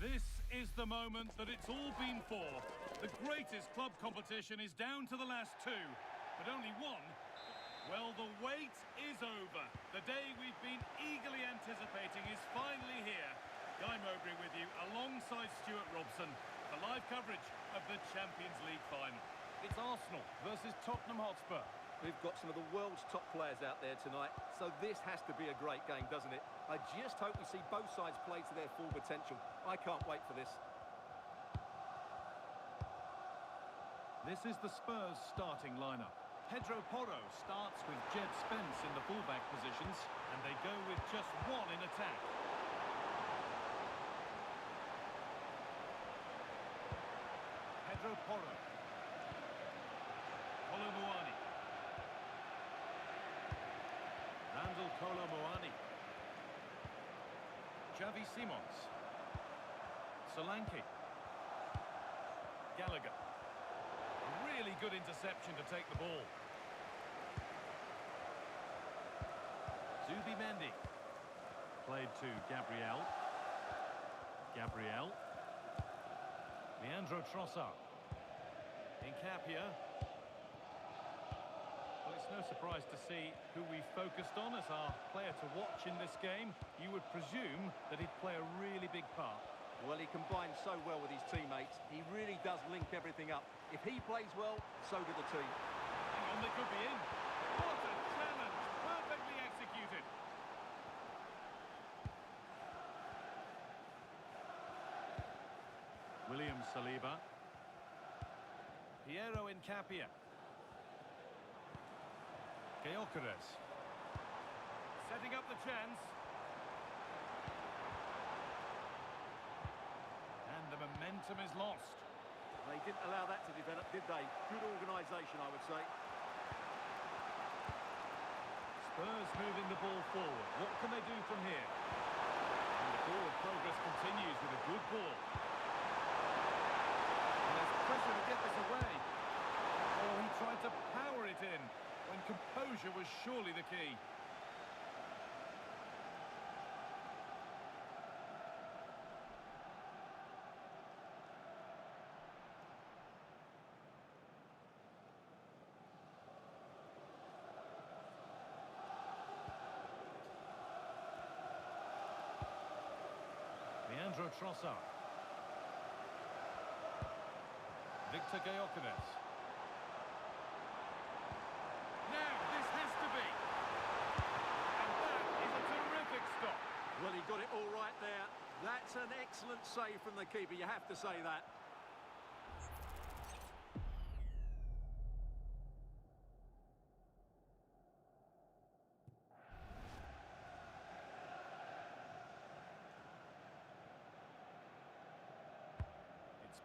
This is the moment that it's all been for. The greatest club competition is down to the last two, but only one. Well, the wait is over. The day we've been eagerly anticipating is finally here. Guy Mowbray with you, alongside Stuart Robson, for live coverage of the Champions League final. It's Arsenal versus Tottenham Hotspur. We've got some of the world's top players out there tonight, so this has to be a great game, doesn't it? I just hope we see both sides play to their full potential. I can't wait for this. This is the Spurs starting lineup. Pedro Porro starts with Jed Spence in the fullback positions, and they go with just one in attack. Pedro Porro. Kolomuani. Randall Kolomuani. Xavi Simons. Solanke. Gallagher. A really good interception to take the ball. Zubimendi. Played to Gabriel. Gabriel. Leandro Trossard. Incapia. Well, it's no surprise to see who we focused on as our player to watch in this game. You would presume that he'd play a really big part. Well, he combines so well with his teammates. He really does link everything up. If he plays well, so do the team. Hang on, they could be in. What a challenge! Perfectly executed. William Saliba. Piero Incapia. Gyökeres. Setting up the chance. And the momentum is lost. They didn't allow that to develop, did they? Good organisation, I would say. Spurs moving the ball forward. What can they do from here? And the forward progress continues with a good ball. And there's pressure to get this away. Oh, he tried to power it in when composure was surely the key. Leandro Trossard. Victor Gyökeres. Now, this has to be. And that is a terrific stop. Well, he got it all right there. That's an excellent save from the keeper, you have to say that.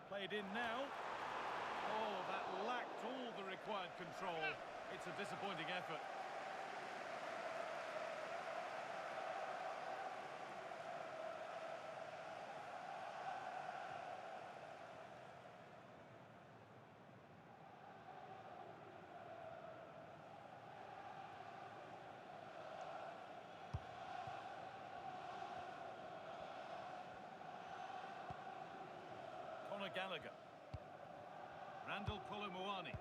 Played in now. Oh, that lacked all the required control. It's a disappointing effort. Gallagher. Randall Kolomuani.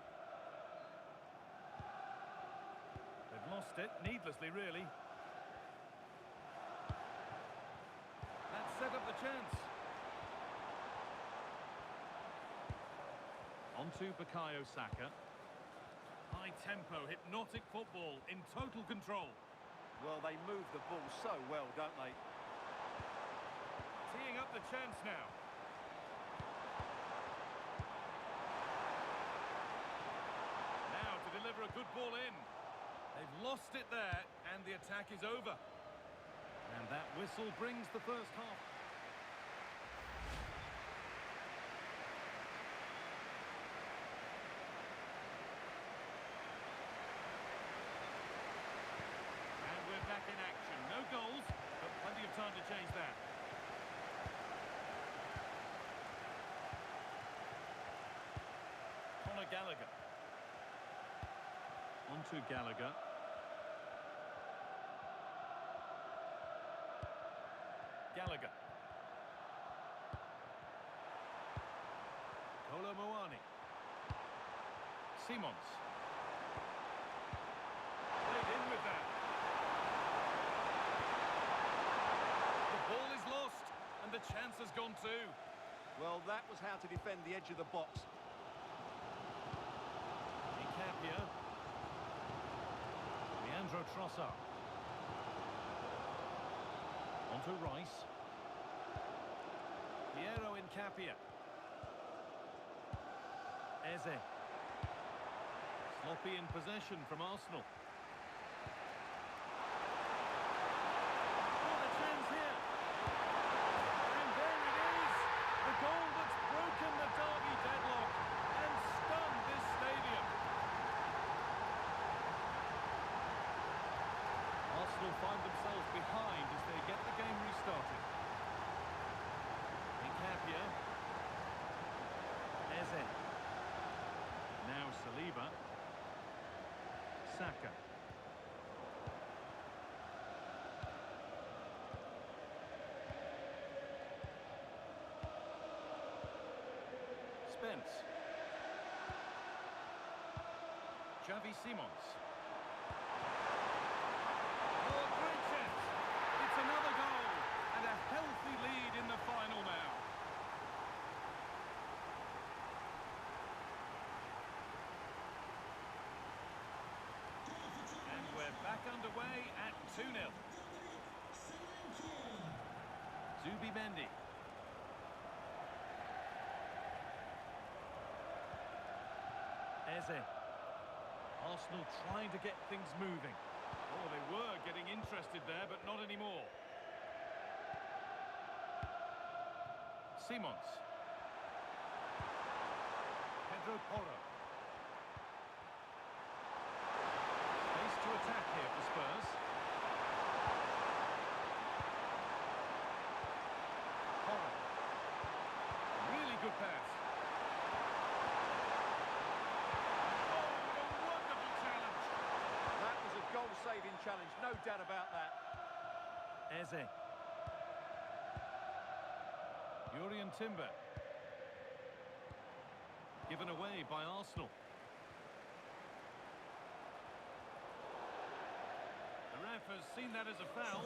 They've lost it, needlessly really. That set up the chance. On to Bukayo Saka. High tempo, hypnotic football, in total control. Well, they move the ball so well, don't they? Teeing up the chance now. Deliver a good ball in. They've lost it there, and the attack is over. And that whistle brings the first half. And we're back in action. No goals, but plenty of time to change that. Conor Gallagher. On to Gallagher. Gallagher. Kolomuani. Simons. Played in with that. The ball is lost, and the chance has gone too. Well, that was how to defend the edge of the box. Incapia. Leandro Trossard. On to Rice. Piero Incapia. Eze. Sloppy in possession from Arsenal. What a chance here. And there it is. The goal that's broken the derby deadlock and stunned this stadium. Arsenal find themselves behind as they get the game restarted. Incapia. Eze. Now Saliba. Saka. defence. Xavi Simons. Oh, great chance. It's another goal and a healthy lead in the final now. And we're back underway at 2-0. Zubimendi. Eze. Arsenal trying to get things moving. Oh, they were getting interested there, but not anymore. Simons. Pedro Porro. Space to attack here for Spurs. Porro. Really good pass. Goal-saving challenge, no doubt about that. Eze. Jurriën Timber. Given away by Arsenal. The ref has seen that as a foul.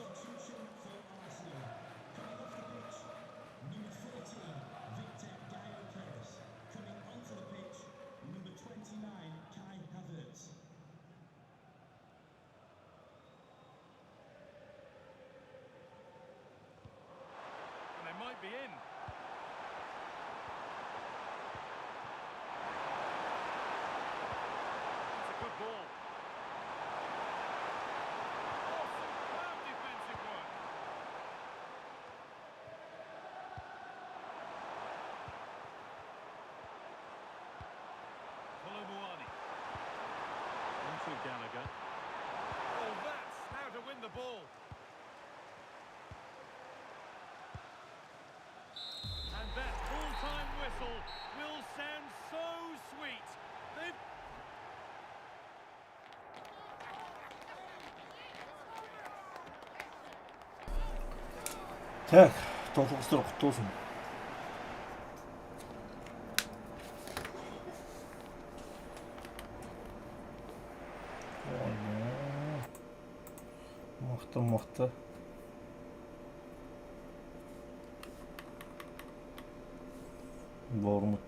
Might be in. It's a good ball. Oh, superb defensive work. Kolomuani. Into Gallagher. Oh, that's how to win the ball. That full-time whistle will sound so sweet. Так, толтырып құтты болсын. Мықты. Борнмут.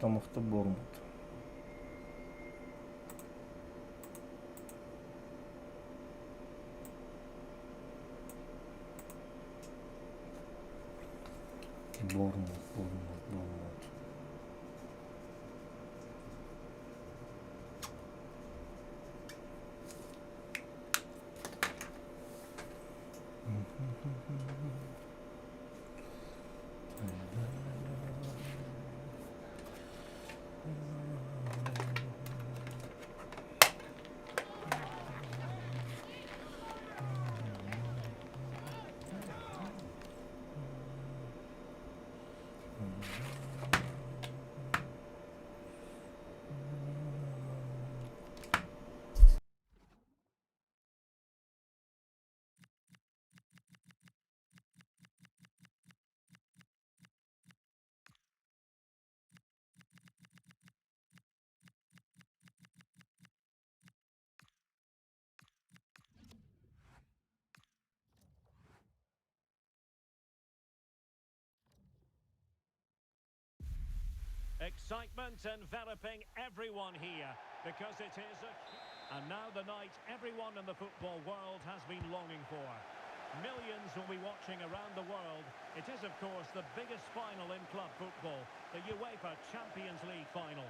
Excitement enveloping everyone here because it is and now the night everyone in the football world has been longing for. Millions will be watching around the world. It is, of course, the biggest final in club football, the UEFA Champions League final.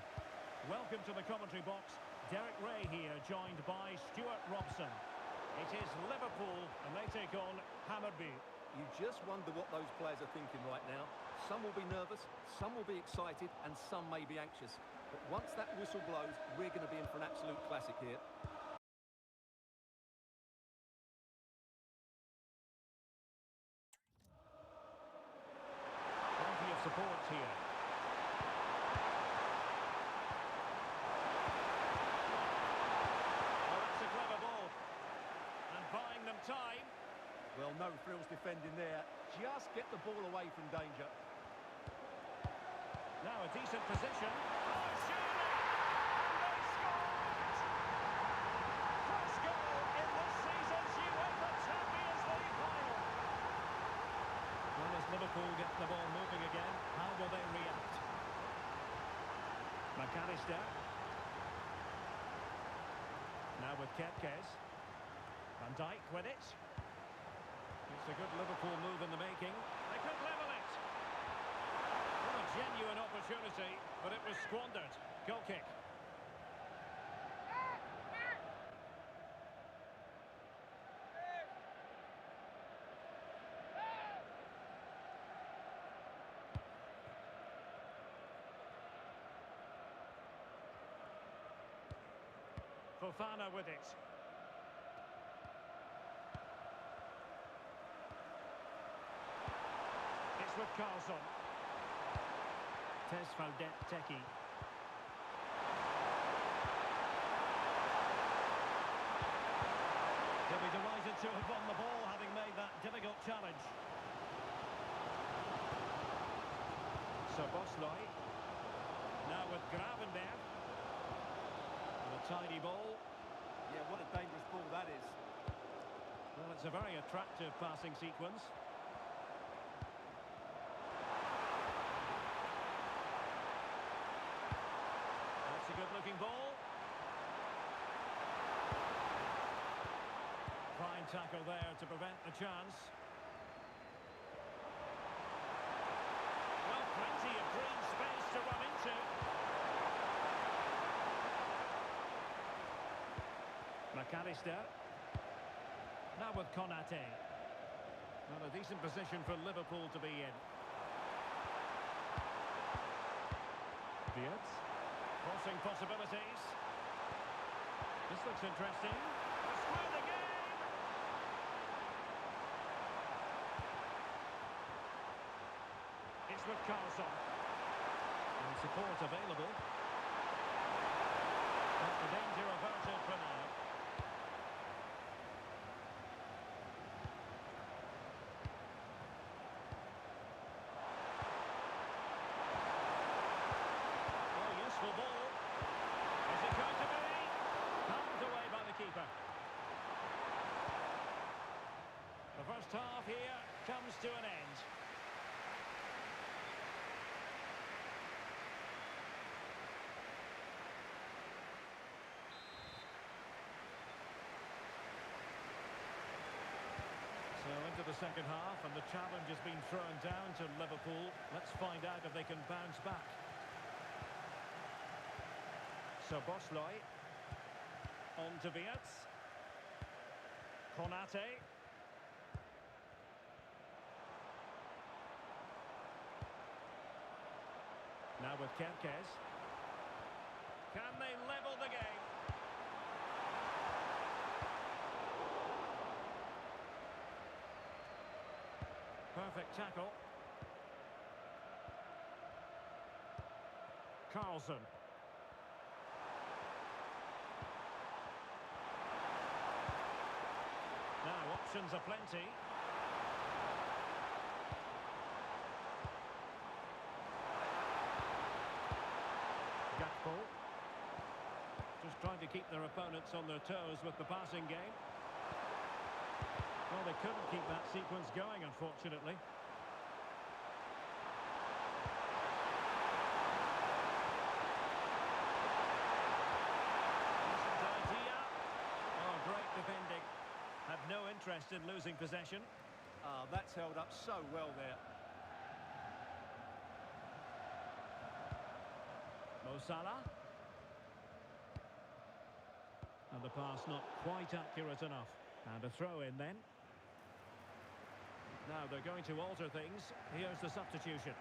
Welcome to the commentary box. Derek Ray here, joined by Stuart Robson. It is Liverpool, and they take on Hammarby. You just wonder what those players are thinking right now. Some will be nervous, some will be excited, and some may be anxious. But once that whistle blows, we're going to be in for an absolute classic here. Plenty of support here. Oh, that's a clever ball. And buying them time. Well, no frills defending there. Just get the ball away from danger. Now a decent position. McAllister. Now with Kepkes. Van Dijk with it. It's a good Liverpool move in the making. They could level it. What a genuine opportunity, but it was squandered. Goal kick. Fofana with it. It's with Carlson. Tesfaldet Teki. He'll be delighted to have won the ball, having made that difficult challenge. So Bosley. Now with Gravenberg. A tidy ball. Yeah, what a dangerous ball that is. Well, it's a very attractive passing sequence. That's a good-looking ball. Fine tackle there to prevent the chance. Well, plenty of green space to run into. McAllister. Now with Konate. Not a decent position for Liverpool to be in. Beard. Crossing possibilities. This looks interesting. Square the game! It's with Carlson. And support available. But the danger averted for now. Ball. Is it going to be? Pumped away by the keeper. The first half here comes to an end. So into the second half, and the challenge has been thrown down to Liverpool. Let's find out if they can bounce back. So Bosley, on to Wirtz, Konate, now with Kepkes, can they level the game? Perfect tackle. Carlson. Now, options are plenty. Gakpo. Just trying to keep their opponents on their toes with the passing game. Well, they couldn't keep that sequence going, unfortunately. Decent idea. Oh, great defending. Have no interest in losing possession. That's held up so well there. Mo Salah. And the pass not quite accurate enough. And a throw in then. Now they're going to alter things. Here's the substitution.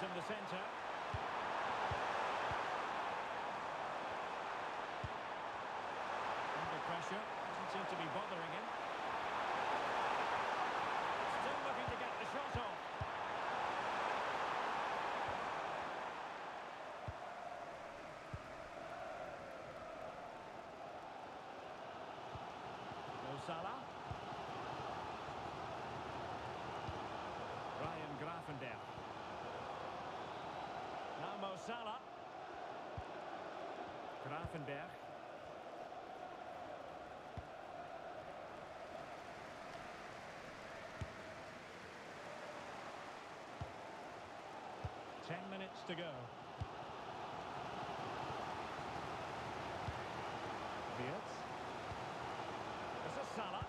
In the centre. Under pressure, doesn't seem to be bothering him. Still looking to get the shot off. Mo Salah. Ryan Gravenberg. Now Mo Salah. Grafenberg. Minutes to go. This is Salah.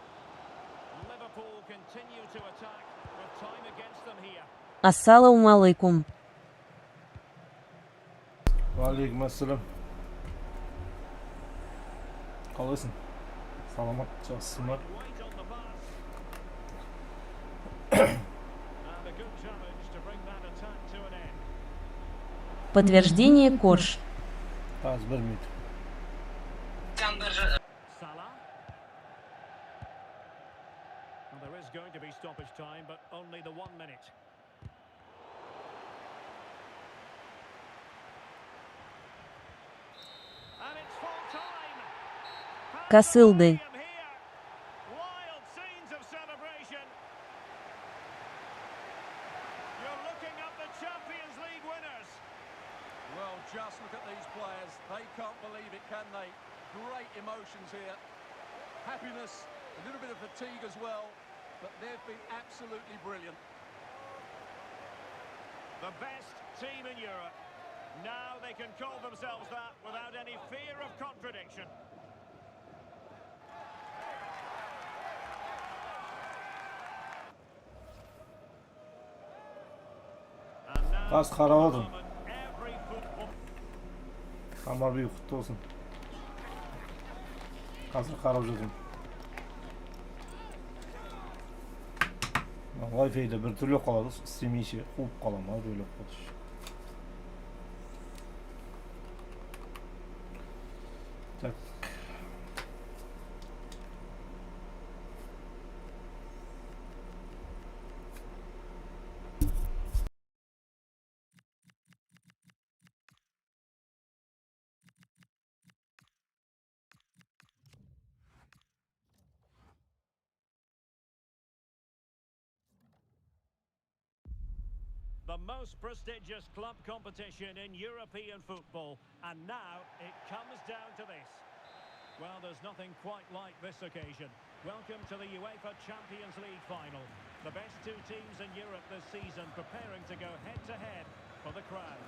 Liverpool continue to attack with time against them here. Assalamu alaikum. Алейкум ассалам. Қалайсың? Саламат, жақсысың ба? Подтверждение Корж. Аз білмейді. Salah. Well, there is going to be stoppage time, but only the 1 minute. And it's full time. Касылды. Wild scenes of celebration. You're looking at the Champions League winners. Well, just look at these players. They can't believe it, can they? Great emotions here. Happiness, a little bit of fatigue as well, but they've been absolutely brilliant. The best team in Europe. Now they can call themselves that without any fear of contradiction. And now, Тас қараватым. every football... Қамар бей құтты болсын. Қазір қарап жүрдім. Wi-Fi-де бір түрлеп қалады, істемейше қуып қалам, өліп қалды. Так. The most prestigious club competition in European football, and now it comes down to this. Well, there's nothing quite like this occasion. Welcome to the UEFA Champions League final. The best two teams in Europe this season preparing to go head-to-head for the crown.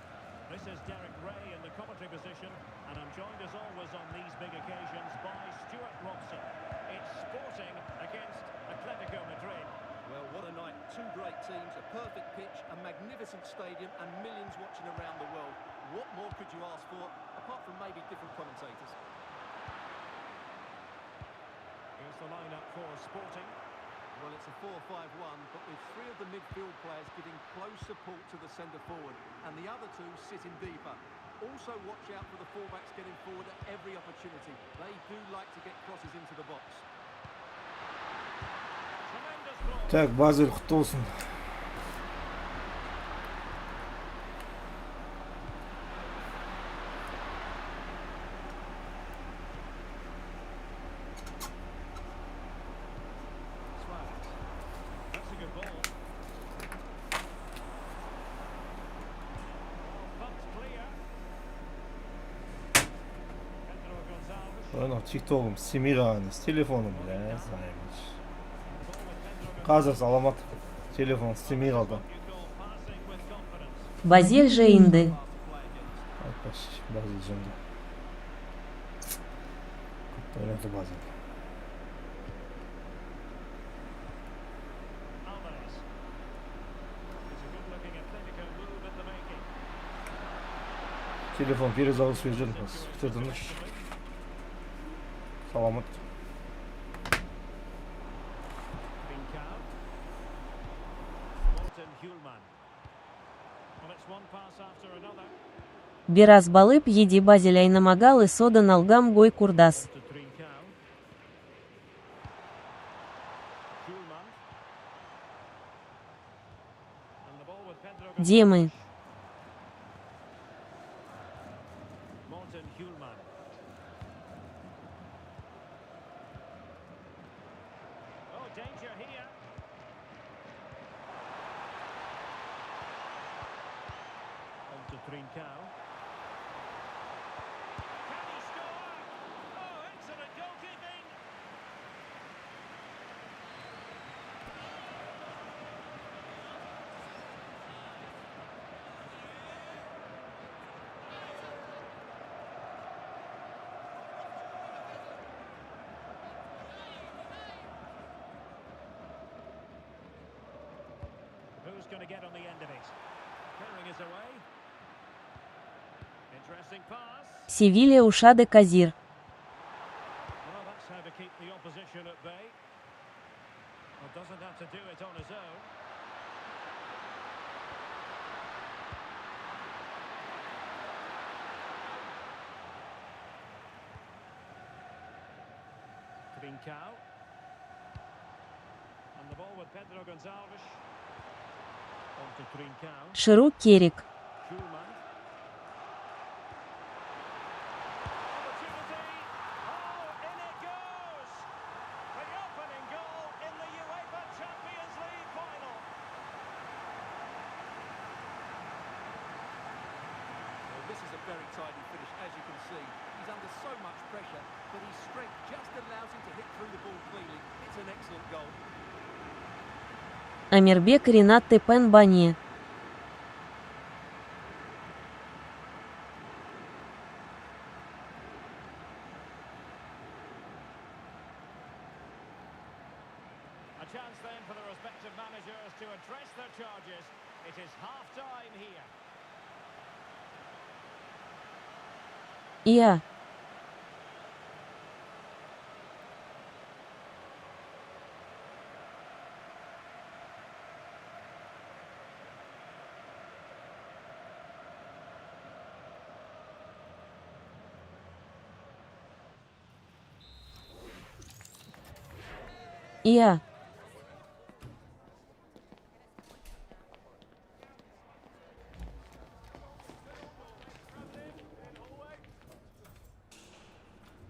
This is Derek Ray in the commentary position, and I'm joined as always on these big occasions by Stuart Robson. It's Sporting against Atletico Madrid. Well, what a night. Two great teams, a perfect pitch, a magnificent stadium, and millions watching around the world. What more could you ask for, apart from maybe different commentators? Here's the lineup for Sporting. Well, it's a 4-5-1, but with three of the midfield players giving close support to the centre forward, and the other two sitting deeper. Also watch out for the fullbacks getting forward at every opportunity. They do like to get crosses into the box. Так, Базель құтты болсын. That's a good ball. Pumped clear. Pedro Gonzalez. Ой, тиктогым істемей қалған, с телефоном, бля, знайымыз. Қазір саламат, телефон істемей қалды. Базель же инды. Почти, Базель жөнді. Oynadı Базель. Alvarez. It's a good looking Atletico move in the making. Telefon перезагрузка жүрді. Күтірдіңіз. Саламат. Бираз балып еди Базель айнамагал и сода налгам гой курдас. Демы. who's going to get on the end of it. Clearing is away. Interesting pass. Севилья Ушады Казир. Well, that's how to keep the opposition at bay. Well, doesn't have to do it on his own. Trincao. And the ball with Pedro Gonçalves. On to Trincao. Ширук Керик. Schulman. Opportunity. Oh, in it goes. The opening goal in the UEFA Champions League final. Well, this is a very tidy finish, as you can see. He's under so much pressure, but his strength just allows him to hit through the ball cleanly. It's an excellent goal. Амирбек Ринат Тепен Бане. A chance then for the respective managers to address their charges. It is half-time here. ИА. ИА.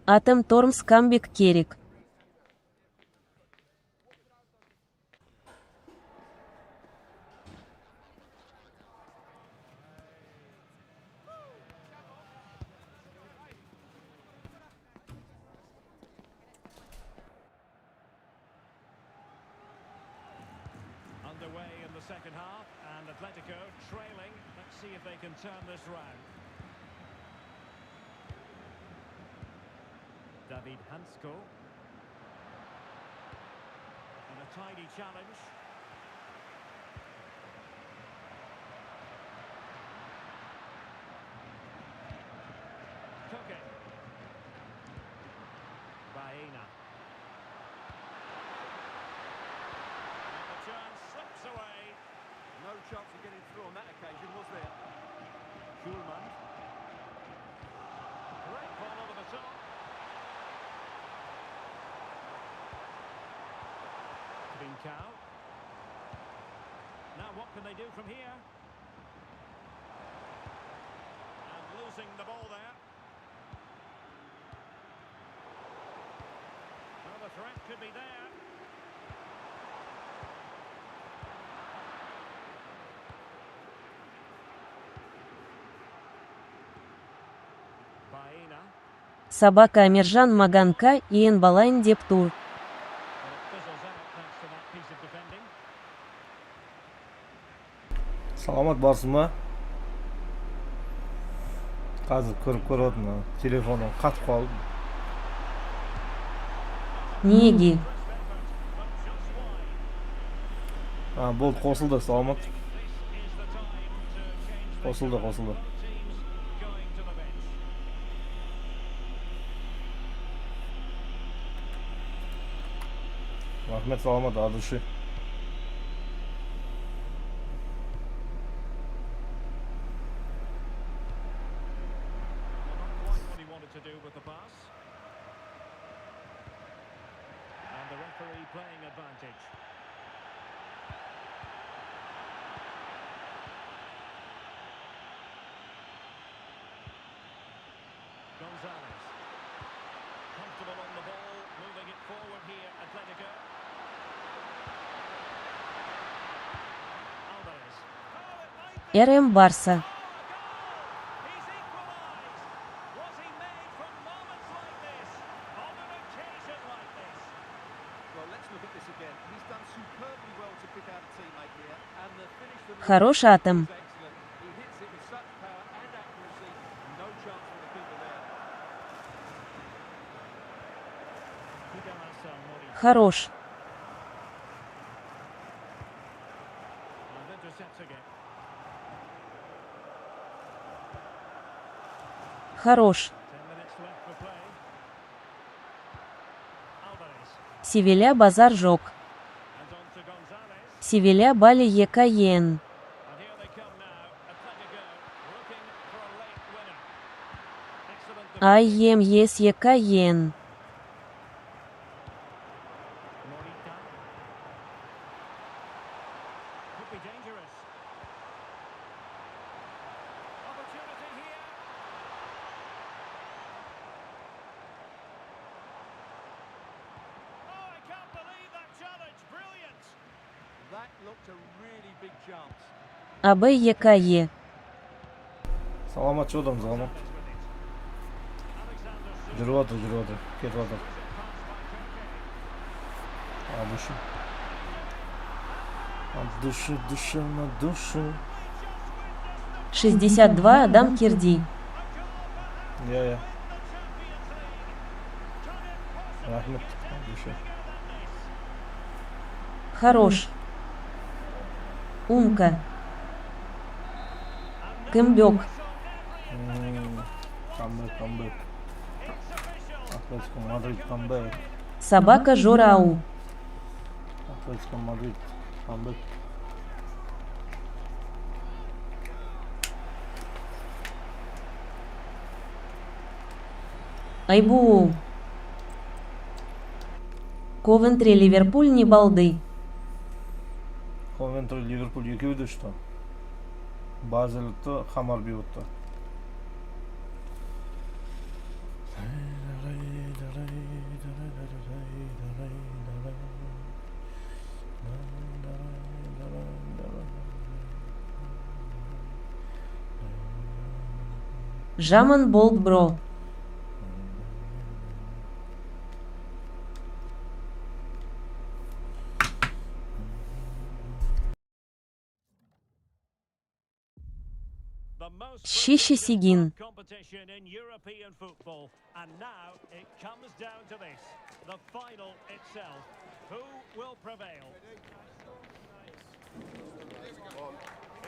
Атем Тормс Камбик Керик. Underway in the second half, and Atletico trailing. Let's see if they can turn this round. David Hansko. And a tidy challenge. Toke. Baena. And the chance slips away. No chance of getting through on that occasion, was there? Schulman. Great ball over the top. Trincao. Now what can they do from here? And losing the ball there. Well, the threat could be there. Baena. Собака Амиржан Маганка и Энбалайн Дептур. Well, it fizzles out thanks to that piece of defending. Саламат барсың ба? Қазір көріп отырмын, телефоным қатып қалды. Неги. But just wide. Болды, қосылды, Саламат. This is the time to change things. Қосылды. Both teams going to the bench. Рахмет, Саламат, от души. Not quite what he wanted to do with the pass. And the referee playing advantage. Gonzalez. Comfortable on the ball, moving it forward here, Atletico. Alvarez. Oh, it might be. РМ Барса. He's equalised. Was he made from moments like this? On an occasion like this? Well, let's look at this again. He's done superbly well to pick out a teammate here, and the finish for the Хорош Атом. was excellent. He hits it with such power and accuracy. No chance for the keeper there. Fidel Hassan, what he Хорош. And Хорош. 10 minutes left for play. Alvarez. Севиля базар жок. And on to Gonzalez. Севиля бали екаен. And here they come now. Atletico looking for a late winner. Excellent defense. Айем ес екаен. Morita. Could be dangerous. Opportunity here. Oh, I can't believe that challenge. Brilliant. That looked a really big chance. Абы екае. Саламат жолдам саламат. Is with it. Alexander Жүріп жатыр, кетіп жатыр. pass by Toke. От души, душа на душу. 62 Адам Кирди. Я. Рахмет. От души. Хорош. Умка. Кэмбёк. Камбэк. Атлетико Мадрид камбэк. Собака Жорау. Атлетико Мадрид камбэк. Айбу. Ковентри Ливерпуль не балды. Ковентри Ливерпуль екеуі де ұшты. Базел ұтты, Хамарби ұтты. Жаман болт бро. The most Щище Сигин. competition in European football, and now it comes down to this, the final itself. Who will prevail?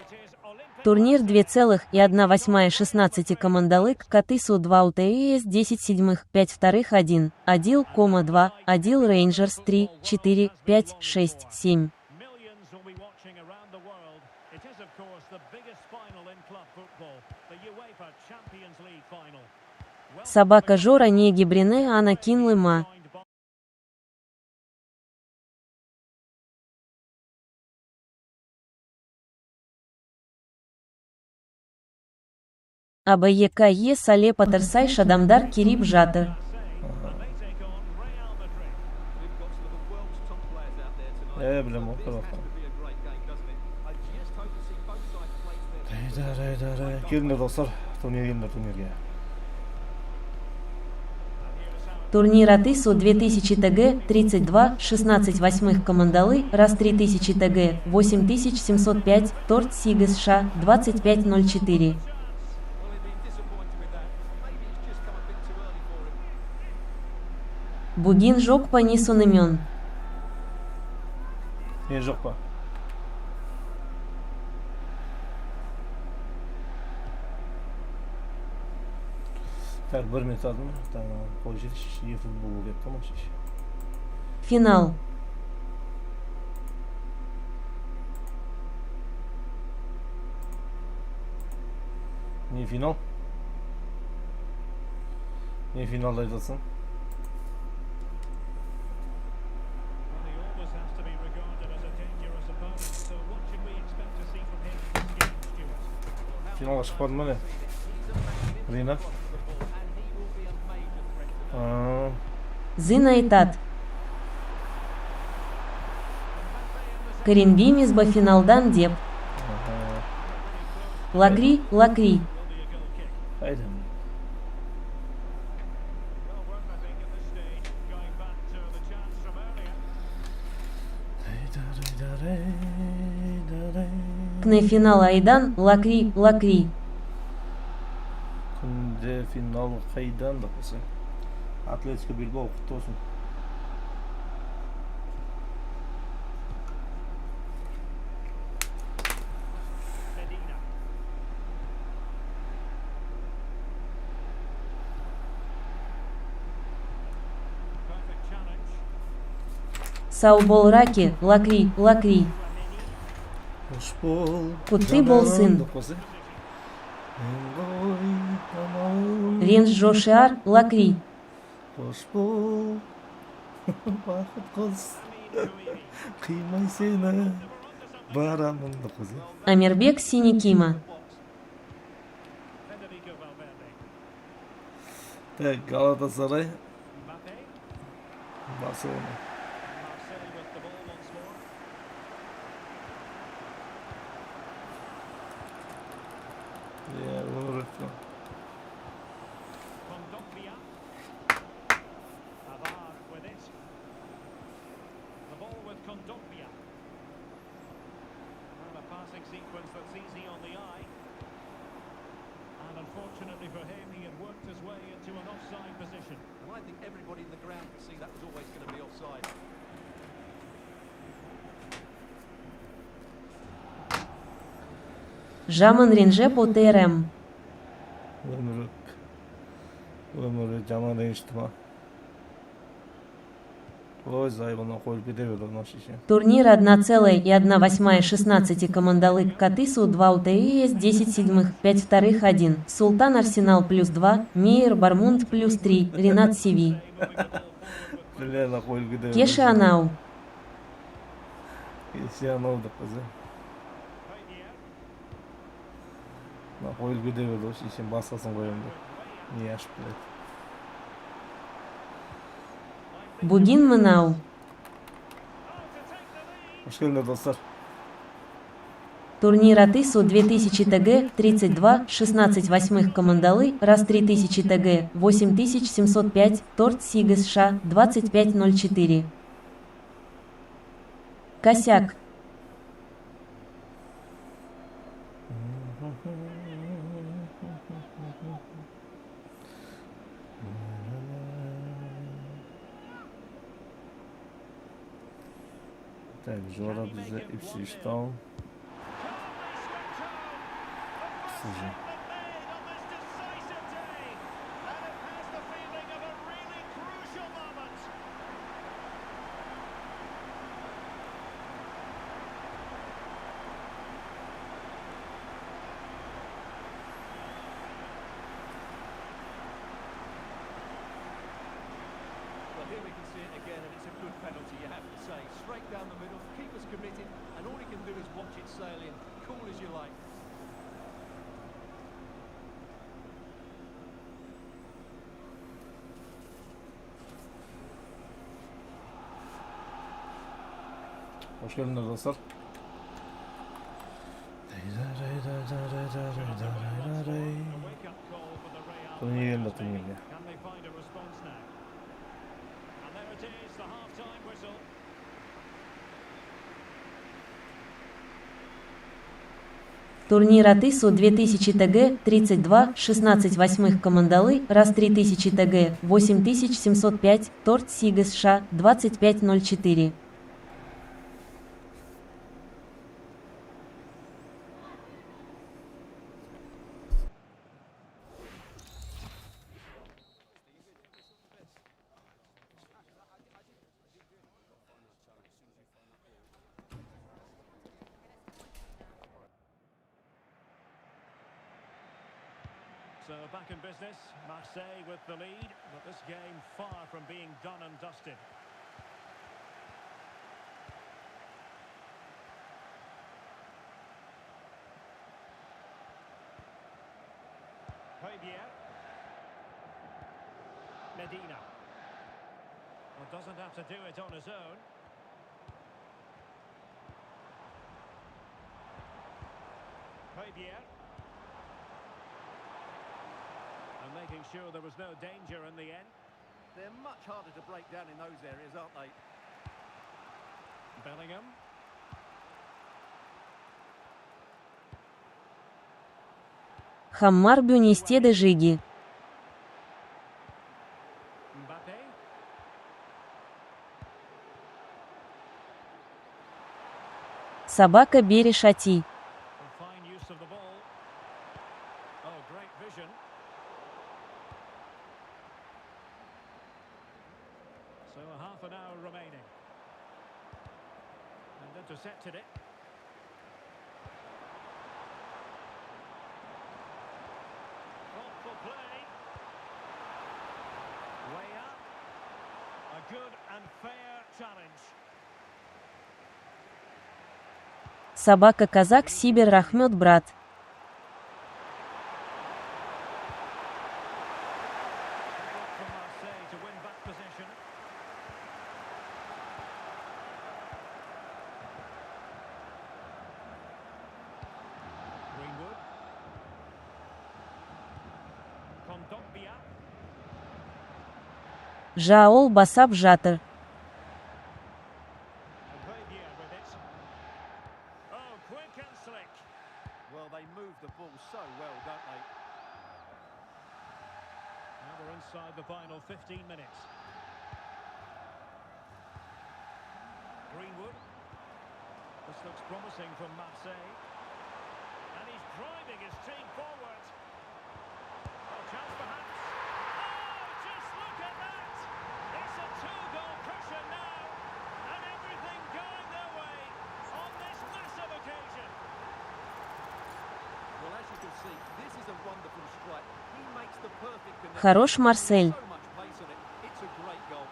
It is Olympic. Турнир 2,1/8 16 командалык, Катысу 2 УТС 10 седьмых, 5 вторых 1, 1,2, 1 Рейнджерс 3, 4, 5, 6, 7. Millions will be watching around the world. It is, of course, the biggest final in club football, the UEFA Champions League final. Собака Жора не гибрине, она кинлыма. Joined by Абы екае сале патырсай шадамдар кирип жатыр. and they take on Real Madrid. We've got some of the world's top players out there tonight. Білем, So this оқыр has to be a great game, doesn't it? I just hope to see both sides play to their Келіңдер достар, турнирге. Турнир Атысу 2000 ТГ, 32, 16 восьмых командалы, раз 3000 ТГ, 8705, торт Сигас Ша, 2504. Well, he'd been disappointed with that. Maybe it's just come a bit too early for him. Бугин жок по нису имен. Не жоқ па? Так, бір минут алдым. Қой жетші, футбол болып кетті ма шеше. Финал. Не финал? Не финалда айтасың? Well, he always has to be regarded as a dangerous opponent, so what should we expect to see from him in this game, Stuart? Финалға шықпады ма не? Рина? Зына айтат. Коренбиміз ба финалдан деп. Лакри. Қайда? Well worth, I think, at this stage, going back to the chance from earlier. Кне финал айдан, лакри. Күнде финал қайдан да қоса? Атлетико Билбао құтты olsun. Medina. Саубол раки, лакри, лакри. Хош бол. Құтты болсын. Ренж жошар, лакри. Хош бол. Бақыт қыз. Қимай сені. Барамын қыз. Амирбек Синикима. Так, Галатасарай. Барселона. Yeah, выручка. Sequence that's easy on the eye, and unfortunately for him, he had worked his way into an offside position. And I think everybody in the ground could see that was always going to be offside. Жаман ренже по ТРМ. Өмірі жаман ренжді ма? Ой, зайбына қойып кете берді мына шеше. Турнир 1,1/8 16 командалык Катысу 2 УТС 10 седьмых 5 вторых 1. Султан Арсенал плюс 2, Мейер Бармунд плюс 3, Ренат Сиви. Реально қойып кете берді. Кеші Анау. Кеші Анау да қызы. Қойып кете берді, шешем басқасын қоямын деп. Не ашып біледі. Бугин Мынау. Hoş geldiniz dostlar. Турнир Атысу 2000 ТГ 32 16 восьмых командалы раз 3000 ТГ 8705 торт Сигас Ша 2504. Косяк. Так, Жора bize ipsişten. Sıcı. Here we can see it again, and it's a good penalty, you have to say. Straight down the middle, keeper's committed, and all he can do is watch it sail in. Cool as you like. Hoş geldiniz dostlar. Турнирде, турнирде. Турнир Атысу 2000 ТГ 32 16 восьмых командалы раз 3000 ТГ 8705 торт Сигас Ша 2504. So back in business, Marseille with the lead, but this game far from being done and dusted. Javier. Medina. Well, doesn't have to do it on his own. Javier. And making sure there was no danger in the end. They're much harder to break down in those areas, aren't they? Bellingham. Хаммар Бюнистеде Жиги. Mbappe. Собака Берешати. Fine use of the ball. Oh, great vision. So a half an hour remaining. Intercepted it. Thoughtful play. Way up. A good and fair challenge. Собака-казак Сибир Рахмет брат. From Marseille to win back possession. Greenwood. Kondogbia. Жаол Басап Жатыр. Aybol with it. Oh, quick and slick. Well, they move the ball so well, don't they? Now we're inside the final 15 minutes. Greenwood. This looks promising from Marseille. And he's driving his team forward. Oh, chance perhaps. Oh, just look at that! It's a two-goal cushion now. And everything going their way on this massive occasion. Well, as you can see, this is a wonderful strike. He makes the perfect connection. Хорош Марсель. So much pace on it. It's a great goal.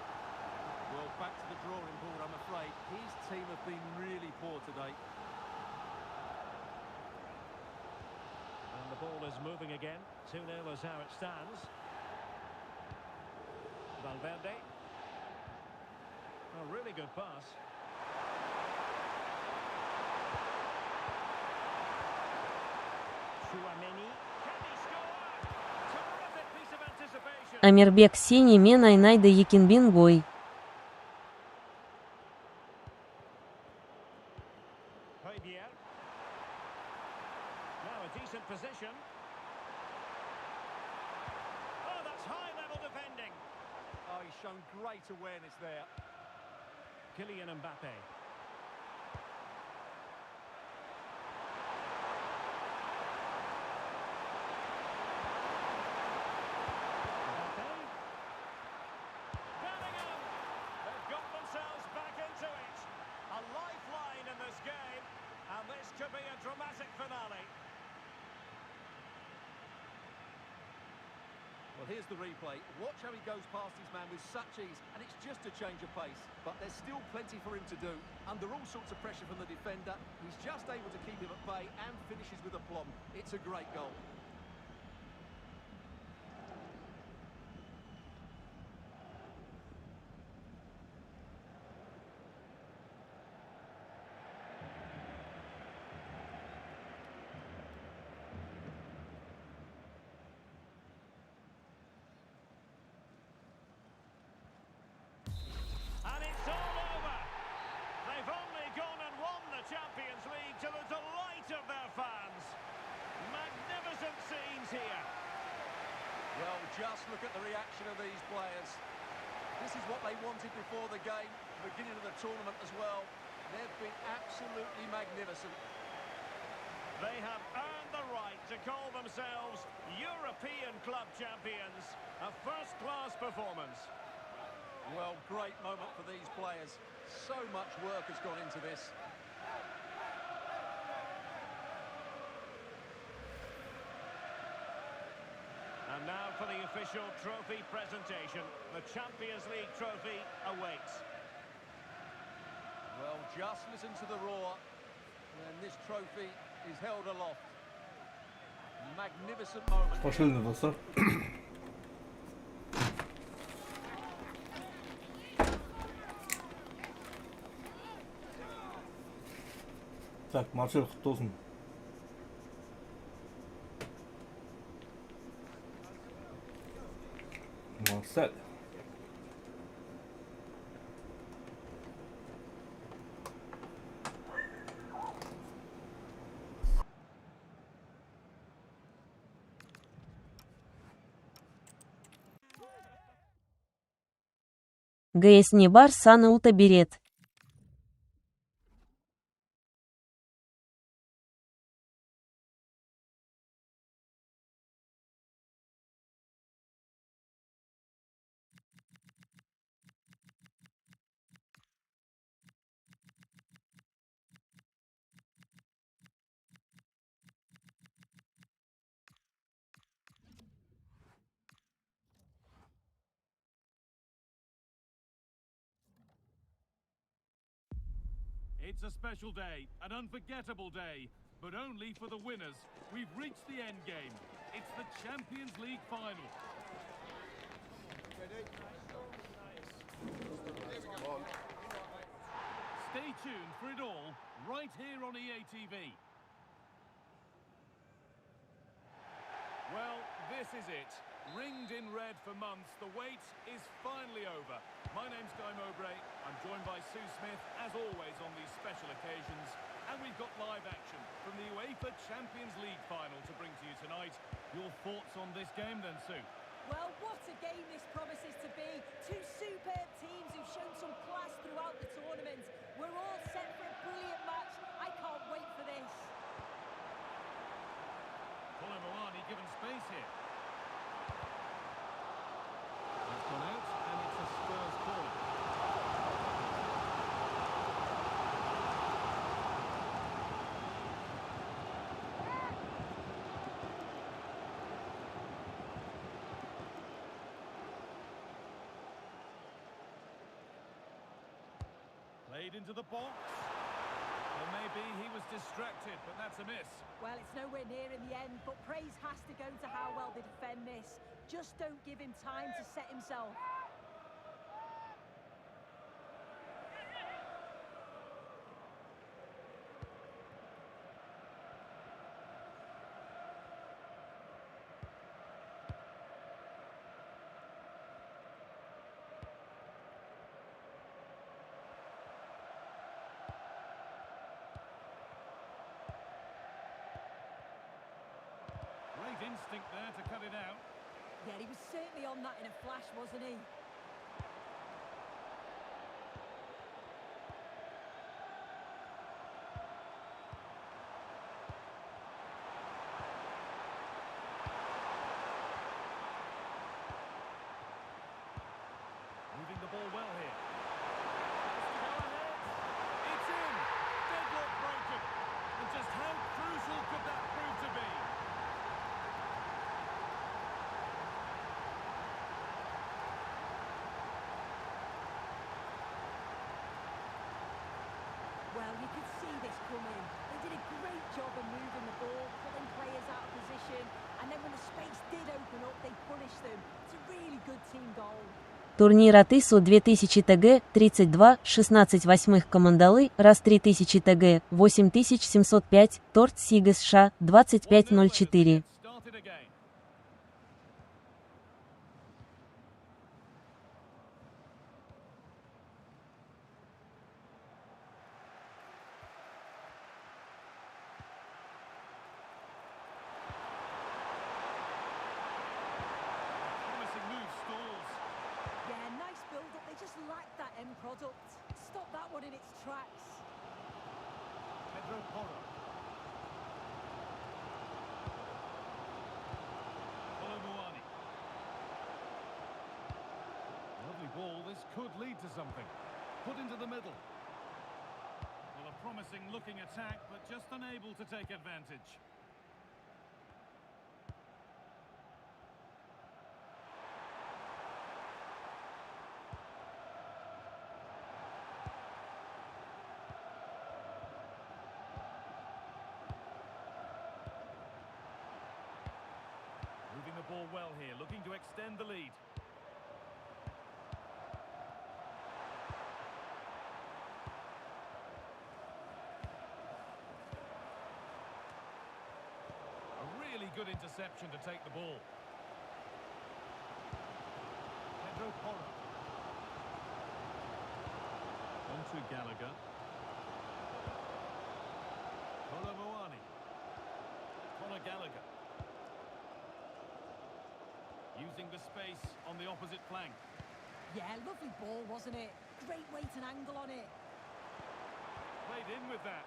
Well, back to the drawing board, I'm afraid. His team have been really poor today. And the ball is moving again. 2-0 is how it stands. Valverde. A really good pass. Chouameni. Can he score? Terrific piece of anticipation. Амирбек Синий Менай Найда Якинбин Гой. Javier. Now a decent position. Oh, that's high-level defending. Oh, he's shown great awareness there. Kylian Mbappe. Mbappe. Bellingham. They've got themselves back into it. A lifeline in this game, and this could be a dramatic finale. Well, here's the replay. Watch how he goes past his man with such ease, and it's just a change of pace. But there's still plenty for him to do. Under all sorts of pressure from the defender, he's just able to keep him at bay and finishes with aplomb. It's a great goal. And it's all over. They've only gone and won the Champions League to the delight of their fans. Magnificent scenes here. Well, just look at the reaction of these players. This is what they wanted before the game, beginning of the tournament as well. They've been absolutely magnificent. They have earned the right to call themselves European club champions. A first-class performance. Well, great moment for these players. So much work has gone into this. And now for the official trophy presentation. The Champions League trophy awaits. Well, just listen to the roar. And this trophy is held aloft. Magnificent moment. Пошли достар. Так, Марсель құтты olsun. Марсель. ГС Небар Сана Ута Берет. It's a special day, an unforgettable day, but only for the winners. We've reached the end game. It's the Champions League final. Stay tuned for it all, right here on EA TV. Well, this is it. Ringed in red for months, the wait is finally over. My name's Guy Mowbray. I'm joined by Sue Smith, as always on these special occasions. And we've got live action from the UEFA Champions League final to bring to you tonight. Your thoughts on this game then, Sue? Well, what a game this promises to be. Two superb teams who've shown some class throughout the tournament. We're all set for a brilliant match. I can't wait for this. Moani given space here. It's gone out, and it's a Spurs corner. Played into the box. Well, maybe he was distracted, but that's a miss. Well, it's nowhere near in the end, but praise has to go to how well they defend this. Just don't give him time to set himself. Great instinct there to cut it out. Yeah, he was certainly on that in a flash, wasn't he? Moving the ball well here. It's in! Deadlock broken! And just how crucial could that prove to be? Well, you could see this coming. They did a great job of moving the ball, pulling players out of position, and then when the space did open up, they punished them. It's a really good team goal. Турнир от ИСУ 2000 ТГ, 32, 16 восьмых командалы, раз 3000 ТГ, 8705, торт Сига США, 2504. Started again. Promising move stalls. Yeah, nice build-up. They just lacked that end product. Stop that one in its tracks. Pedro Porro. Moani. Lovely ball. This could lead to something. Put into the middle. Well, a promising looking attack, but just unable to take advantage. Moving the ball well here, looking to extend the lead. A really good interception to take the ball. Pedro Porro. On to Gallagher. Moani. Conor Gallagher. Using the space on the opposite flank. Yeah, lovely ball, wasn't it? Great weight and angle on it. Played in with that.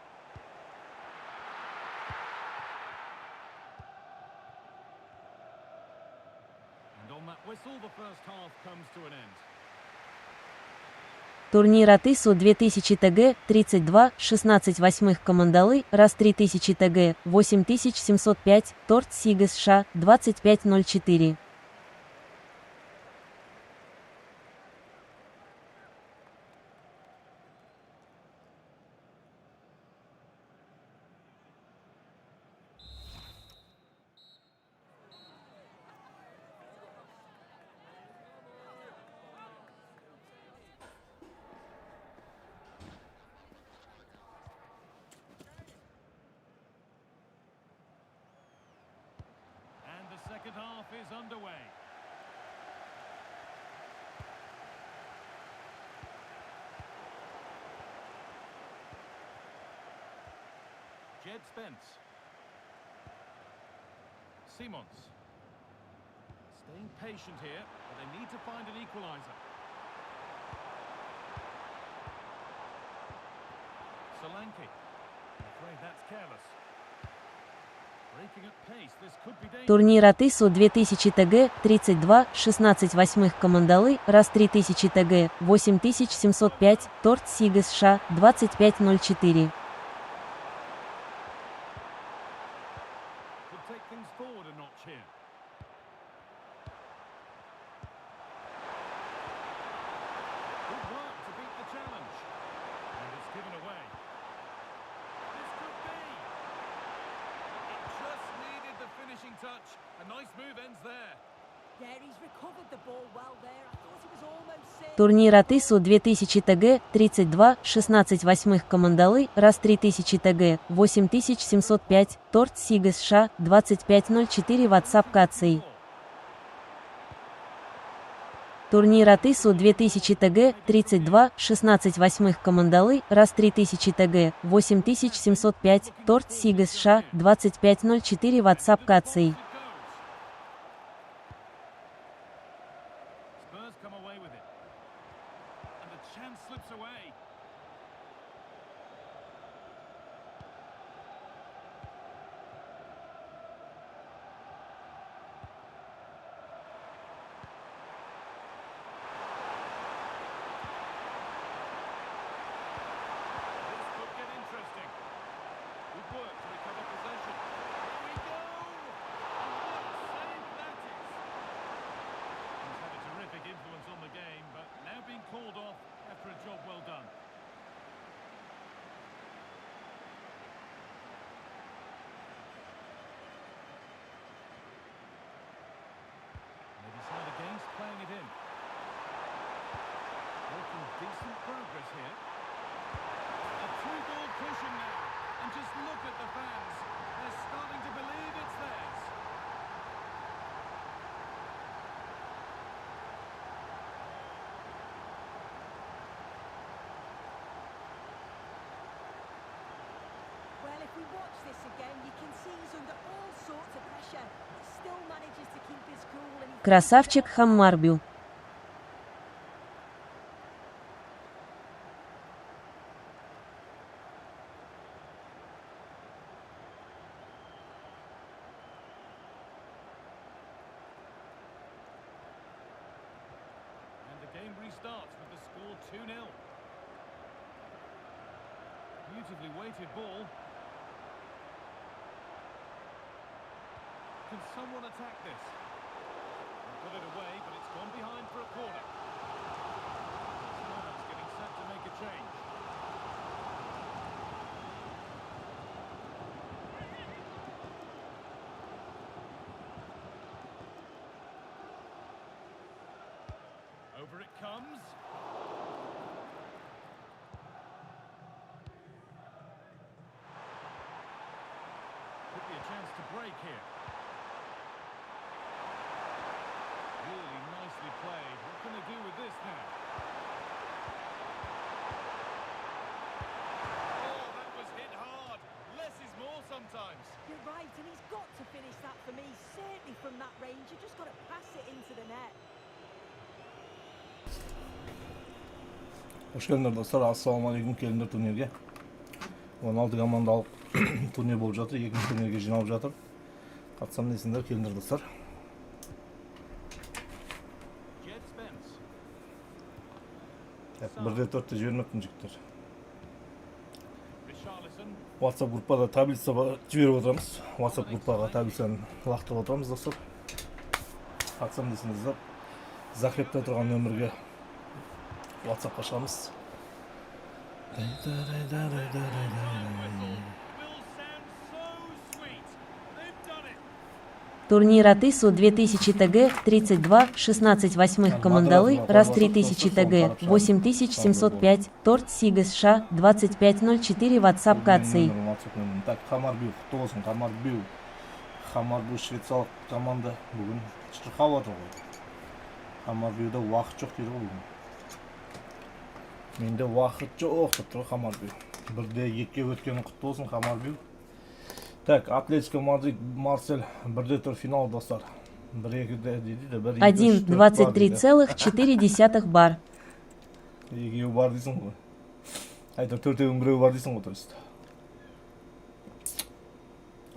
And on that whistle, the first half comes to an end. Турнир от ИСУ 2000 ТГ, 32, 16 восьмых командалы, раз 3000 ТГ, 8705, торт Сига США, 2504. half is underway. Jed Spence. Simons. Staying patient here, but they need to find an equaliser. Solanke. I'm afraid that's careless. Breaking at pace, this could be dangerous. Турнир от ИСУ 2000 ТГ, 32, 16 восьмых командалы, раз 3000 ТГ, 8705, торт Сига США, 2504. Could take things forward a notch here. Good work to beat the challenge. And it's given away. This could be. It just needed the finishing touch. A nice move ends there. Yeah, he's recovered the ball well there. I thought he was almost safe. Турнир от ИСУ 2000 ТГ, 32, 16 восьмых командалы, раз 3000 ТГ, 8705, торт Сига США, 2504 WhatsApp Каций. Турнир от ИСУ 2000 ТГ, 32, 16 восьмых командалы, раз 3000 ТГ, 8705, торт Сига США, 2504 WhatsApp Каций. Spurs come away with it. And the chance slips away. This could get interesting. Good work to recover possession. Here we go! And what a save that is! He's had a terrific influence on the game, but now being called off after a job well done. They decide against playing it in. Making decent progress here. A two-ball cushion now. And just look at the fans. They're starting to believe it's theirs. Well, if we watch this again, you can see he's under all sorts of pressure. He still manages to keep his cool and he Красавчик Хаммарбю. And the game restarts with the score 2-0. Beautifully weighted ball. Can someone attack this? They put it away, but it's gone behind for a corner. Someone's getting set to make a change. Over it comes. Could be a chance to break here. Really nicely played. What can they do with this now? Oh, that was hit hard. Less is more sometimes. You're right, and he's got to finish that for me. Certainly from that range, you just got to pass it into the net. Hoş geldiniz dostlar. Assalamu alaikum. Kelinglar turnirga. 16 komandалық турнир болып жатыр. Екінші турнирге жиналып жатыр. Қатысам дейсіңдер, келіңдер достар. Jed Spence. 1-4-те жібермеппін жігіттер. Richarlison. WhatsApp группада таблица жіберіп отырамыз. WhatsApp группаға таблицаны лақтырып отырамыз достар. Қатысам дейсіңіздер. Захрепте тұрған нөмірге WhatsAppқа шығамыз. Will sound so sweet. They've done it. Турнир от ИСУ 2000 ТГ, 32, 16 восьмых командалы, раз 3000 ТГ, 8705, торт Сига США, 2504 WhatsApp Каций. Так, Хамарбю, құтты болсын, Хамарбю. Хамарбю швейцарлық команда бүгін шырқап отыр ғой. Хамарбюда уақыт жоқ дейді ғой бүгін. Менде уақыт жоқ деп тұр Хамарбю. 1-2 өткені құтты болсын Хамарбю. Так, Атлетико Мадрид, Марсель 1-де тұр финал достар. 1-2-де дейді де 1,23,4 бар. Екеуі бар дейсің ғой. Айтыр 4-дің біреуі бар дейсің ғой, то есть.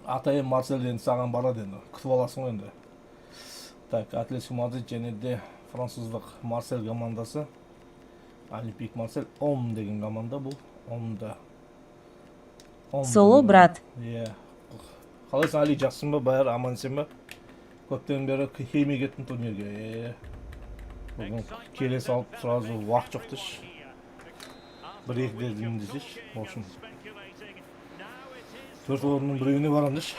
Атайым Марсельден саған барады енді, күтіп аласың ғой енді. Так, Атлетико Мадрид және де француздық Марсель командасы. Олимпик Марсель, Ом деген команда бұл. Омда. Соло брат. Қалайсың, Али, жақсың ба, бәрі амансың ба? Көптен бері химия кеттім турнирге. Бүгін келе салып, сразу уақыт жоқ деш. 1-2 дедім десеш. В общем, 4 орынның біреуіне барам деш.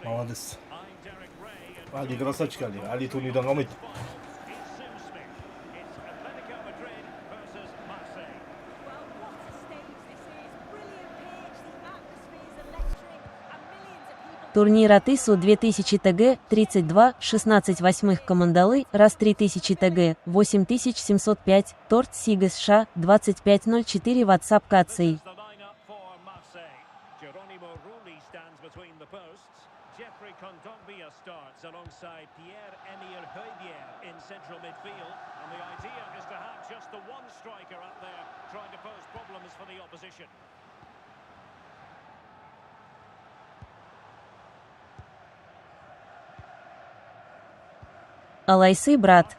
Молодец. Али, красавчик Али. Али турнирдан қалмайды. Турнир от ИСУ 2000 ТГ, 32, 16 восьмых командалы, раз 3000 ТГ, 8705, торт Сига США, 2504 WhatsApp КАЦИ. Алайсы, брат.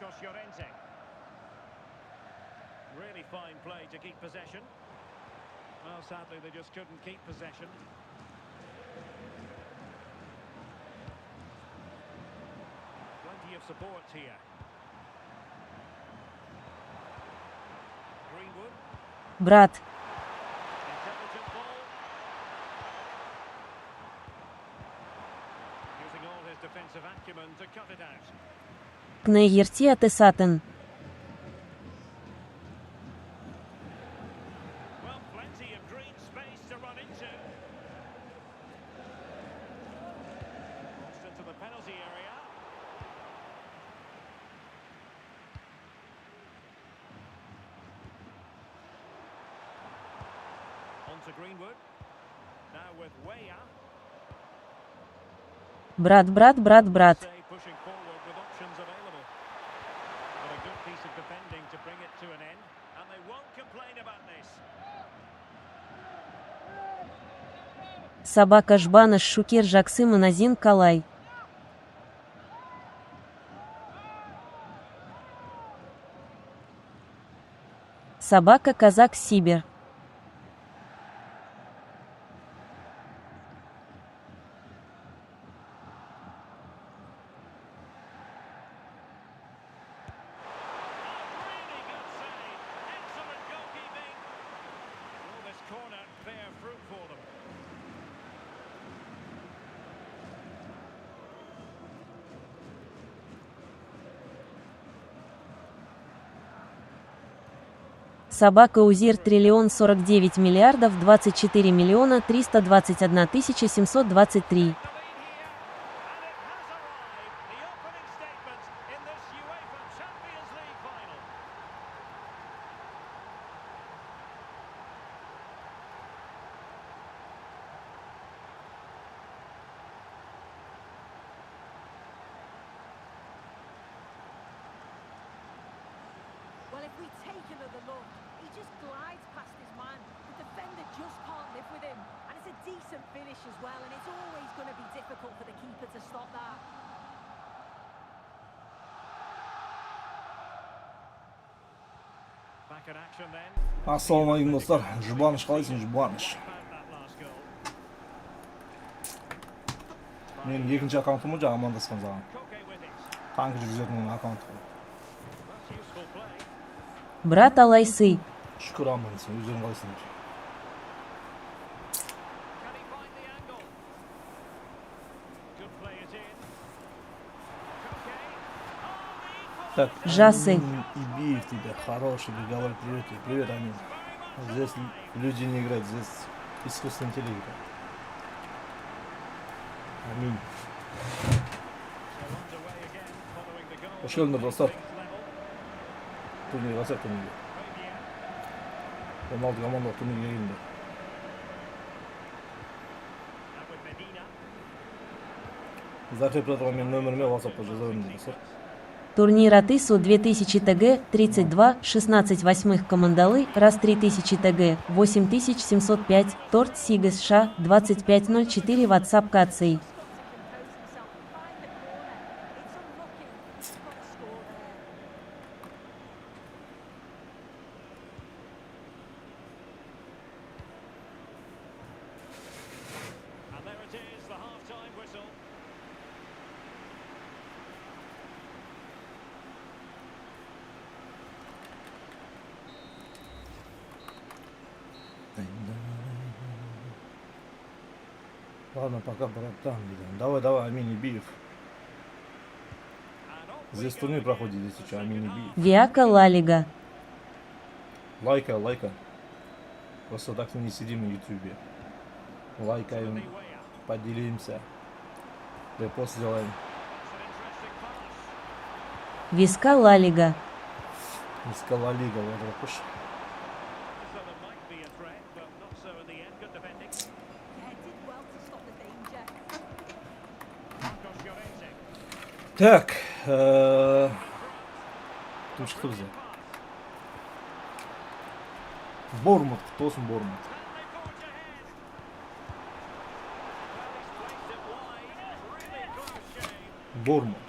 Брат. Кнейерти атесатен. Брат, брат, брат, брат. Собака Жбана Шукер Жаксы Маназин Калай. Собака Казак Сибир. Собака Узир триллион 49 миллиардов 24 миллиона 321 тысяча 723. Well, if we take another look, he just glides past his man. The defender just can't live with him. And it's a decent finish as well, and it's always going to be difficult for the keeper to stop that. Ассалаумағалейкум достар, Жұбаныш қалайсың, Жұбаныш? Менің екінші аккаунтым жаңа амандасқан саған. Таңғы жүргізетін аккаунты ғой. Брат Алайсы. Шүкір амандасың, өздерің қалайсың? Так, Жасы. Ибиев тебе, хороший, говорит, привет, привет, Амин. Здесь люди не играют, здесь искусственный интеллект. Амин. So underway again following the goal. Hoş geldiniz dostlar. Level. Turniye basar turniye. Ronaldo komanda turniye geldi. And with Medina. Закрепляем мен нөміріме WhatsApp-қа жазамын достар. Турнир от ИСУ 2000 ТГ 32 16 восьмых командалы раз 3000 ТГ 8705 торт Сига США 2504 WhatsApp Каций. And there it is, the half-time whistle. Ладно, пока, братан. Давай, Амин Ибиев. And off we Здесь go турнир again. проходит, здесь сейчас Амин Ибиев. Виака Ла Лига. Лайка. Просто так не сидим на ютубе. Лайкаем, поделимся. Репост сделаем. That's an interesting pass. Виска Ла Лига. Искала лига, вот это уж. So there might be a threat, but not so in the end. Good defending. Yeah, did well to stop the danger. Marcos Llorente. Так, тут что взял? Бормут, кто с Бормут? And they forge ahead. Well, he's placed it wide. Really close game. Бормут.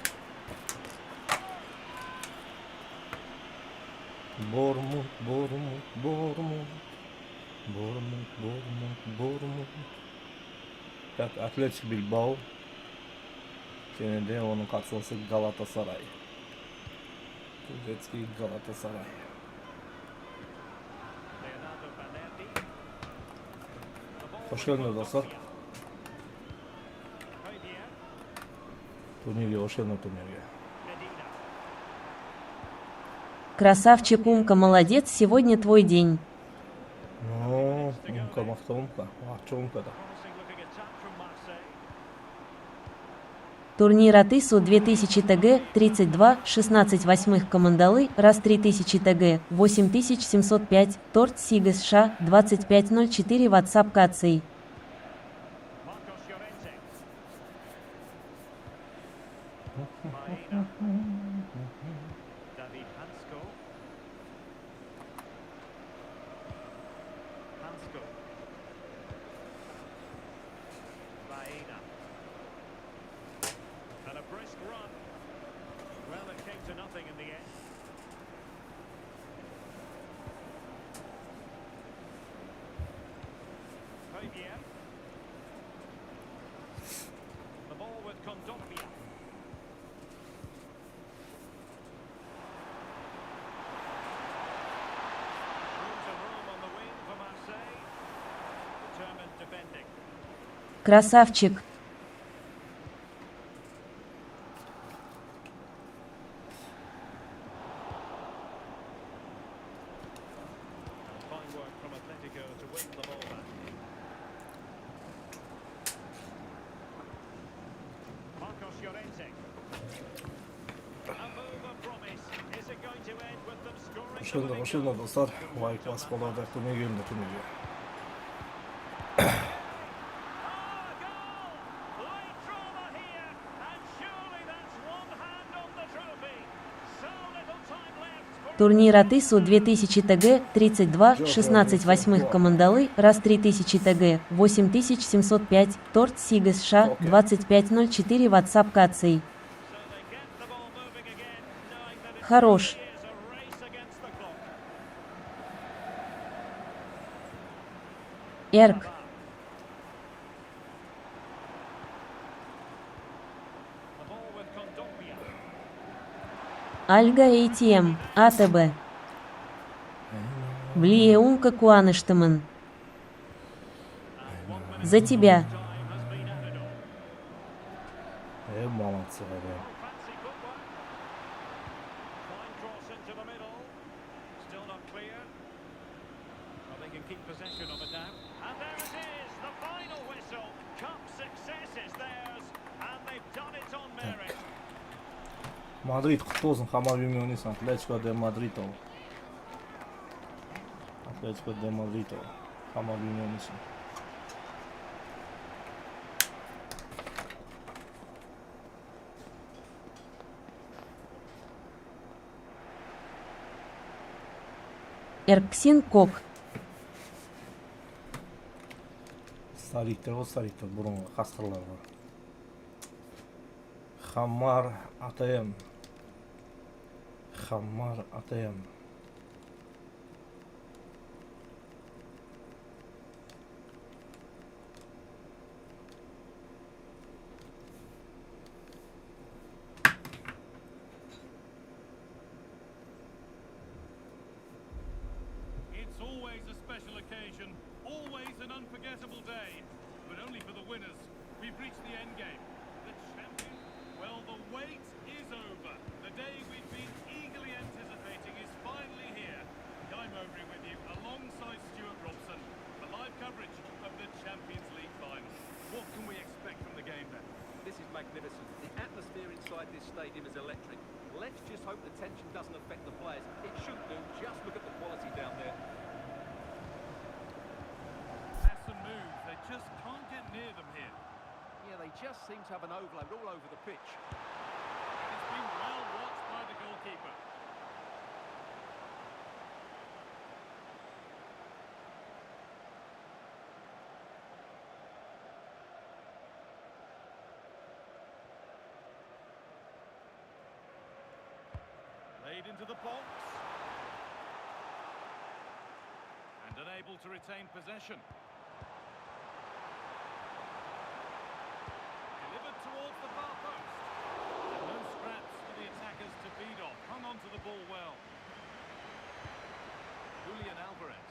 Бормут. Так, Атлетик Бильбао. Және де оның қарсыласы Галатасарай. Турецкий Галатасарай. Leonardo Balerdi. The ball Hoş geldiniz dostlar. Javier. Турнирге, hoş geldin турнирге. Medina. Красавчик Умка, молодец, сегодня твой день. Ну, Умка, мақта Умка. Ақчы Умка да. Promising looking attack from Marseille. Турнир от ИСУ 2000 ТГ 32 16 восьмых командалы раз 3000 ТГ 8705 торт Сига США 2504 WhatsApp Каций. Marcos Llorente. Maena. David Hansko. Maena. And a brisk run. Well, it came to nothing in the end. Javier. The ball with Kondogbia. Room to roam on the wing for Marseille. Determined defending. Красавчик. Fine work from Atletico to win the ball back. Marcos Llorente. A move of promise. Is it going to end with them scoring? Hoş the geldin, winning hoş geldin goal? dostlar. Vay klas kolada turniye geldi turniye. Ah, goal! Late drama here, and surely that's one hand on the trophy. So little time left for Турнир от ИСУ 2000 ТГ 32 16 восьмых командалы раз 3000 ТГ 8705 торт Сига США 2504 WhatsApp Каций. so they get the ball moving again, knowing that it Хорош. is a race against the clock. Эрк. The ball with Kondogbia. Альга ATM. АТБ. Блие Умка Куаныштаман. За тебя. Time has been added on. Молодцы, ребят. Fancy footwork. Fine cross into the middle. Still not clear. A Well, they can keep possession of it now. And there it is, the final whistle. Cup success is theirs, and they've done it on merit. Madrid qutlug olsun, hamma bilmaysan. Atletico de Madrid. Atletico de Madrid. Hamma bilmaysan. Эрксин Кок. Sarıklar burun kasırlar var. Hammar atayım. It's always a special occasion, always an unforgettable day, but only for the winners. We've reached the end game. The champion, well, the wait is over. The day we've been eagerly anticipating is finally here. I'm over with you alongside Stuart Robson for live coverage of the Champions League final. What can we expect from the game then? This is magnificent. The atmosphere inside this stadium is electric. Let's just hope the tension doesn't affect the players. It shouldn't do. Just look at the quality down there. Pass and move. They just can't get near them here. Yeah, they just seem to have an overload all over the pitch. It's been well watched by the goalkeeper. Played into the box. And unable to retain possession. Delivered towards the far post. And no scraps for the attackers to feed off. Hung on to the ball well. Julian Alvarez.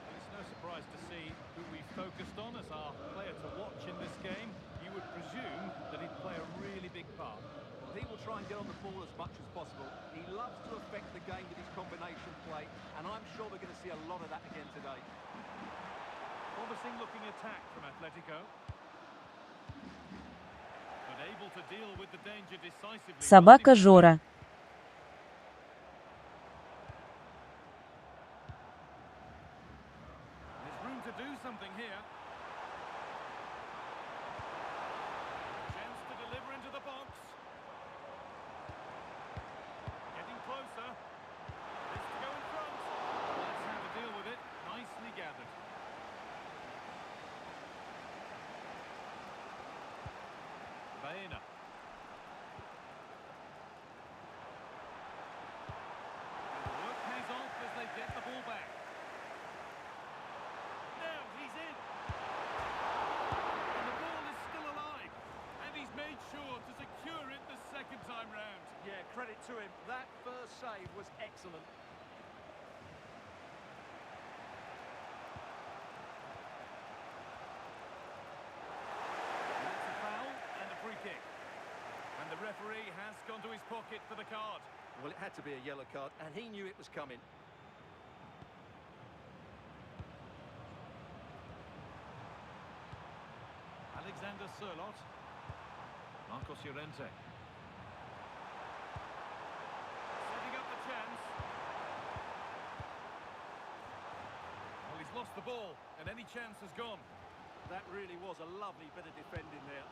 Well, it's no surprise to see who we focused on as our player to watch in this game. You would presume that he'd play a really big part. He will try and get on the ball as much as possible. He loves to affect the game with his combination play, and I'm sure we're going to see a lot of that again today. Promising looking attack from Atletico. But able to deal with the danger decisively. Собака Жора. There's room to do something here. Chance to deliver into the box. Getting closer. This to go in front. That's how to deal with it. Nicely gathered. Baena. And the work pays off as they get the ball back. Now he's in. And the ball is still alive. And he's made sure to secure it the second time round. Yeah, credit to him. That first save was excellent. That's a foul and a free kick. And the referee has gone to his pocket for the card. Well, it had to be a yellow card, and he knew it was coming. Alexander Sørloth. Marcos Llorente. Setting up the chance. Well, he's lost the ball, and any chance has gone. That really was a lovely bit of defending there.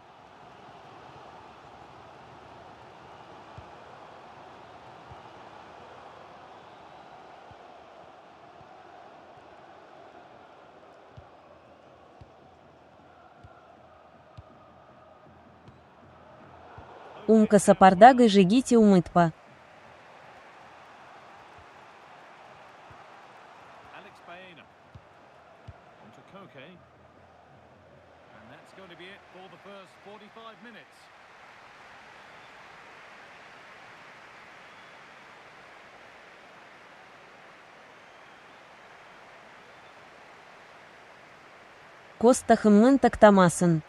Умка сапардага жигите умытпа. Alex Baena. On to Toke. And that's going to be it for the first 45 minutes. Коста хыммын тактамасын.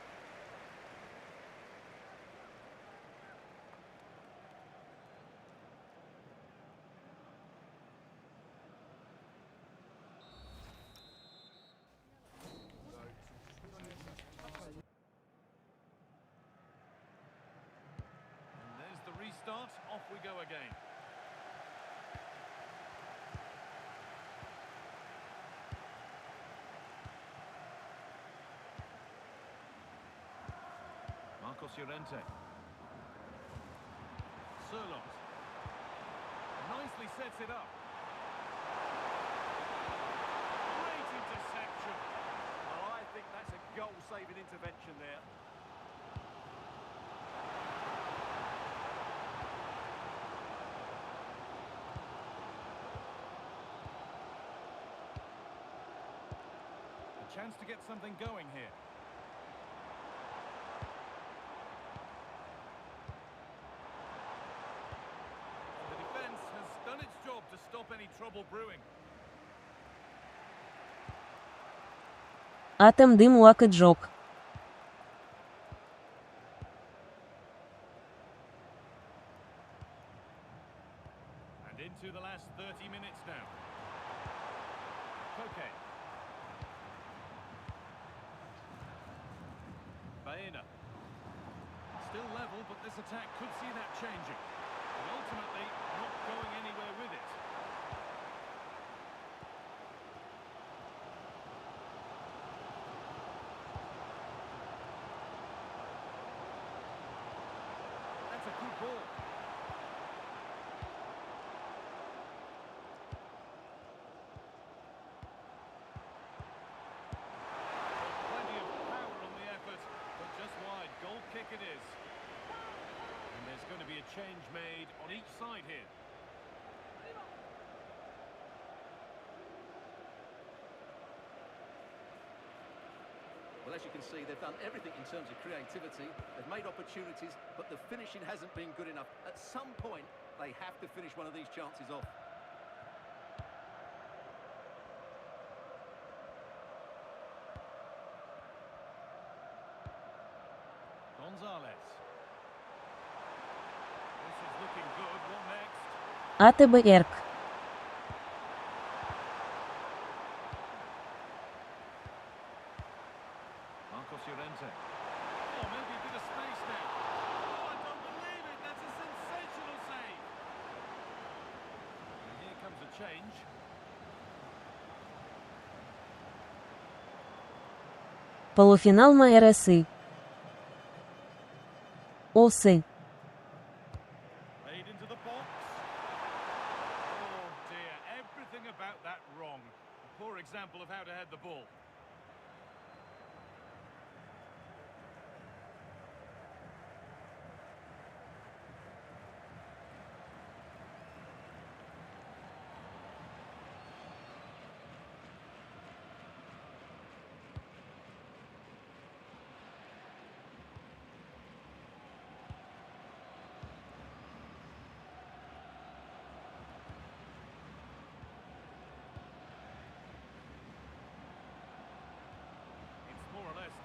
start, off we go again. Marcos Llorente. Sirlot. Nicely sets it up. Great interception. Well, I think that's a goal-saving intervention there. A chance to get something going here. The defence has done its job to stop any trouble brewing. Атом дым лак и джок. And into the last 30 minutes now. Toke. Baena. Still level, but this attack could see that changing. But ultimately, not going anywhere with it. That's a good ball. Plenty of power on the effort, but just wide. Goal kick it is. And there's going to be a change made on each side here. Well, as you can see, they've done everything in terms of creativity. They've made opportunities, but the finishing hasn't been good enough. At some point, they have to finish one of these chances off. Gonzalez. This is looking good. What next? АТБ Эрк. Marcos Llorente. Oh, maybe a bit of space now. Oh, I don't believe it. That's a sensational save. And here comes a change. Полуфинал МРСы. Осы. Played into the box. Oh dear, everything about that wrong. A poor example of how to head the ball.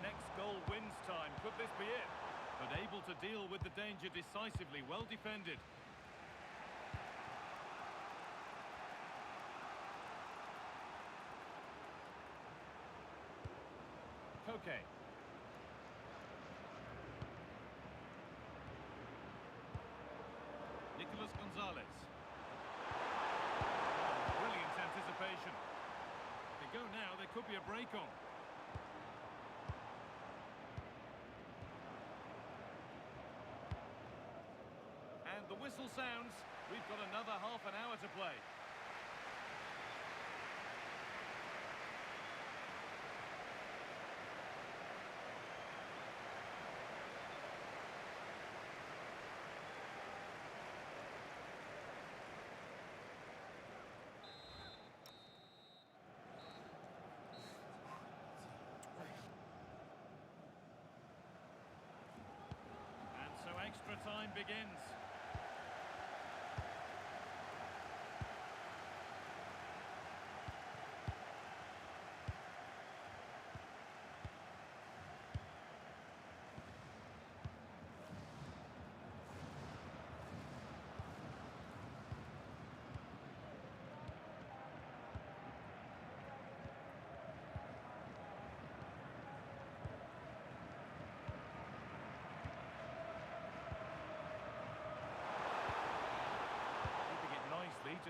Next goal wins time. Could this be it? But able to deal with the danger decisively. Well defended. Toke. Nicolas Gonzalez. Brilliant anticipation. If they go now, there could be a break on. The whistle sounds. We've got another half an hour to play. And so extra time begins.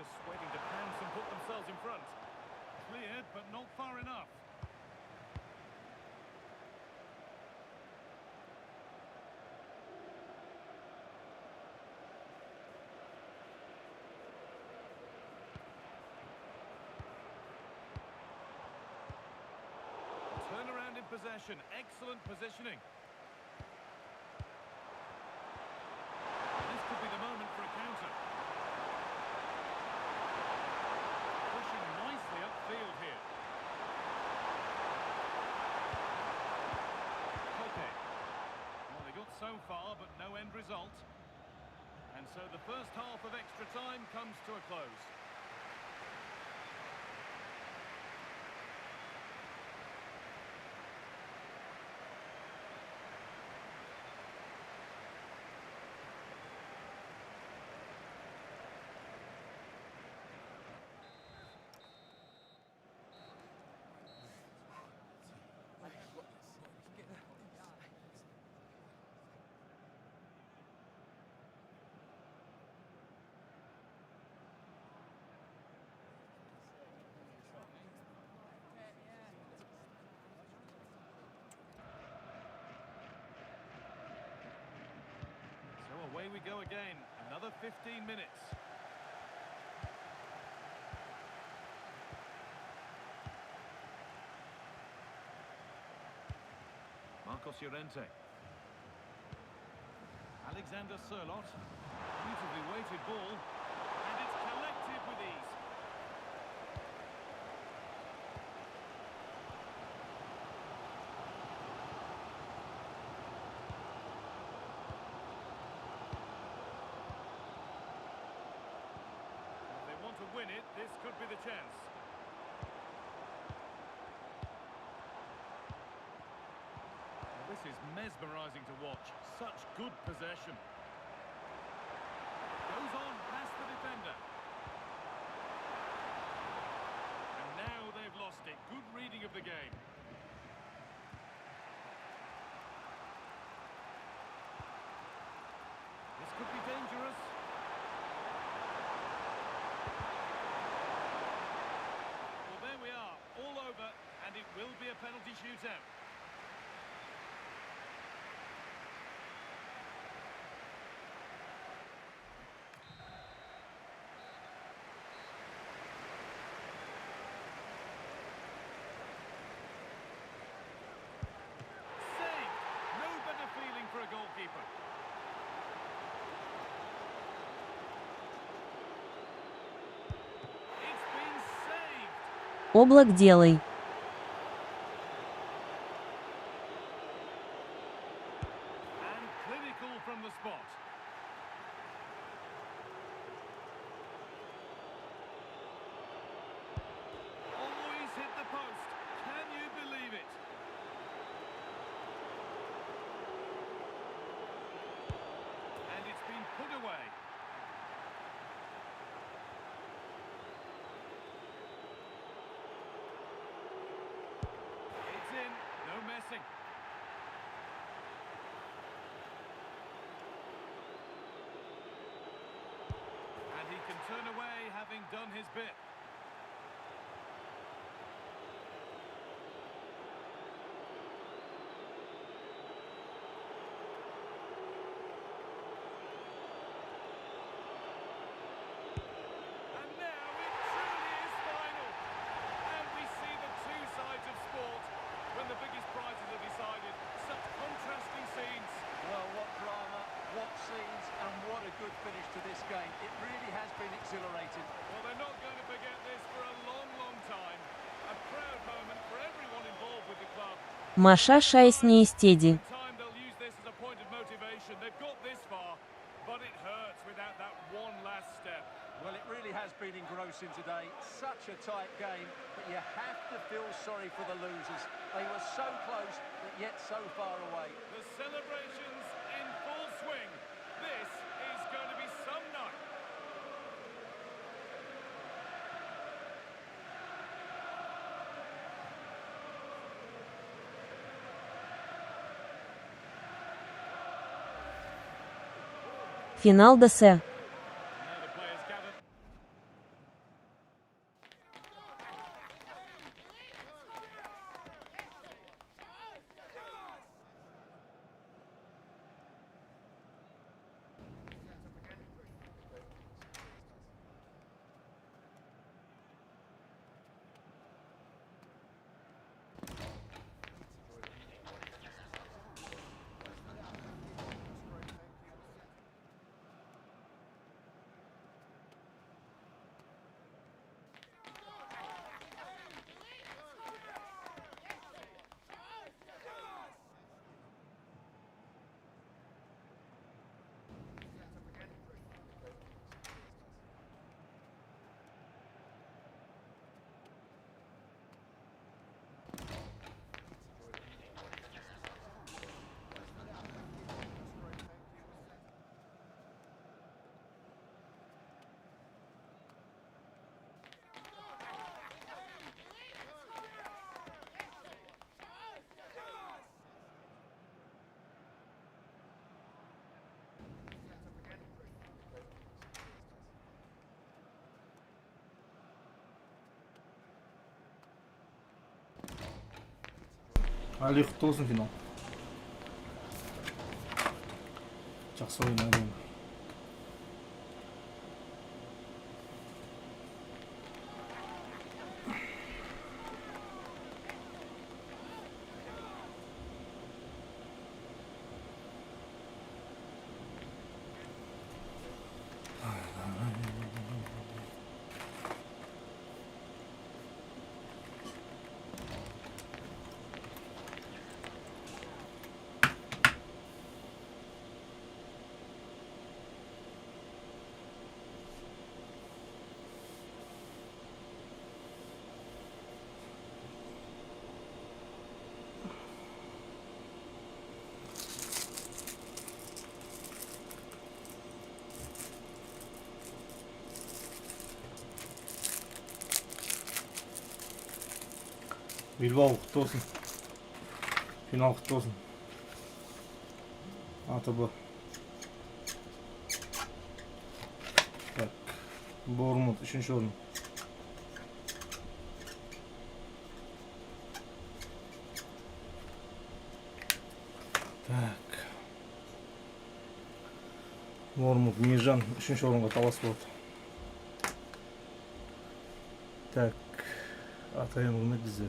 just waiting to pounce and put themselves in front. Cleared, but not far enough. Turnaround in possession. Excellent positioning. This could be the moment for a counter. Pushing nicely upfield here. Toke. Well, they got so far, but no end result. And so the first half of extra time comes to a close. Away we go again, another 15 minutes. Marcos Llorente. Alexander Sørloth. Beautifully weighted ball, and it's collected with ease. To win it, this could be the chance. Well, this is mesmerizing to watch. Such good possession. Goes on past the defender. And now they've lost it. Good reading of the game. This could be dangerous. And it will be a penalty shootout. Saved! No better feeling for a goalkeeper. It's been saved! Облак делай. From the spot. Always hit the post. Can you believe it? And it's been put away. It's in. No messing. He can turn away, having done his bit. And now it truly is final. And we see the two sides of sport when the biggest prizes are decided. Such contrasting scenes. Well, what drama, what scenes, and what a good finish to this game. It really has been exhilarating. Well, they're not going to forget this for a long, long time. A proud moment for everyone involved with the club. Маша шайс не истеди. In time, they'll use this as a point of motivation. They've got this far, but it hurts without that one last step. Well, it really has been engrossing today. Such a tight game, but you have to feel sorry for the losers. They were so close, but yet so far away. The celebrations in full swing. This is going to be some night. Финал ДС. Now the players gather. Ali kutlu olsun final. Жақсы ойнадың. Bilbao kutlu olsun. Final kutlu olsun. Atı bu. Так. Bournemouth 3. орын. Так. Bournemouth Мижан 3. орынға талас болады. Так. Атайым кім бізде?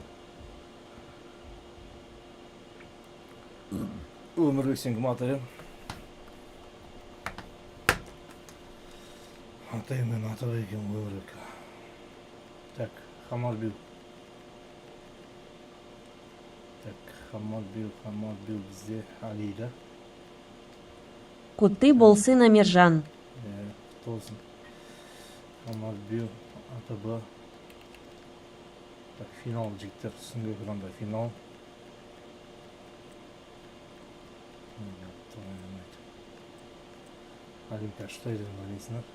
Өмірбек сен кім атайым? Атайым мен Атабек екен Өмірбек. Так, Хамарбил. Так, Хамарбил бізде Алида. Куты болсын Амиржан. Толсын. Хамарбил, Атаба. Так, финал жігіттер түсінгі экрандагы финал. Олимпия Штайден ойнайсыңдар.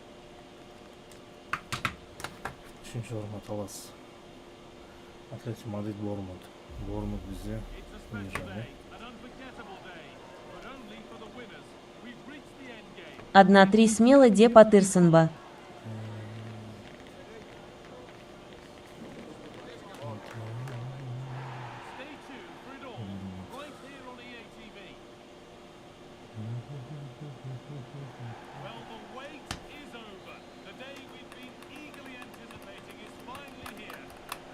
3. орынға талас. Атлетик Мадрид Боурnemouth. Боурnemouth бізде Мижан. 1-3 смело деп атырсын ба. Well, the wait is over. The day we've been eagerly anticipating is finally here.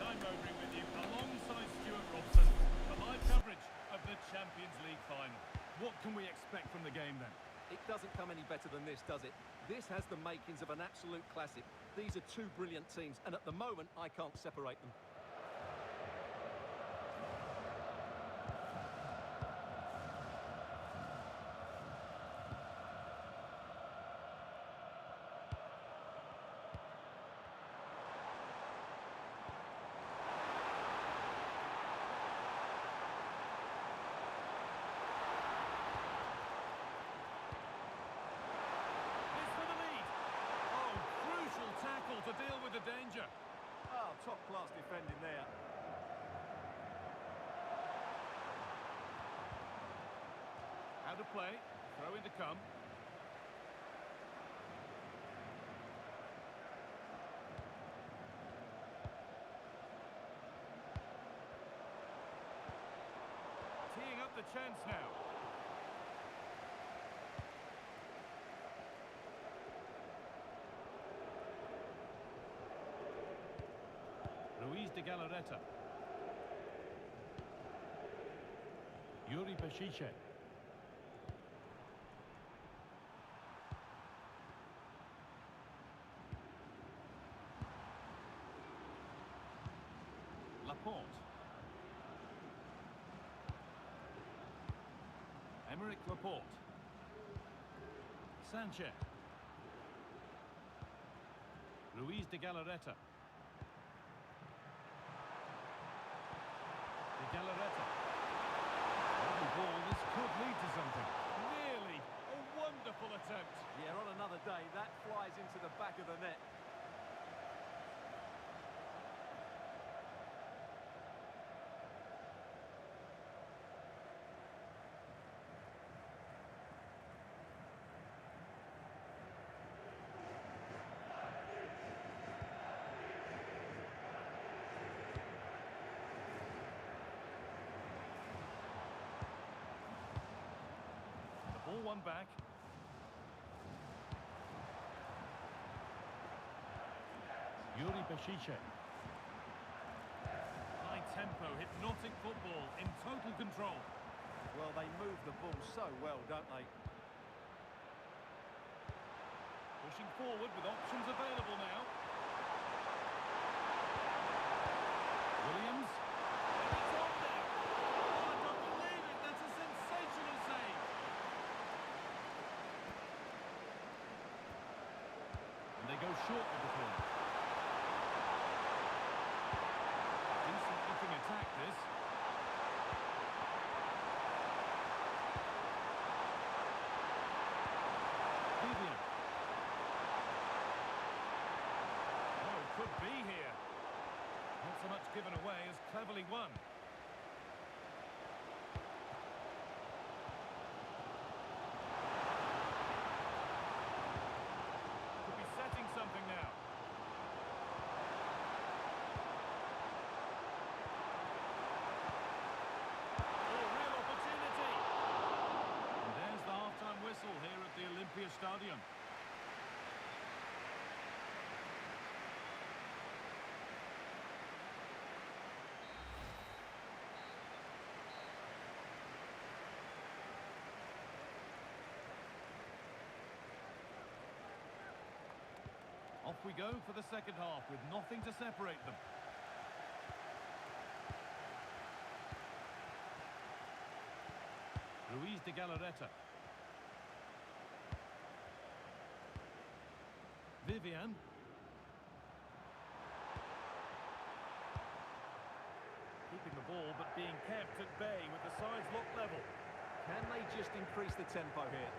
I'm Mowbray with you alongside Stuart Robson for live coverage of the Champions League final. What can we expect from the game then? It doesn't come any better than this, does it? This has the makings of an absolute classic. These are two brilliant teams, and at the moment, I can't separate them. To deal with the danger. Oh, top-class defending there. How to play, throw in to come. Teeing up the chance now. Luis de Galarreta. Yuri Pashiche. Laporte. Emerick Laporte. Sanchez. Luis de Galarreta. Galarreta. Every ball, this could lead to something. Really, a wonderful attempt. Yeah, on another day, that flies into the back of the net. one back. High tempo, hypnotic football in total control. Well, they move the ball so well, don't they? Pushing forward with options available now. Williams. It's on there. Oh, I don't believe it. That's a sensational save. And they go short with the ball. Decent looking attack, this. Vivian. Oh, could be here. Not so much given away as cleverly won. Could be setting something now. Oh, real opportunity. And there's the half-time whistle here at the Olympia Stadium. Off we go for the second half with nothing to separate them. Ruiz de Galarreta. Vivian. Keeping the ball but being kept at bay with the sides locked level. Can they just increase the tempo here?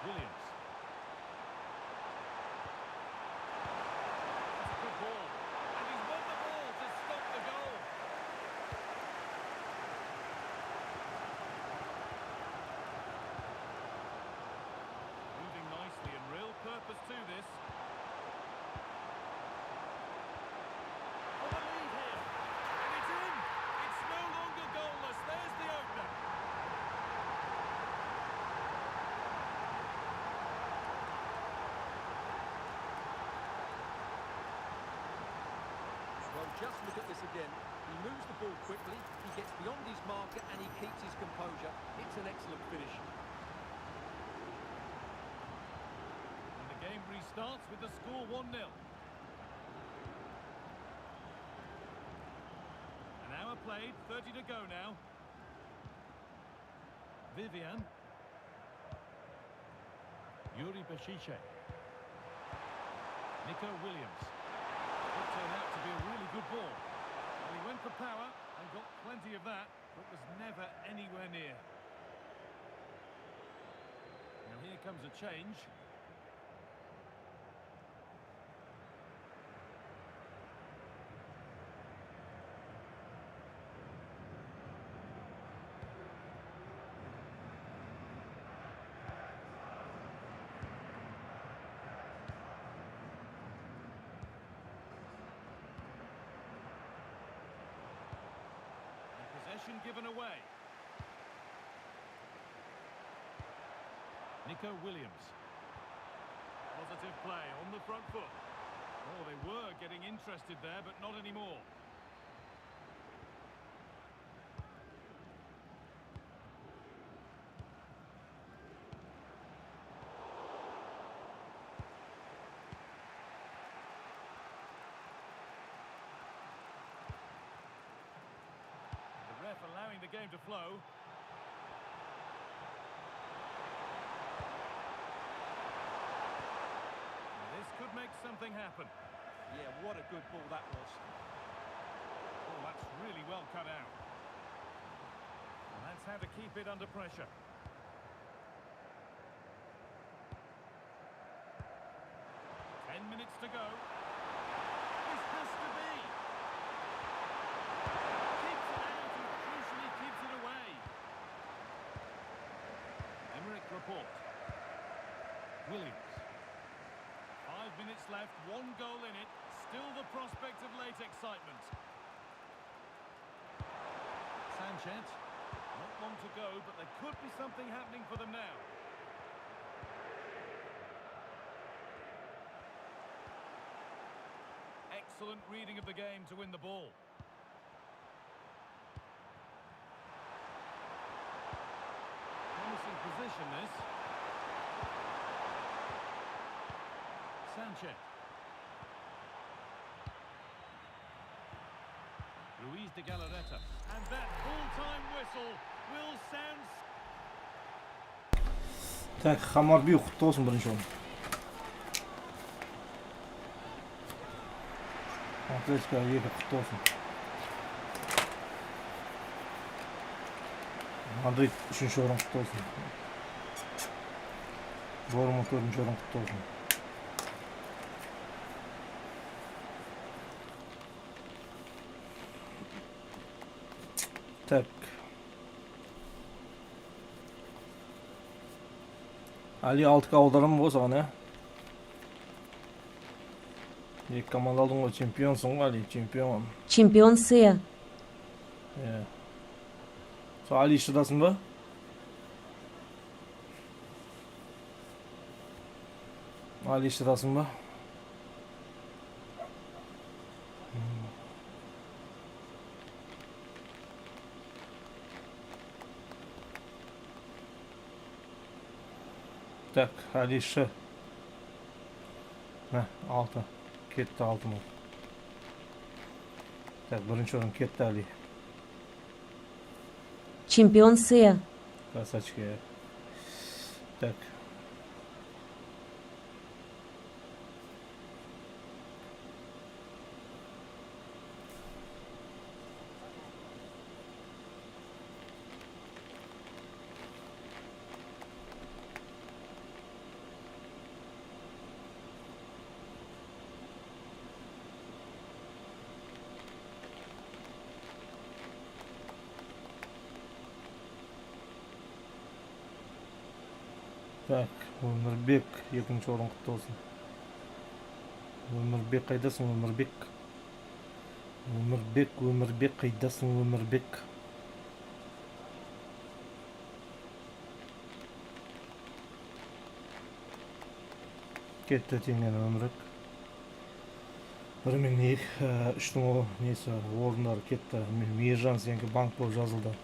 Williams. That's a good ball. And he's won the ball to stop the goal. Moving nicely and real purpose to this. For the lead here. And it's in. It's no longer goalless. There's the opener. Well, just look at this again. He moves the ball quickly, he gets beyond his marker and he keeps his composure. It's an excellent finish. And the game restarts with the score 1-0. An hour played, 30 to go now. Vivian. Yuri Beshiche. Nico Williams. Could turn out to be a really good ball. Well, he went for power and got plenty of that, but was never anywhere near. Now here comes a change. Possession given away. Nico Williams. Positive play on the front foot. Oh, they were getting interested there, but not anymore. Allowing the game to flow. This could make something happen. Yeah, what a good ball that was. Oh, that's really well cut out. And that's how to keep it under pressure. Minutes to go. This has to be. Keeps it out and crucially keeps it away. Emmerich Laporte. Williams. 5 minutes left, 1 goal in it. Still the prospect of late excitement. Sanchez. Not long to go, but there could be something happening for them now. Excellent reading of the game to win the ball. Promising position, this. Sanchez. Luis de Galarreta. And that full-time whistle will sound... Так, Хамарби құтты болсын бірінші орын. Атлетика 2 құтты болсын. Мадрид 3-ші орын құтты болсын. Бормут 4-ші орын құтты болсын. Так. Али 6-ға аударым болсаған, ә? Екі команда алдың ғой, чемпионсың ғой, Али, чемпион. Чемпион Сыя. Сол Али шыдасын ба? Али шыдасын ба? Так, Алиша. Мә, 6. Кетті 6 мың. Так, бірінші орын кетті Али. Чемпион Сыя. Красавчик. Так. Так, Өмірбек, 2-ші орын құтты болсын. Өмірбек қайдасың, Өмірбек? Өмірбек қайдасың, Өмірбек? Кетті теңген Өмірбек. 1 мен 3-тің несі орындары кетті. Мейіржан сенкі банк болып жазылды.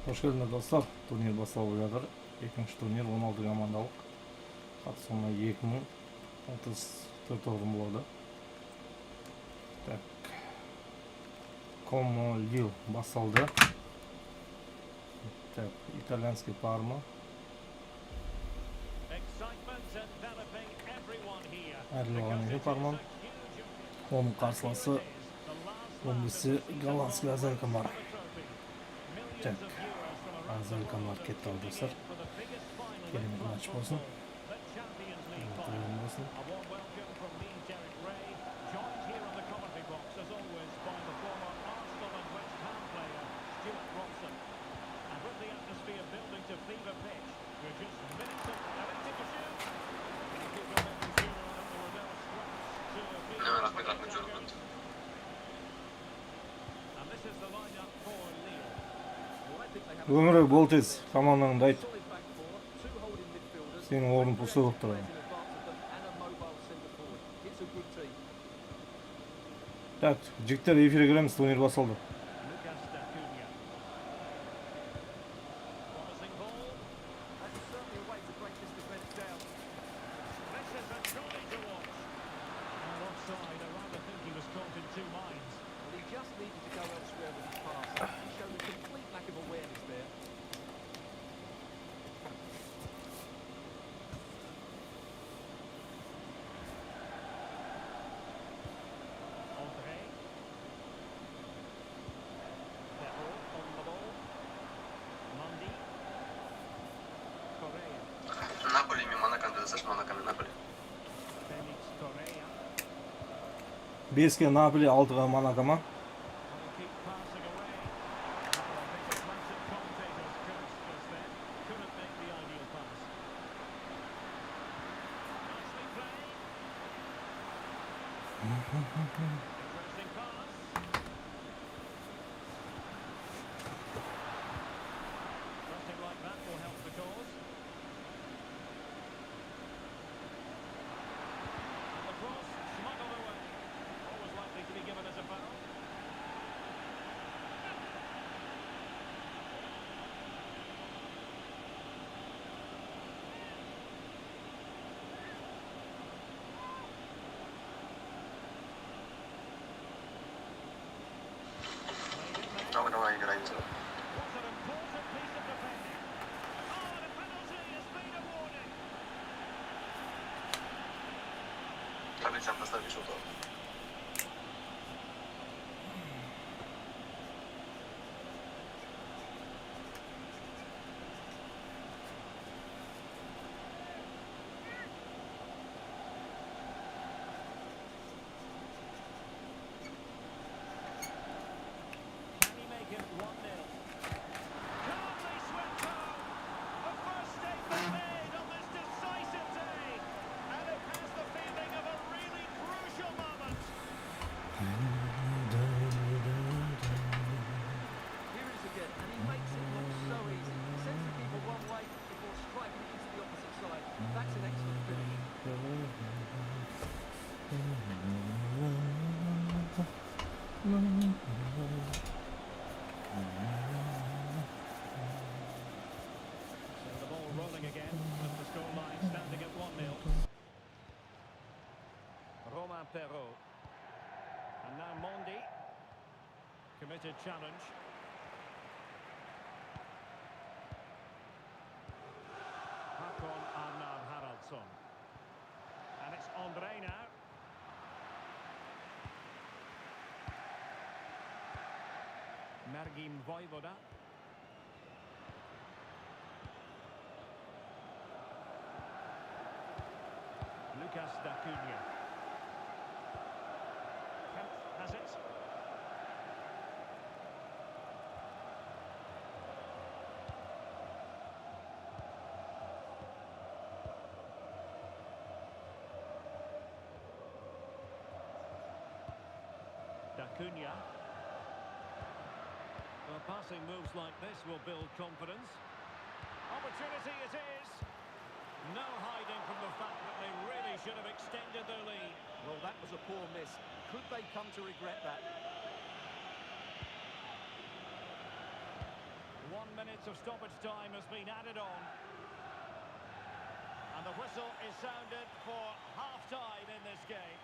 Hoş geldiniz dostlar. Турнир басталып жатыр. Екінші турнир 16 командалық. Қатысуына 2034 орын болады. Так. Como Lille басталды. Так, итальянский Парма. Әрліғаны Парма. Оның қарсыласы оңбесі голландский Азелька бар. Так, Азелька бар кетті алдырсыр. Керемет матч болсын. Өмірі бол тез, командаңды айт. Сенің орын пұсы болып тұрады. Так, жігіттер эфирге кіреміз, турнир басталды. Беске Наполи, 6-ға Монакома. Давай играйте. Таблицам поставить что-то. And now Mondi, committed challenge. Hakon Arnar Haraldsson. And it's Andre now. Mergim Voivoda. Lucas Dacunia. Has it. Dacunia. Well, passing moves like this will build confidence. Opportunity it is. No hiding from the fact that they really should have extended their lead. Well, that was a poor miss. Could they come to regret that? 1 minute of stoppage time has been added on. And the whistle is sounded for half-time in this game.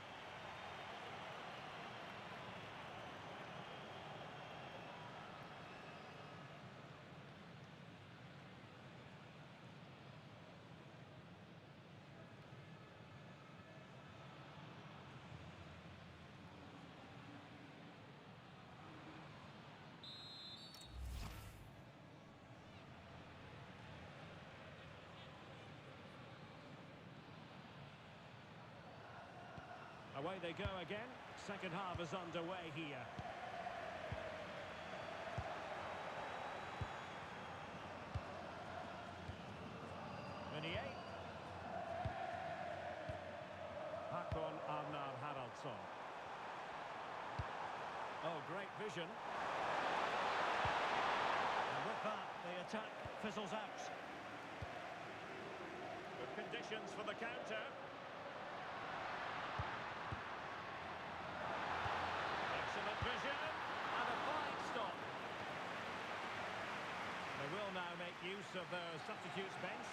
Away they go again. Second half is underway here. Meunier. Hakon Arnar Haraldsson. Oh, great vision. And with that, the attack fizzles out. Good conditions for the counter. Vision and a fine stop. They will now make use of their substitutes bench.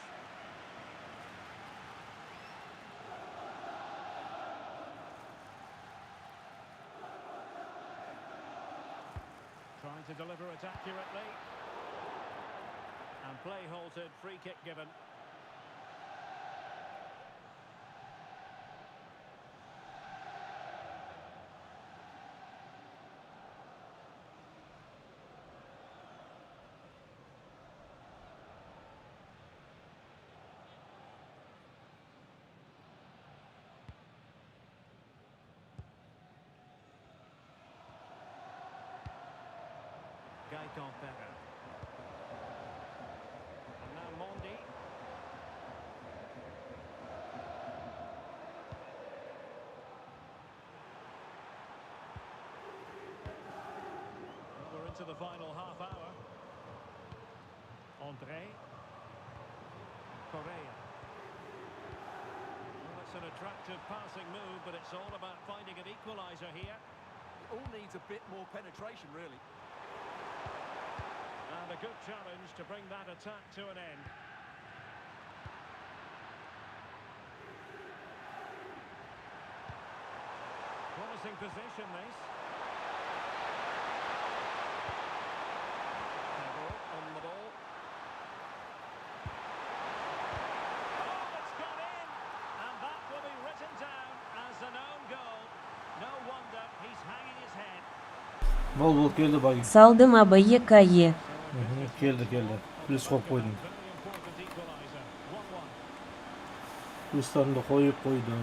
Trying to deliver it accurately. And play halted, free kick given. Better. And now Mondi. We're into the final half hour. Andre. Correa. Well, it's an attractive passing move, but it's all about finding an equaliser here. It all needs a bit more penetration, really. And a good challenge to bring that attack to an end. Promising position, this. On the ball. Oh, it's gone in! And that will be written down as an own goal. No wonder he's hanging his head. Bol keldi bagim. Saldım abayı kayı. Keldi. Plus qo'yib qo'ydim. Pluslarni da qo'yib qo'ydim.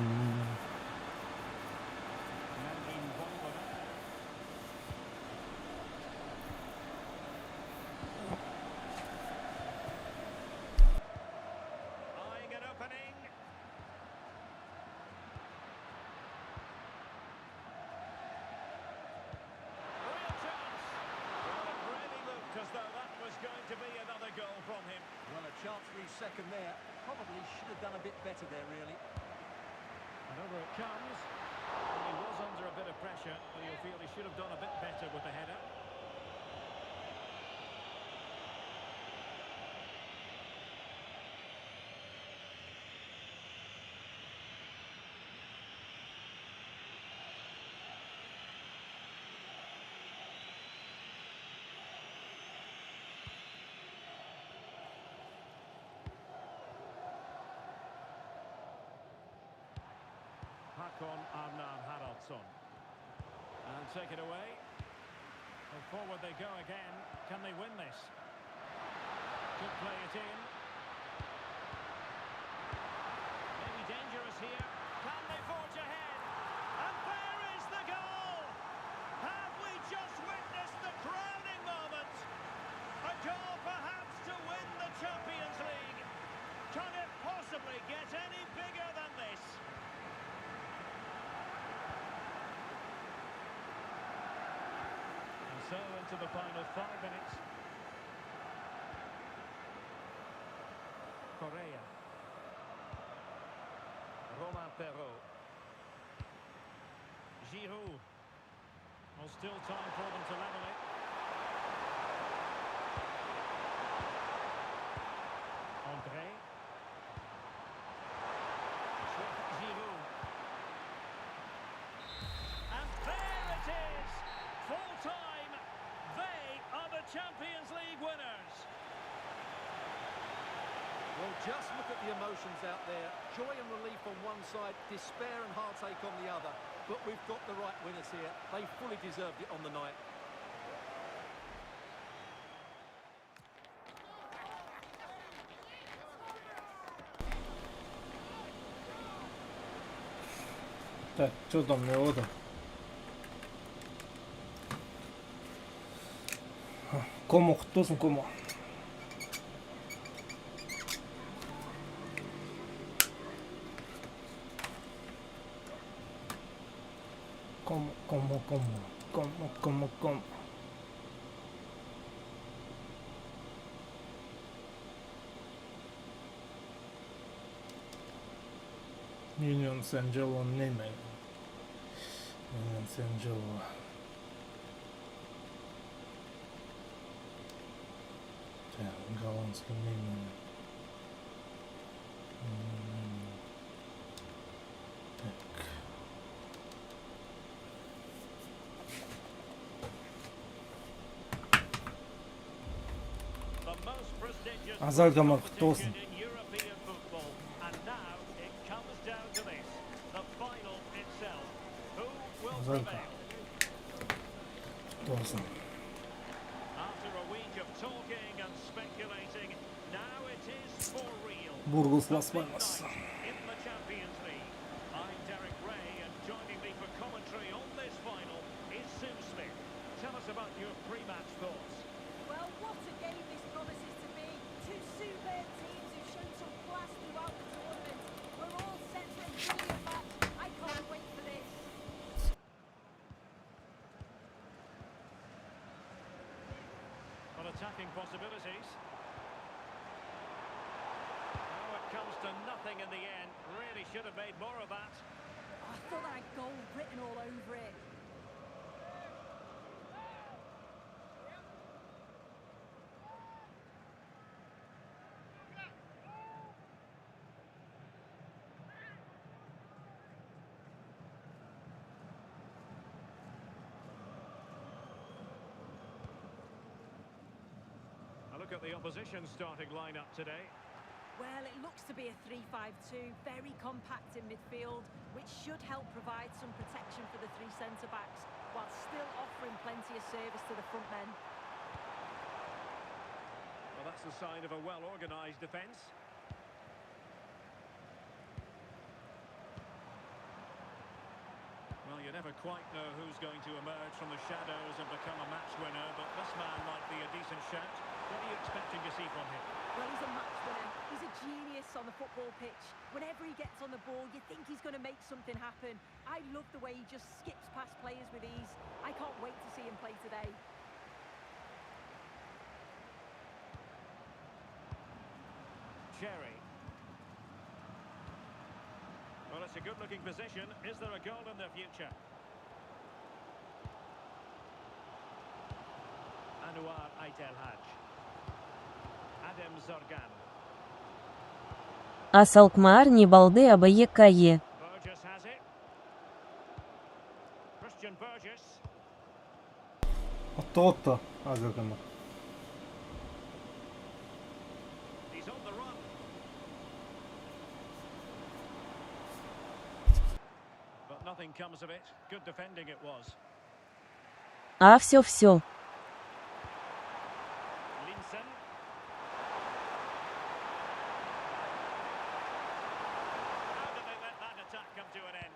As though that was going to be another goal from him. Well, a chance for his second there. Probably should have done a bit better there, really. And over it comes. Well, he was under a bit of pressure, but you'll feel he should have done a bit better with the header. Hakon Arnar Haraldsson. And take it away. And forward they go again. Can they win this? Could play it in. Maybe dangerous here. Can they forge ahead? And there is the goal! Have we just witnessed the crowning moment? A goal perhaps to win the Champions League. Can it possibly get any bigger than this? So into the final 5 minutes. Correa. Romain Perrault. Giroud. Well, still time for them to level it. Just look at the emotions out there. Joy and relief on one side, despair and heartache on the other. But we've got the right winners here. They fully deserved it on the night. Так, что там мне вот это? Кому кто сын кому? Кому. Union San-Angelo name. Union San-Angelo. Так, голландский name. Так. Азальгамар Ктосын. Азальга. Ктосын. Бургус Лас-Пальмас. Tell us about your pre-match thoughts. Well, what a game this promises to be. Two superb teams who've shown some class throughout the tournament. We're all set for a brilliant match. I can't wait for this. On attacking possibilities. Oh, it comes to nothing in the end. Really should have made more of that. I thought I had goal written all over it. Look at the opposition starting lineup today. Well, it looks to be a 3-5-2, very compact in midfield, which should help provide some protection for the three centre-backs, while still offering plenty of service to the front men. Well, that's the sign of a well-organised defence. Well, you never quite know who's going to emerge from the shadows and become a match winner, but this man might be a decent shout. What are you expecting to see from him? Well, he's a match winner. He's a genius on the football pitch. Whenever he gets on the ball, you think he's going to make something happen. I love the way he just skips past players with ease. I can't wait to see him play today. Cherry. Well, it's a good-looking position. Is there a goal in the future? Anwar Aytelhaj. Adam Zorgan. Асалкмаар не балды абае кае. Burgess has it. Christian Burgess. Отто. Азальгамар. He's on the run. But nothing comes of it. Good defending it was. А все. Linson. How did they let that attack come to an end?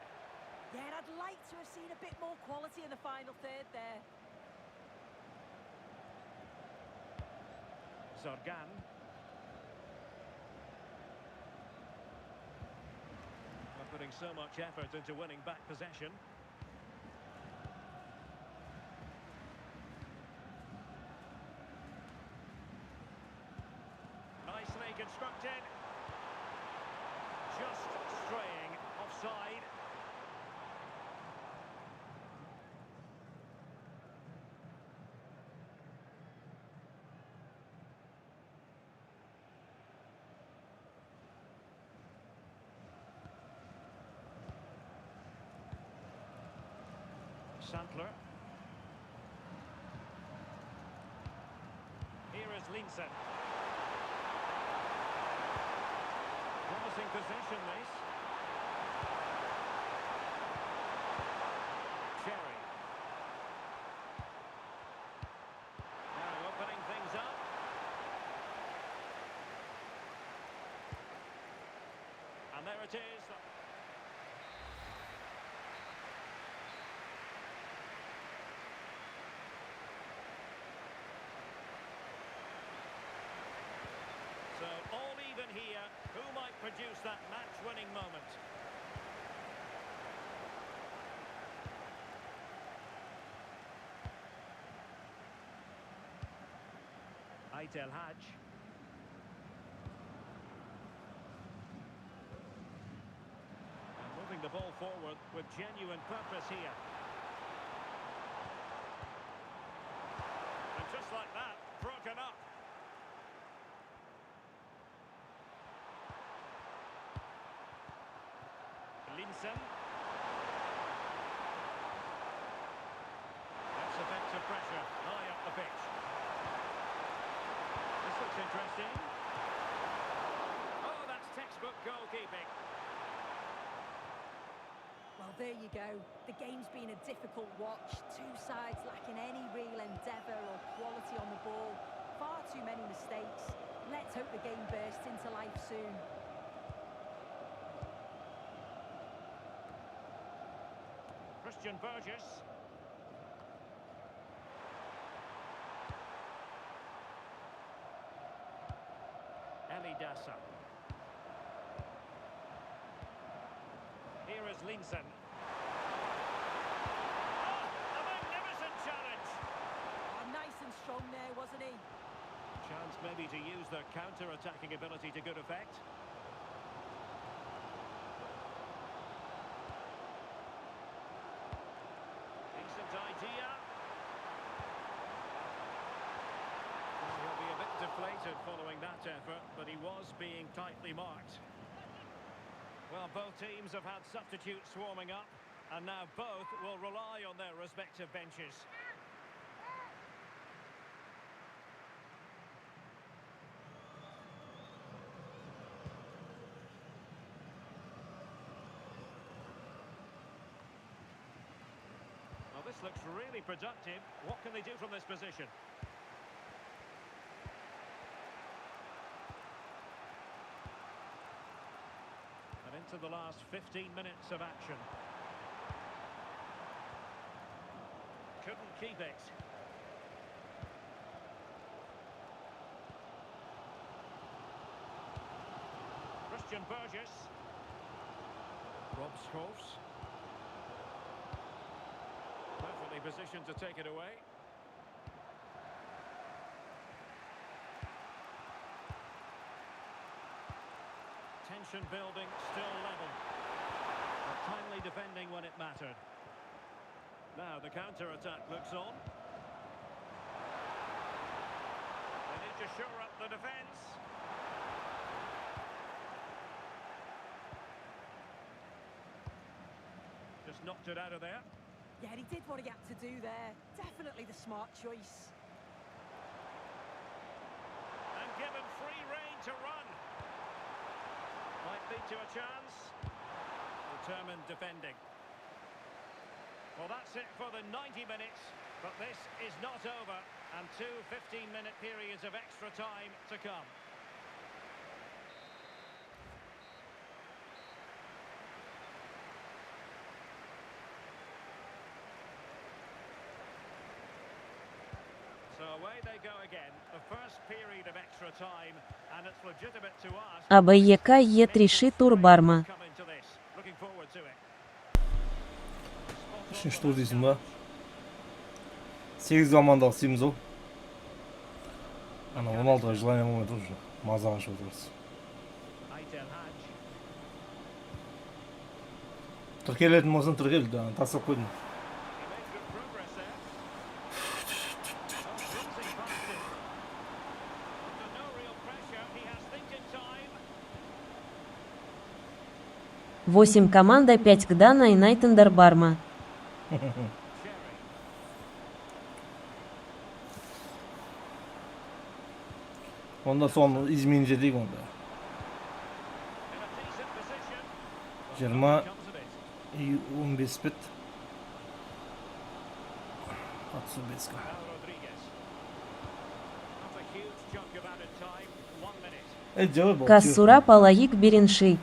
Yeah, I'd like to have seen a bit more quality in the final third there. Zorgan. They're putting so much effort into winning back possession. Nicely constructed. Just straying offside. Sandler. Here is Linson. Promising possession, this. Cherry. Now opening things up. And there it is. So all even here. Who might produce that match-winning moment? Aitel Haj. And moving the ball forward with genuine purpose here. And just like that, broken up. Linson. That's effective pressure high up the pitch. This looks interesting. Oh, that's textbook goalkeeping. Well, there you go. The game's been a difficult watch. Two sides lacking any real endeavour or quality on the ball. Far too many mistakes. Let's hope the game bursts into life soon. Christian Burgess. Eli Dassa. Here is Linson. Oh, a magnificent challenge. Oh, nice and strong there, wasn't he? Chance maybe to use their counter-attacking ability to good effect. Decent idea. Well, he'll be a bit deflated following that effort, but he was being tightly marked. Well, both teams have had substitutes swarming up, and now both will rely on their respective benches. Well, this looks really productive. What can they do from this position? And into the last 15 minutes of action. Couldn't keep it. Christian Burgess. Rob Schoofs. Perfectly positioned to take it away. Tension building, still level. But timely defending when it mattered. Now the counter-attack looks on. They need to shore up the defence. Just knocked it out of there. Yeah, he did what he had to do there. Definitely the smart choice. And given free rein to run. Might lead to a chance. Determined defending. Well, that's it for the 90 minutes, but this is not over, and two 15-minute periods of extra time to come. So away they go again, the first period of extra time, and it's legitimate to ask... АБЕК Е3 Турбарма. Looking forward to it. Үшінші тур дейсің ба? 8 командалық істейміз ғой. Ана 16-ға желание болмайды уже. Мазаға шығып отырмыз. Тіркелетін болсын тіркел, тастап қойдым. Восемь команда 5 Гдана и Найтендер Барма. Ondan sonra İzmir'ince değil onda. 20 и 15 bit. Atsu beska. Cevap Кассура Палаик Беренши.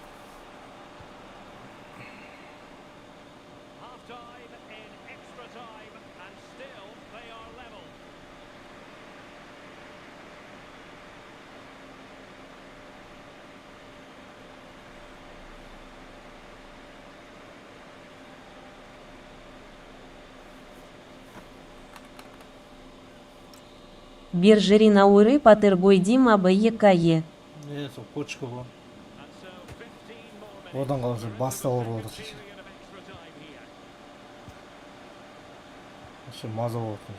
Биржерина Уры Патергой Дима БЕКЕ. сол почка ғой. Одан қалып баста ұрып отыр. Вообще маза болып отыр.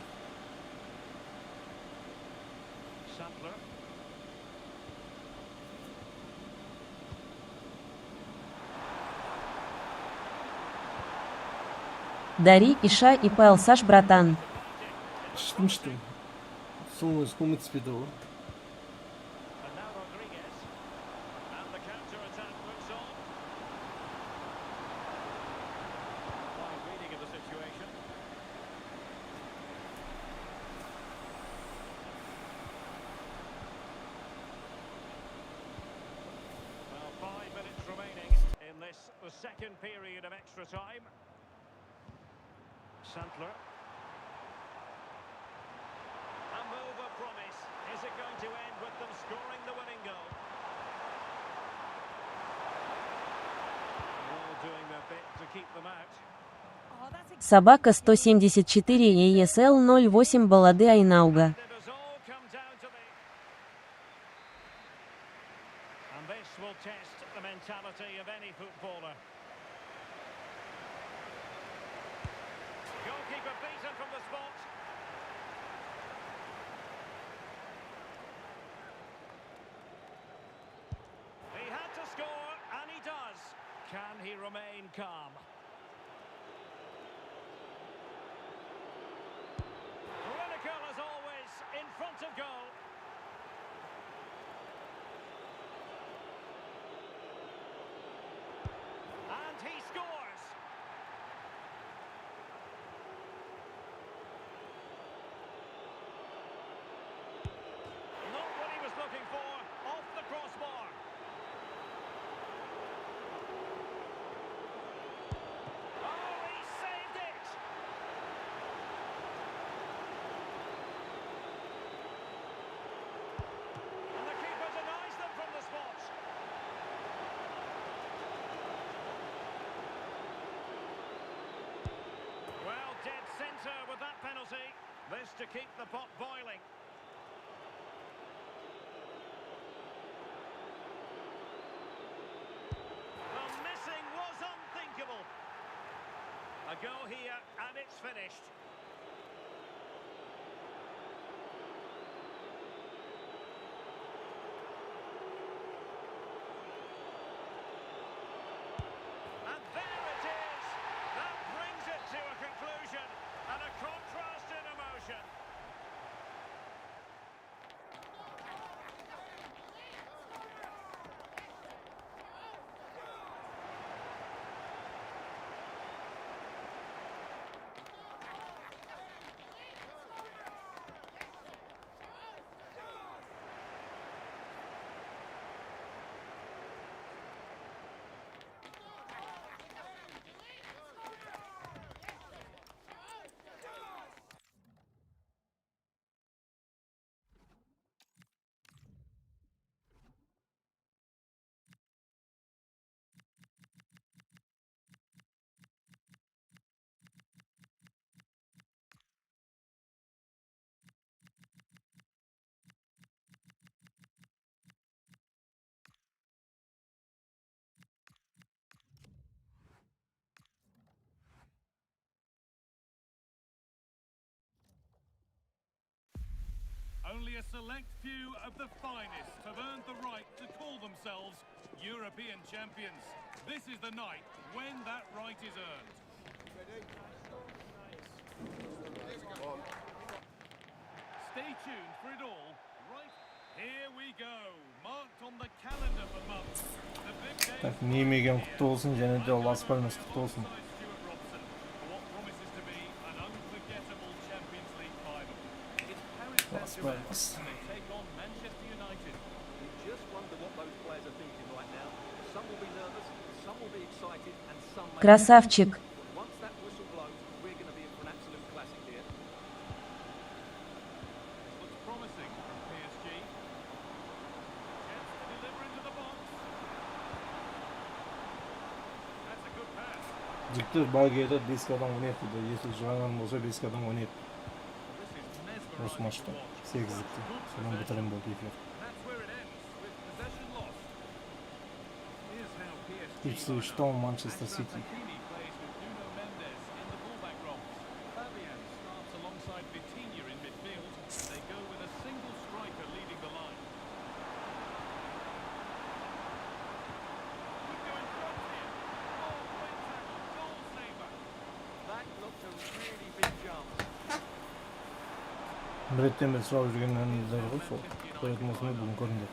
Дари, Иша и Пэлсаш, братан. Что? Соңыз көмет спиді ғой. The second period of extra time. Santler. A move of promise. Is it going to end with them scoring the winning goal? All doing their bit to keep them out. Собака 174 ESL 08 Балады Айнауга. And this will test the mentality of any footballer. Goalkeeper beaten from the spot. He had to score, and he does. Can he remain calm? Clinical as always, in front of goal. And he scores. Not what he was looking for, off the crossbar. Oh, he saved it. And the keeper denies them from the spot. Well, dead centre with that penalty. This to keep the pot boiling. The missing was unthinkable. A goal here, and it's finished. And there it is. That brings it to a conclusion and a contrast in emotion. Only a select few of the finest have earned the right to call themselves European champions. This is the night when that right is earned. Stay tuned for it all. Right, here we go. Marked on the calendar for months. The big Так, Немеген құтты болсын, және де Лас Пальмас құтты болсын. Лас Пальмас. Красавчик. Жігіттер Бельгияда 5 адам ойнайды дейді. Если жағынан болса 5 адам ойнайды. Осы матчта 8-лікте. Содан бітірім болды эфир. Ипсвич Таун, Манчестер Сити. Bir rеттен бері сұрап жүрген әніміздер ғой сол. Поэтому осындай бүгін көріңдер.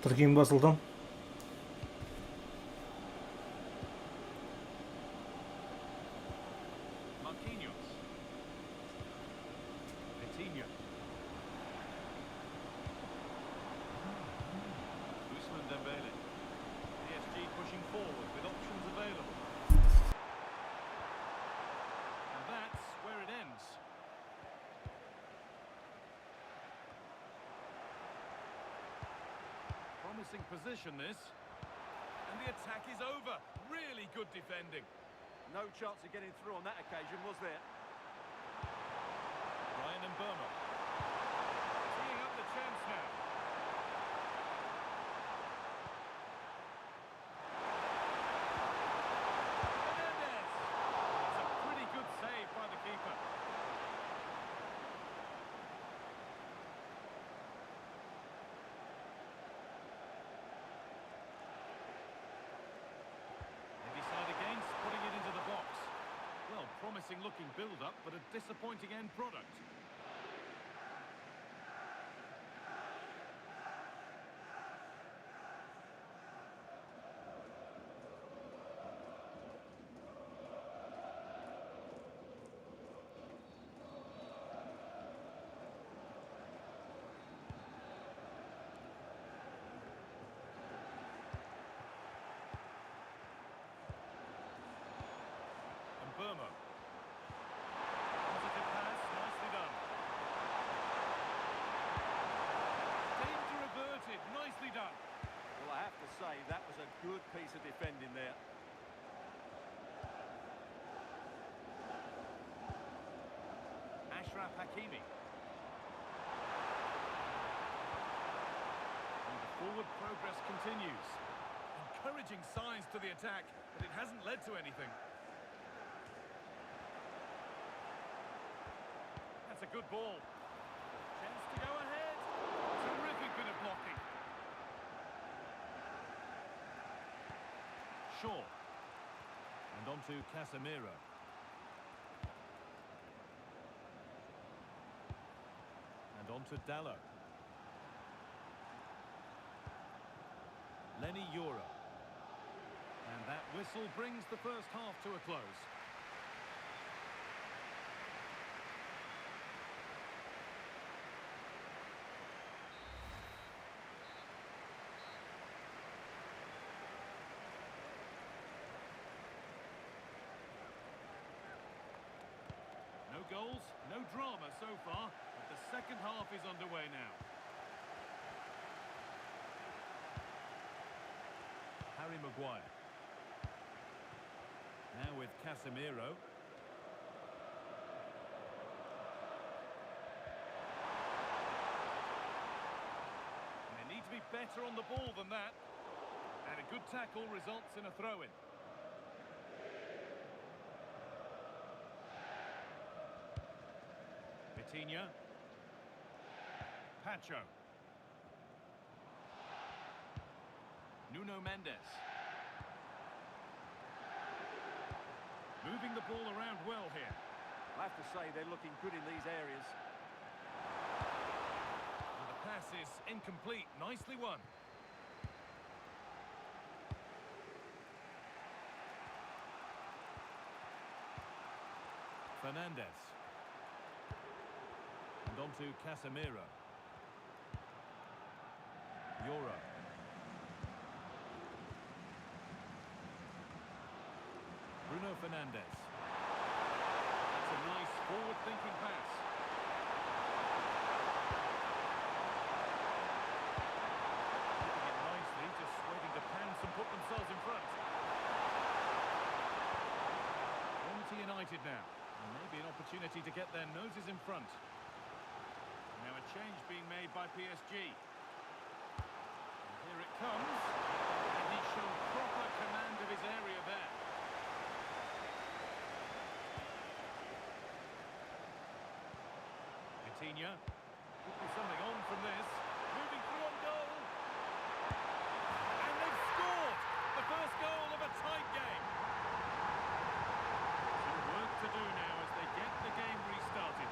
Тіркейін басылдым. Promising position this, and the attack is over. Really good defending. No chance of getting through on that occasion, was there? Ryan and Burma teeing up the chance now. Hernandez. It's a pretty good save by the keeper. Promising looking build-up, but a disappointing end product. And Burma. Nicely done. Well, I have to say, that was a good piece of defending there. Ashraf Hakimi. And the forward progress continues. Encouraging signs to the attack, but it hasn't led to anything. That's a good ball. Chance to go ahead. Terrific bit of blocking. Shaw. And on to Casemiro. And on to Dallo. Lenny Euro. And that whistle brings the first half to a close. No goals, no drama so far, but the second half is underway now. Harry Maguire. Now with Casemiro. And they need to be better on the ball than that. And a good tackle results in a throw-in. Vitinha. Pacho. Nuno Mendes. Moving the ball around well here. I have to say they're looking good in these areas. And the pass is incomplete. Nicely won. Fernandez. And on to Casemiro. Euro. Bruno Fernandez. That's a nice forward-thinking pass. Keeping it nicely, just waiting to pounce and put themselves in front. On to United now. And maybe an opportunity to get their noses in front. Now a change being made by PSG. And here it comes. And he showed proper command of his area there. Vitinha. Could be something on from this. Moving through on goal. And they've scored! The first goal of a tight game. Some work to do now as they get the game restarted.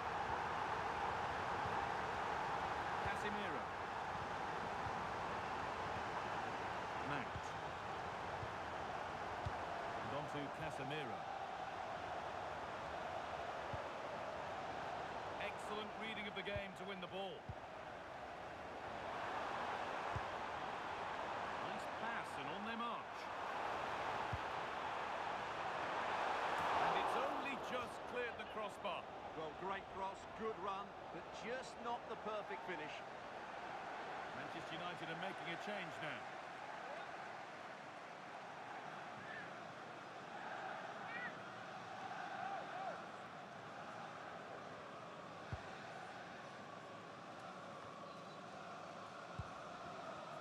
Casemiro. Mount. And on to Casemiro. Excellent reading of the game to win the ball. Nice pass and on their march. And it's only just cleared the crossbar. Well, great cross, good run, but just not the perfect finish. Manchester United are making a change now.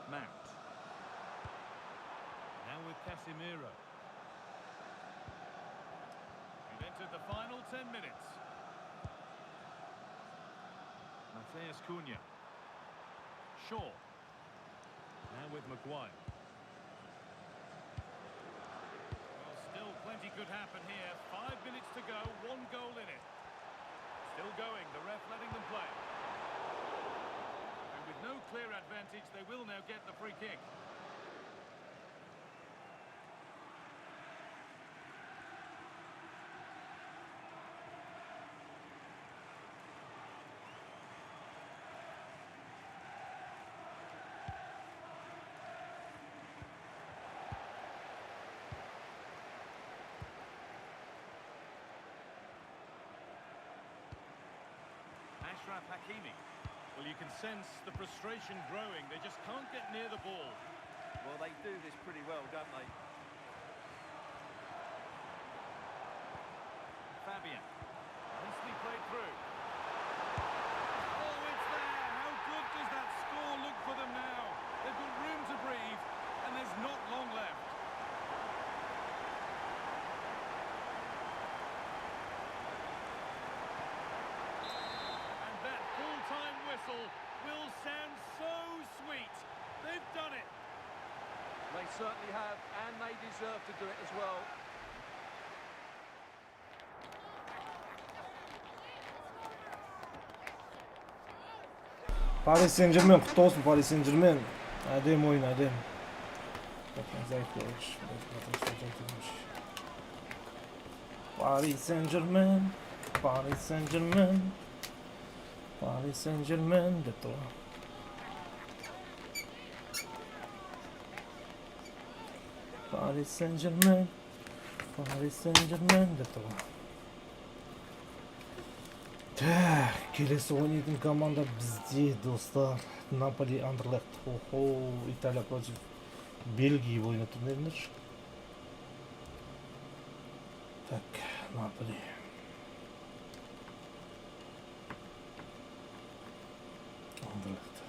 Mount. Now with Casemiro. We've entered the final 10 minutes. Mateus Cunha. Shaw. Now with Maguire. Well, still plenty could happen here. 5 minutes to go, 1 goal in it. Still going, the ref letting them play. And with no clear advantage, they will now get the free kick. Ashraf Hakimi. Well, you can sense the frustration growing. They just can't get near the ball. Well, they do this pretty well, don't they? Fabian. Nicely played through. Oh, it's there! How good does that score look for them now? They've got room to breathe, and there's not long left. And that full-time whistle will sound so sweet. They've done it. They certainly have, and they deserve to do it as well. Paris Saint-Germain kutlu olsun. Paris Saint-Germain. Adem oyun adem. Bakın zayıf olmuş. Paris Saint-Germain. Paris Saint-Germain. Paris Saint-Germain de toi. Paris Saint-Germain. Paris Saint-Germain de toi. Келесі ойнайтын команда бізде, достар. Наполи Андерлехт. Охо, Италия против Бельгии ойны турнирнер. Так, Наполи. Андерлехт.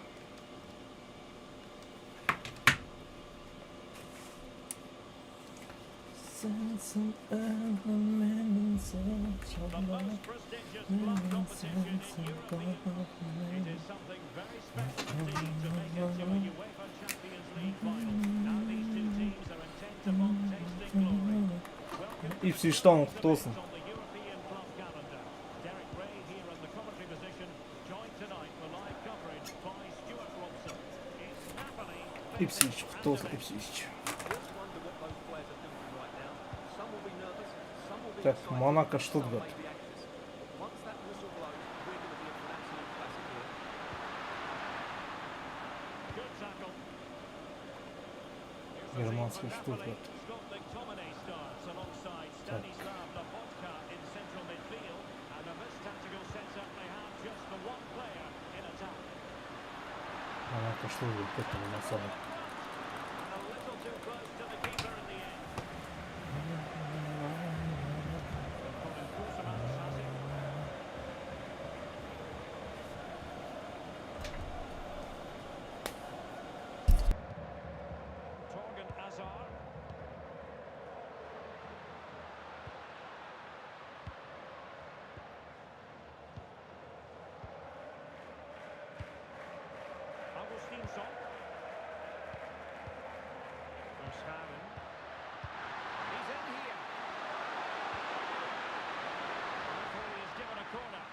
sensin benim The most prestigious club competition in Europe. It is something very special indeed to make it to a UEFA Champions League final. Now these two teams are intent upon tasting glory. Welcome to İpsi the iştahın series kutlu olsun. on the European club calendar. Derek Ray here in the commentary position, joined tonight for live coverage by Stuart Robson. It's Napoli İpsi iş kutlu olsun. İpsi iş. Just wonder what those players are thinking right now. Some will be nervous, some will be Так, excited, Монако, some Штутгарт. may be anxious. Once that whistle blows, we're going to be in an absolute classic here. Good tackle. Германский Штутгарт. Scott McTominay starts alongside Stanislav Lobotka in central midfield, and in this tactical setup they have just the one player in attack. Монако Штутгарт. Это на самом. A little too close to the keeper in the end. Colin Koeman has it. Torgan Hazard. Augustinsson. Verscharen. He's in here. Referee is given a corner.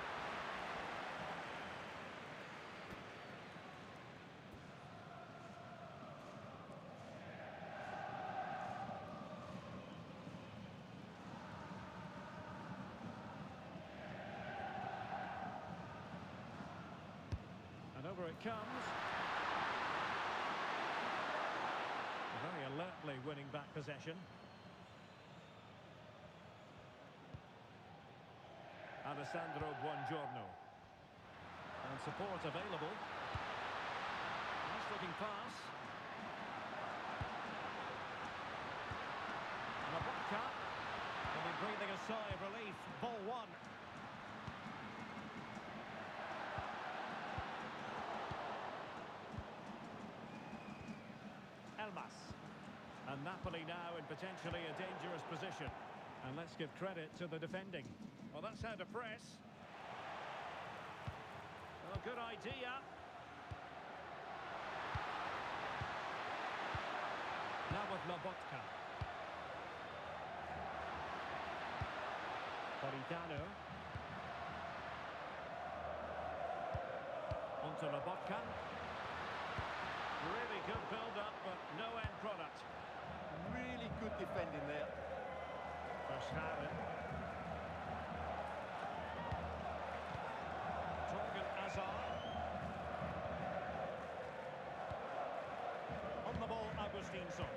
And over it comes. Very alertly winning back possession. Alessandro Buongiorno. And support available. Nice looking pass. And a Vodka. Will be breathing a sigh of relief. Ball one. Elmas. And Napoli now in potentially a dangerous position. And let's give credit to the defending. Well, that's how to press. Well, good idea. Now with Lobotka. Politano. Onto Lobotka. Really good build-up, but no end product. Really good defending there. Verscharen. Torgan Hazard. On the ball, Augustinsson.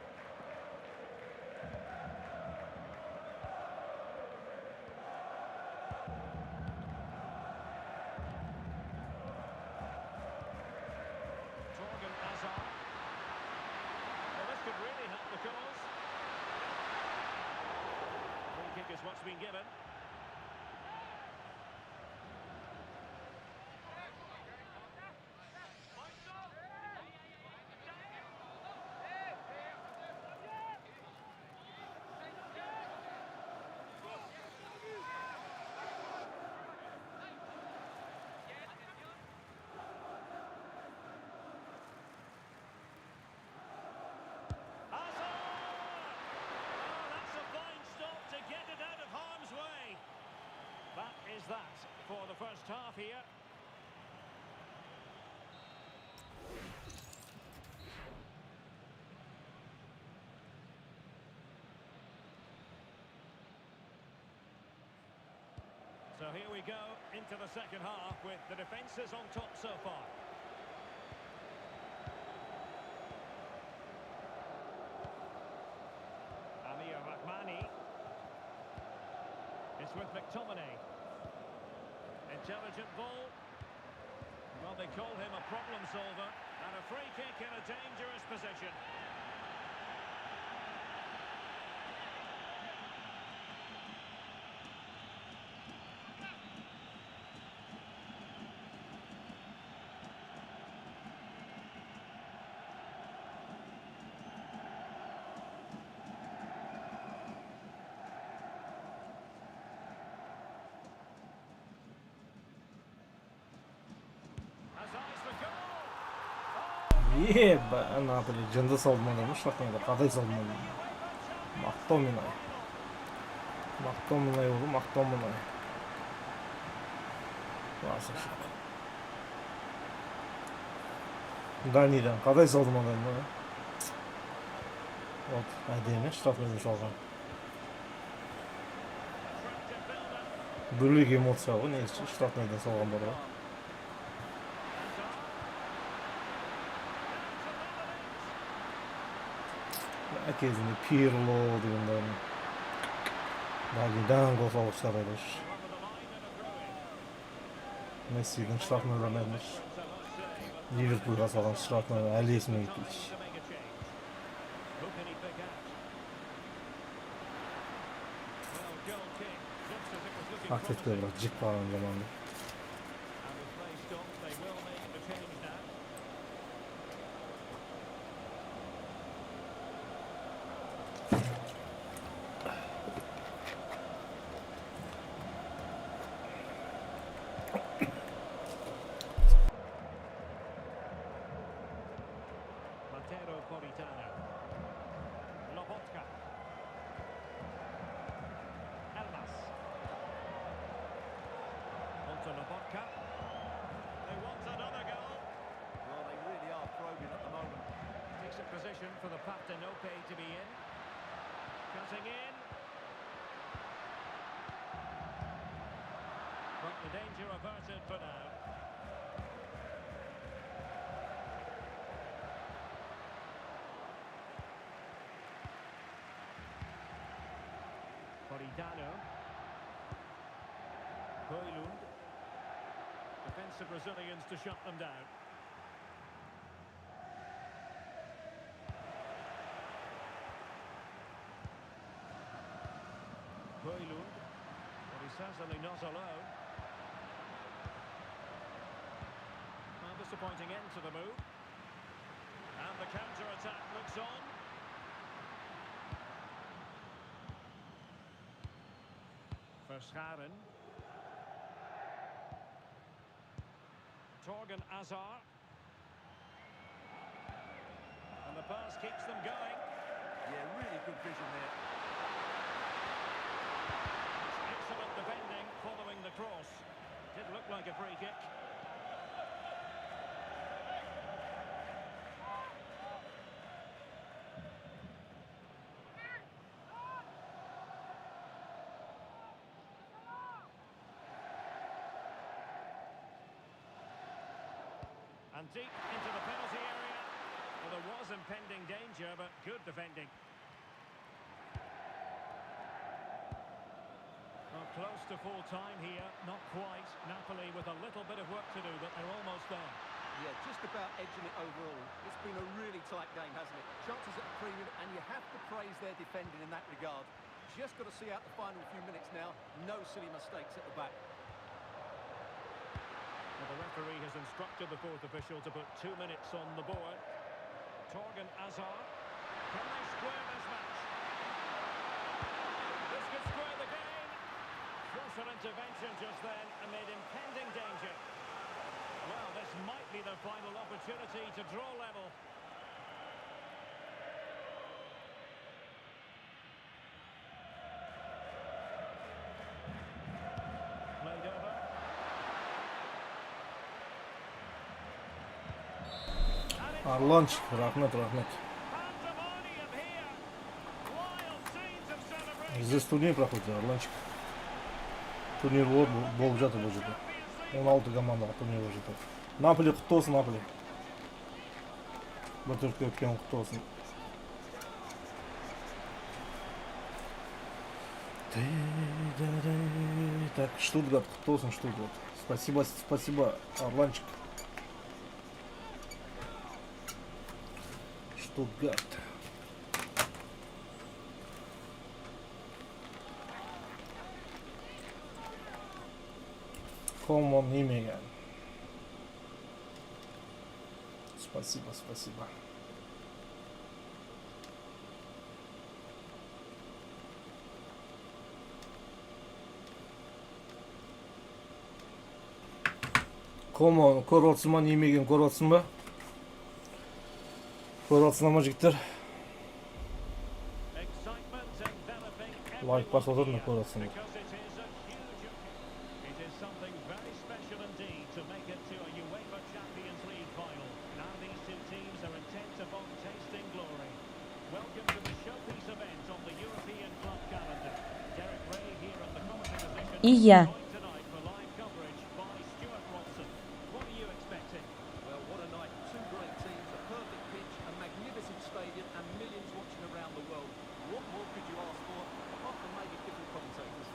Torgan Hazard. Well, this could really help the cause. Free kick is what's been given. Is that for the first half here? So here we go into the second half with the defences on top so far. Amir Rahmani. It's with McTominay. Intelligent ball. Well, they call him a problem solver. And a free kick in a dangerous position. Наполи жынды салдым штрафныйда кадай салдым. Мактоминай болду, мактоминай. Данидан кадай салдым адам. Вот, әдемі штрафныйда салган. Бөлек эмоция ғой, негізі штрафныйда салган бар ғой. Кезінде Пирло дегендер. Дагидан гол салгыштар элеш. Мессидің штрафныйдан элеш. Ливерпульға салган штрафныйдан әлі есіме кетпейді. Atletico'ya biraz cik falan zamanında. They want another goal. Well, they really are probing at the moment. Decent position for the Toke to be in. Cutting in. But the danger averted for now. Poridano. Koilund. Defensive Brazilians to shut them down. Koilund, but he's certainly not alone. Well, disappointing end to the move. And the counter-attack looks on. Verscharen. Torgan Azar. And the pass keeps them going. Yeah, really good vision there. Excellent defending following the cross. Did look like a free kick. And deep into the penalty area. Well, there was impending danger, but good defending. Well, close to full time here, not quite. Napoli with a little bit of work to do, but they're almost there. Yeah, just about edging it overall. It's been a really tight game, hasn't it? Chances at a premium, and you have to praise their defending in that regard. Just got to see out the final few minutes now. No silly mistakes at the back. Well, the referee has instructed the fourth official to put 2 minutes on the board. Torgan Azar. Can they square this match? This could square the game. Crucial intervention just then amid impending danger. Well, this might be the final opportunity to draw level. Played over. Arlanç, rahmet. Pandemonium here. Wild scenes of celebration. Здесь турнир проходит, Arlanç. Турнир болып жатыр бұл жерде. 16 командаға турнир болып жатыр. Наполи құтты болсын, Наполи. Бір төртке өткен құтты болсын. Так, Штутгарт, құтты болсын, Штутгарт. Спасибо, Арланчик. Штутгарт. Команд имега. Спасибо. Команд көріп отырсың ба, немеген көріп отырсың ба? Ko'ryapsizlar ма жігіттер? Excitement enveloping Like basып everyone отырмын, here, ko'ryapsizlar. because it is something very special indeed to make it to a UEFA Champions League final. Now these two teams are intent upon tasting glory. Welcome to the showpiece event on the European club calendar. Derek Ray here in the commenting position. И я. Joined tonight for live coverage by Stuart Watson. What are you expecting? Well, what a night. Two great teams, a perfect pitch, a magnificent stadium, and millions watching around the world. What more could you ask for, apart from maybe different commentators?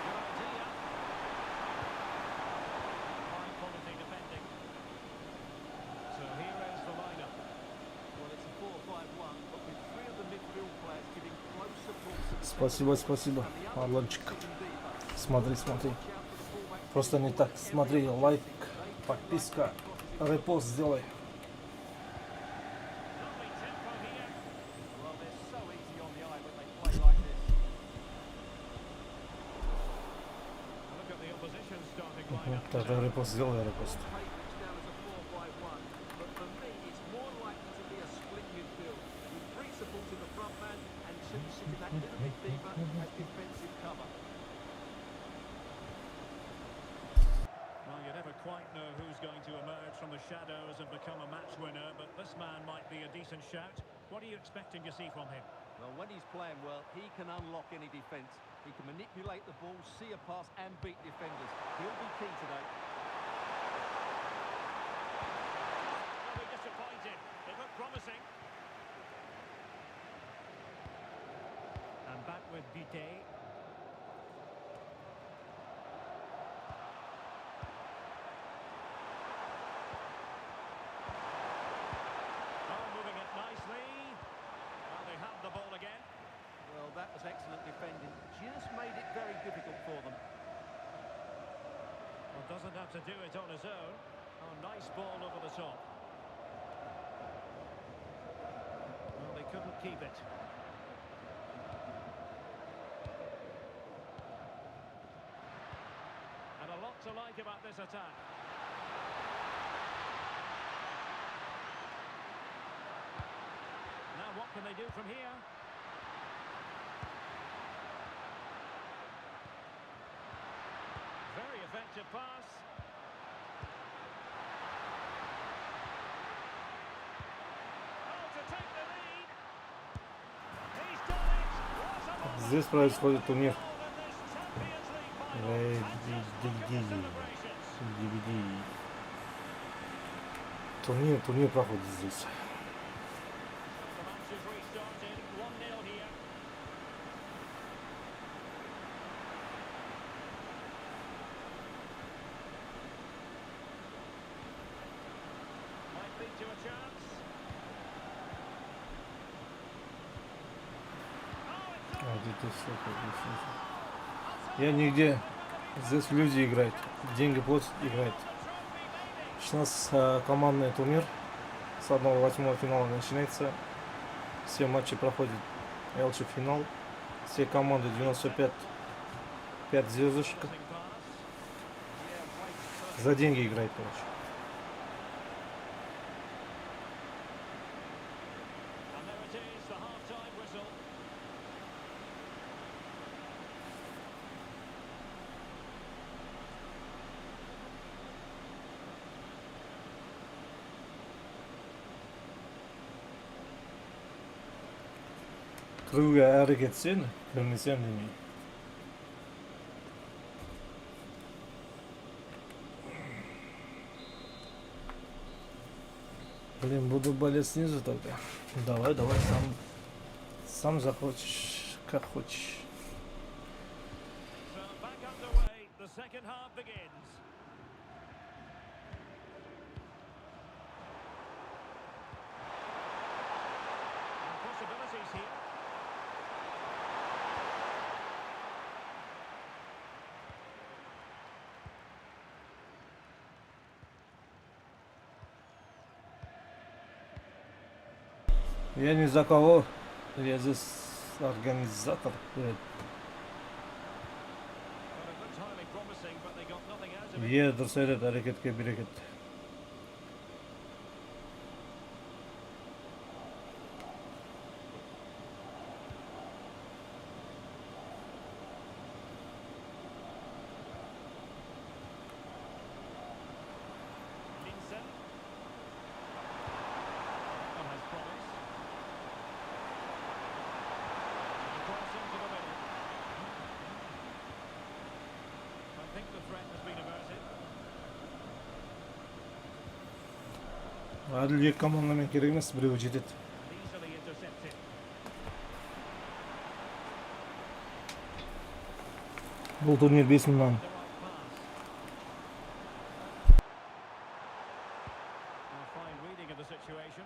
Good idea. High quality defending. So here is the lineup. Well, it's a 4-5-1, but with three of the midfield players giving close support to the Спасибо, спасибо, Адланчик. Смотри, смотри. Просто не так. Смотри, лайк, подписка, репост сделай. Lovely tempo here. Well, they're so easy on the eye when they play like this. Look at the opposition starting lineup. Так, репост сделай, репост. Paper it's down as a 4-5-1, but for me, it's more likely to be a split midfield, with three supporting the front man and two sitting that little bit deeper as defensive cover. Well, you never quite know who's going to emerge from the shadows and become a match winner, but this man might be a decent shout. What are you expecting to see from him? Well, when he's playing well, he can unlock any defence. He can manipulate the ball, see a pass and beat defenders. He'll be key today. They'll be disappointed. They look promising. And back with Bute. Oh, moving it nicely. Well, they have the ball again. Well, that was excellent defending. Just made it very difficult for them. Well, doesn't have to do it on his own. Oh, nice ball over the top. Well, they couldn't keep it. And a lot to like about this attack. Now what can they do from here? Very effective pass. Oh, to take the lead. He's done it. What a moment. Здесь происходит турнир. In this Champions League final. DVD. Турнир проходит здесь. The match is restarted. 1-0 here. Might lead to a chance. Я нигде. Здесь люди играют. Деньги платят, играют. 16 командный турнир. С 1/8 финала начинается. Все матчи проходят. Дальше финал. Все команды 95 5 звездочек. За деньги играет, короче. And there it is, the half-time whistle. Кіруге әрекет етсең, кірмесем демей. Блин, буду болеть снизу тогда. Давай, сам захочешь, как хочешь. So back underway, the second half begins. And possibilities here. Я ни за кого, я здесь организатор. Well, it looks highly promising, but they got nothing out of it. Е, дұрыс айтады, әрекетке берекет. әділ екі командамен керек емес, біреуі жетеді. Easily intercepted. Бұл турнир 5 мыңнан. The right pass. A fine reading of the situation.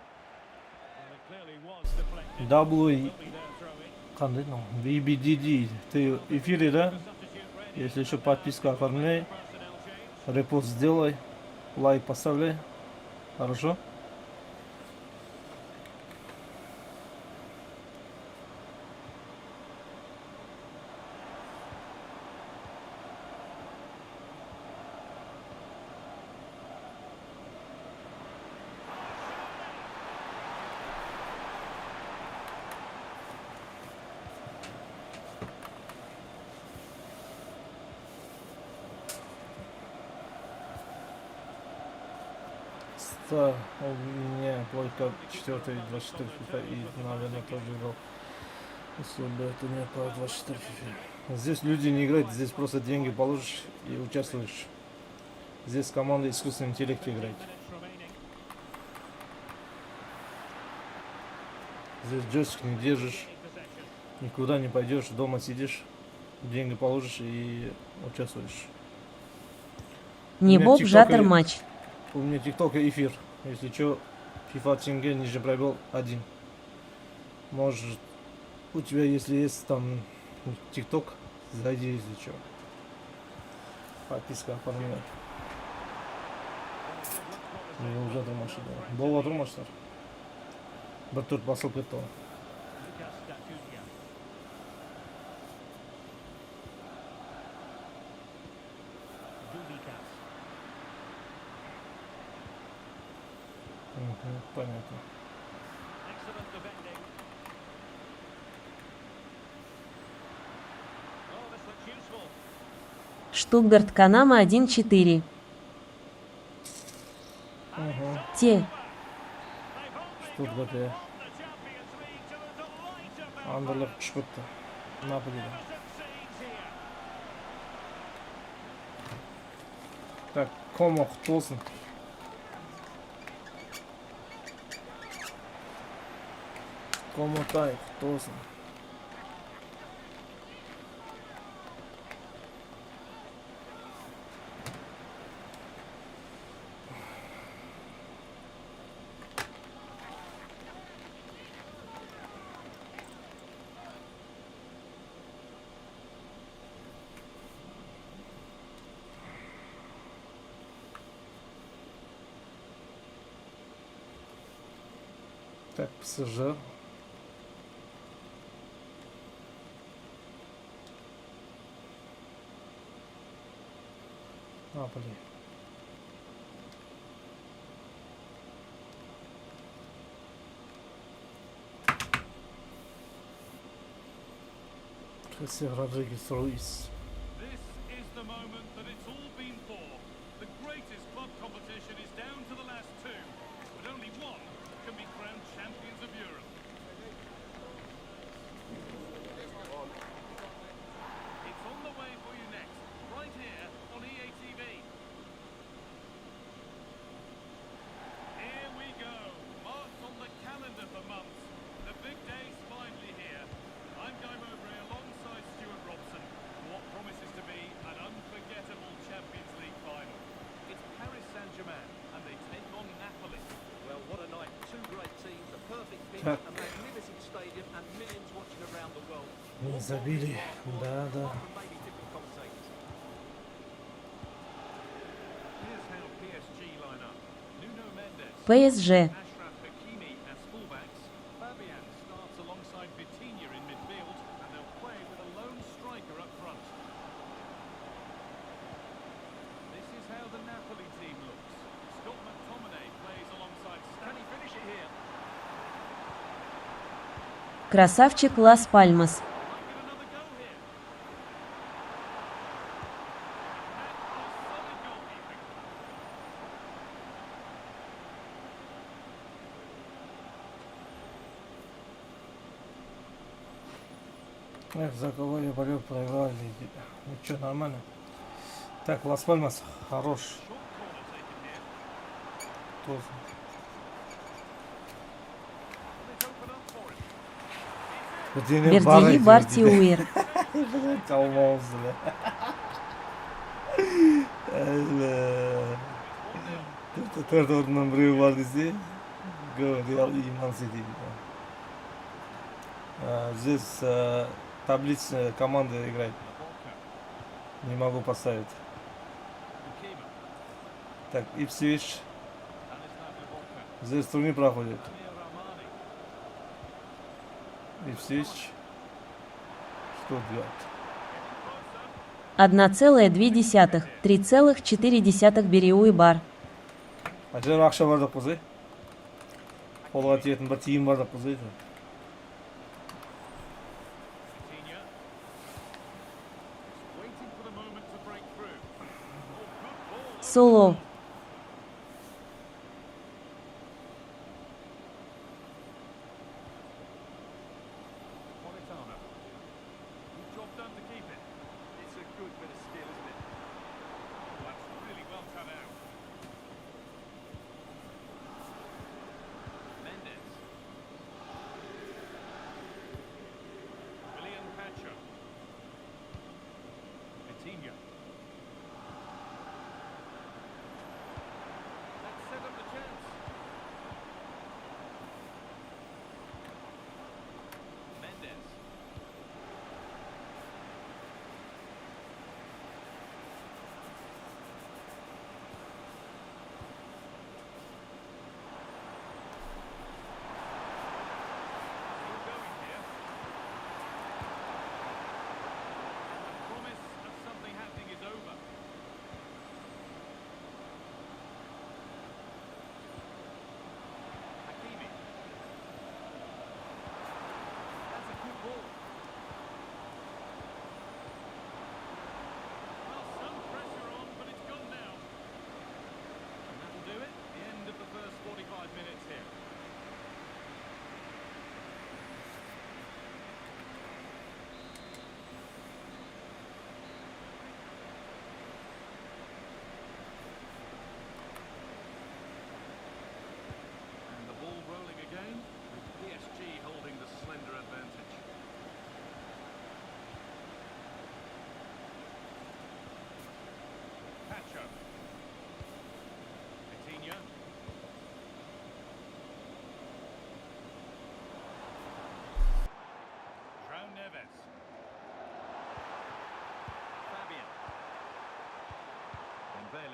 Well, it clearly was deflected. W Will be their throw-in. қандай ну? VBDD. Ты в эфире, да? Substitute ready. Если еще подписка оформляй, Personnel change. репост сделай, лайк поставляй. Хорошо? У меня только 4 и 24 FIFA и, наверное, тоже играл. Особо это не по 24 FIFA. Здесь люди не играют, здесь просто деньги положишь и участвуешь. Здесь команда искусственного интеллекта играет. Minutes remaining. Здесь джойстик не держишь, Possession. никуда не пойдешь, дома сидишь, деньги положишь и участвуешь. Не меня боб, TikTok жатор и- матч. У меня TikTok и эфир. Если что, FIFA тенге, ниже пробел 1. Может, у тебя, если есть там TikTok, зайди, если что. Подписка оформляй. Не уже думаешь, да. Долго думаешь, что? Бір төрт басылып кетті ғой. Lucas Dacunia. Dubikas. Понятно. Excellent defending. Oh, this looks useful. Штутгарт Канама 1-4. Те. Штутгарт, The иә. Champions League to the delight of their Андерлер күшіп кетті. Наполида. scenes here. Так, Комо құтты болсын. Комо тай құтты болсын. Так, ПСЖ. Наполи. Хосе Родригес Руис. This is the moment that it's all been for. The greatest club competition is down to the last two, but only one can be crowned champions of Europe. It's on the way for you next, right here on EA TV. Here we go, marked on the calendar for months. The big day's finally here. I'm Guy Mowbray alongside Stuart Robson for what promises to be an unforgettable Champions League final. It's Paris Saint-Germain and they take on Napoli. Well, what a night. Two great teams, a perfect pitch, Так. a magnificent stadium, and millions watching around the world. Не забили. Да, да. Apart from maybe different commentators. Here's how PSG line up. Nuno Mendes, ПСЖ. Ashraf Hakimi as fullbacks. Fabian starts alongside Vitinha in midfield and they'll play with a lone striker up front. This is how the Napoli team looks. Scott McTominay plays alongside Can he finish it here? Красавчик Лас Пальмас. Might get another go here. And a solid goalkeeping. Эх, за кого я болел, проиграли. Ну что, нормально. Так, Лас Пальмас хорош. Short corner taken here. Тоже. Бердии Барти Уир. Çalmamızdı. Төрт орыннан біреу бар десе, Реал иман сетейді. Здесь табличная команда играет. Не могу поставить. Так, Ипсвич. Здесь турнир проходит. Ипсвич. Штутгарт. 1,2, 3,4 Бериуи бар. Әжер ақша бар деп қозай. Қолға тиетін бір тиын бар деп қозай. Соло.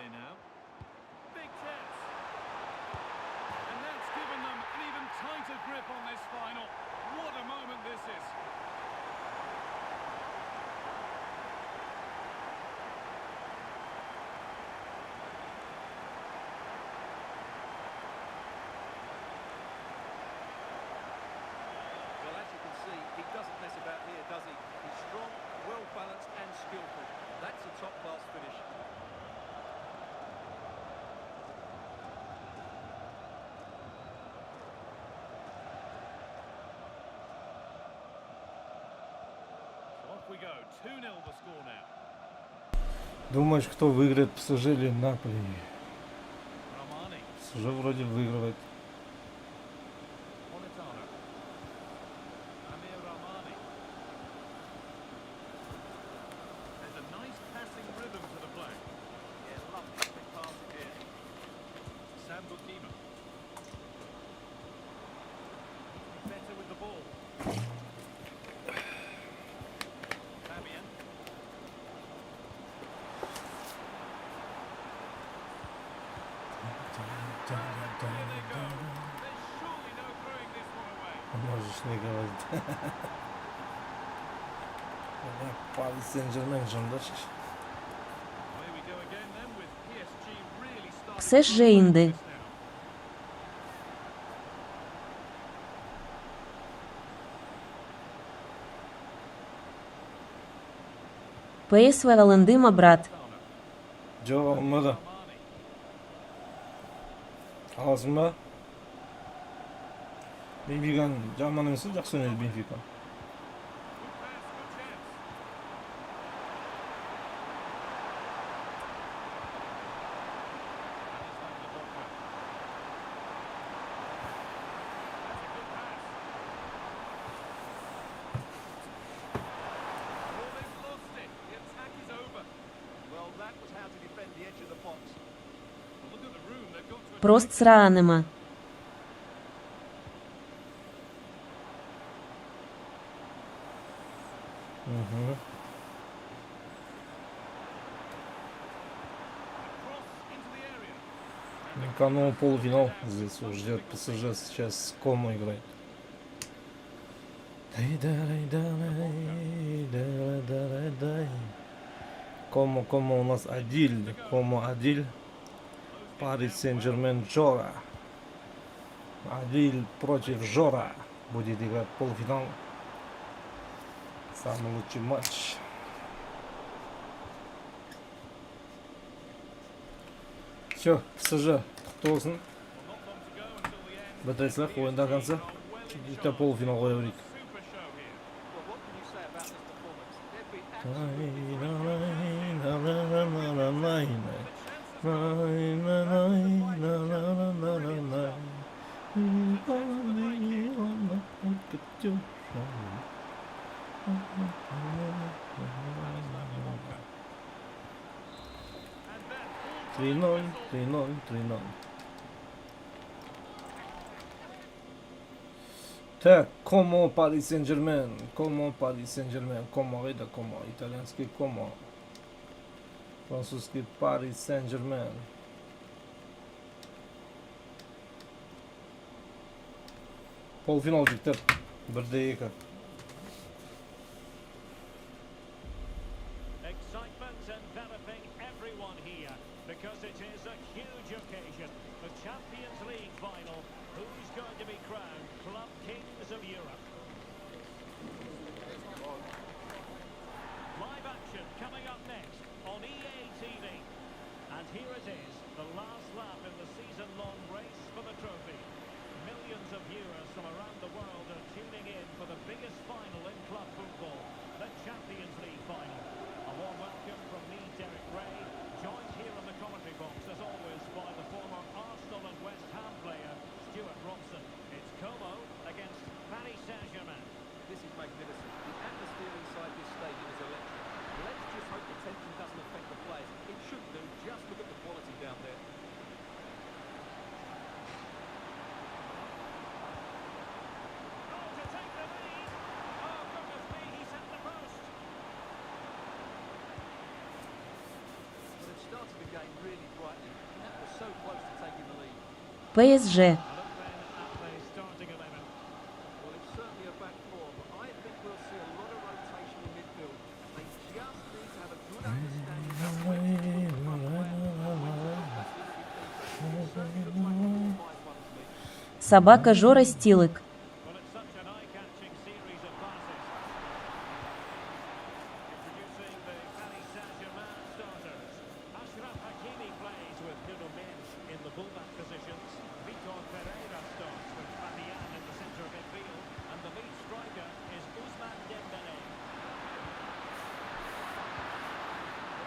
Now. Big chance. And that's given them an even tighter grip on this final. What a moment this is. Well, as you can see, he doesn't mess about here, does he? He's strong, well-balanced and skillful. That's a top-class finish. We go 2-0 the score now. Думаешь, кто выиграет, ПСЖ или Наполи? Romani. ПСЖ вроде выигрывает. Amir Romani. There's a nice passing rhythm to the play. Yeah, lovely quick pass here. Sam Bukima. Better with the ball. Можешь не говорить. Paris Saint-Germain жандашыш. ПСЖ инды. ПСВ Алындыма брат. Жоқ, olmadı. Аласың ба? Бенфиканың жаман емес, жақсы ойнайды Бенфика. Прост сраанема. Канал полуфинал. Здесь уже ждет ПСЖ, сейчас Кому играет. Кому у нас Адиль. Кому Адиль. Пари Сен-Жермен Жора. Адиль против Жора. Будет играть полуфинал. Самый лучший матч. Все, ПСЖ тосын. Бітірсілер ойында қанса. Жүйті полуфинал қоя берейік. Три-ноль. Так, Комо Пари Сен-Жермен. Комо қайда Комо? Итальянский Комо. Французский Пари Сен-Жермен. Полуфинал жіктер. 1-2. Excitement enveloping everyone here because it is a huge occasion. The Champions League final. Who's going to be crowned Club Kings of Europe? Live action coming up next on EA TV. And here it is, the last lap in the season-long race for the trophy. Millions of viewers from around the world are tuning in for the biggest final in club football, the Champions League final. A warm welcome from me, Derek Ray, joined here in the commentary box, as always, by the former Arsenal and West Ham player, Stuart Robson. It's Como against Paris Saint-Germain. This is magnificent. The atmosphere inside this stadium is electric. Let's just hope the tension doesn't affect the players. It shouldn't do. Just look at the quality down there. Oh, to take the lead! Oh, goodness me, he's at the post! But it started the game really brightly, and that was so close to taking the lead. ПСЖ. A look then at the starting 11. Well, it's certainly a back four, but I think we'll see a lot of rotation in midfield. They just need to have a good understanding of when to put the front man and when to pass the defense. It certainly looks like a 4-5-1 to me. Собака Жора Стилик. Well, it's such an eye-catching series of passes. Introducing the Paris Saint-Germain starters. Ashraf Hakimi plays with Nuno Mendes in the fullback positions. Vitor Pereira starts with Fabian in the centre of midfield. And the lead striker is Ousmane Dembélé.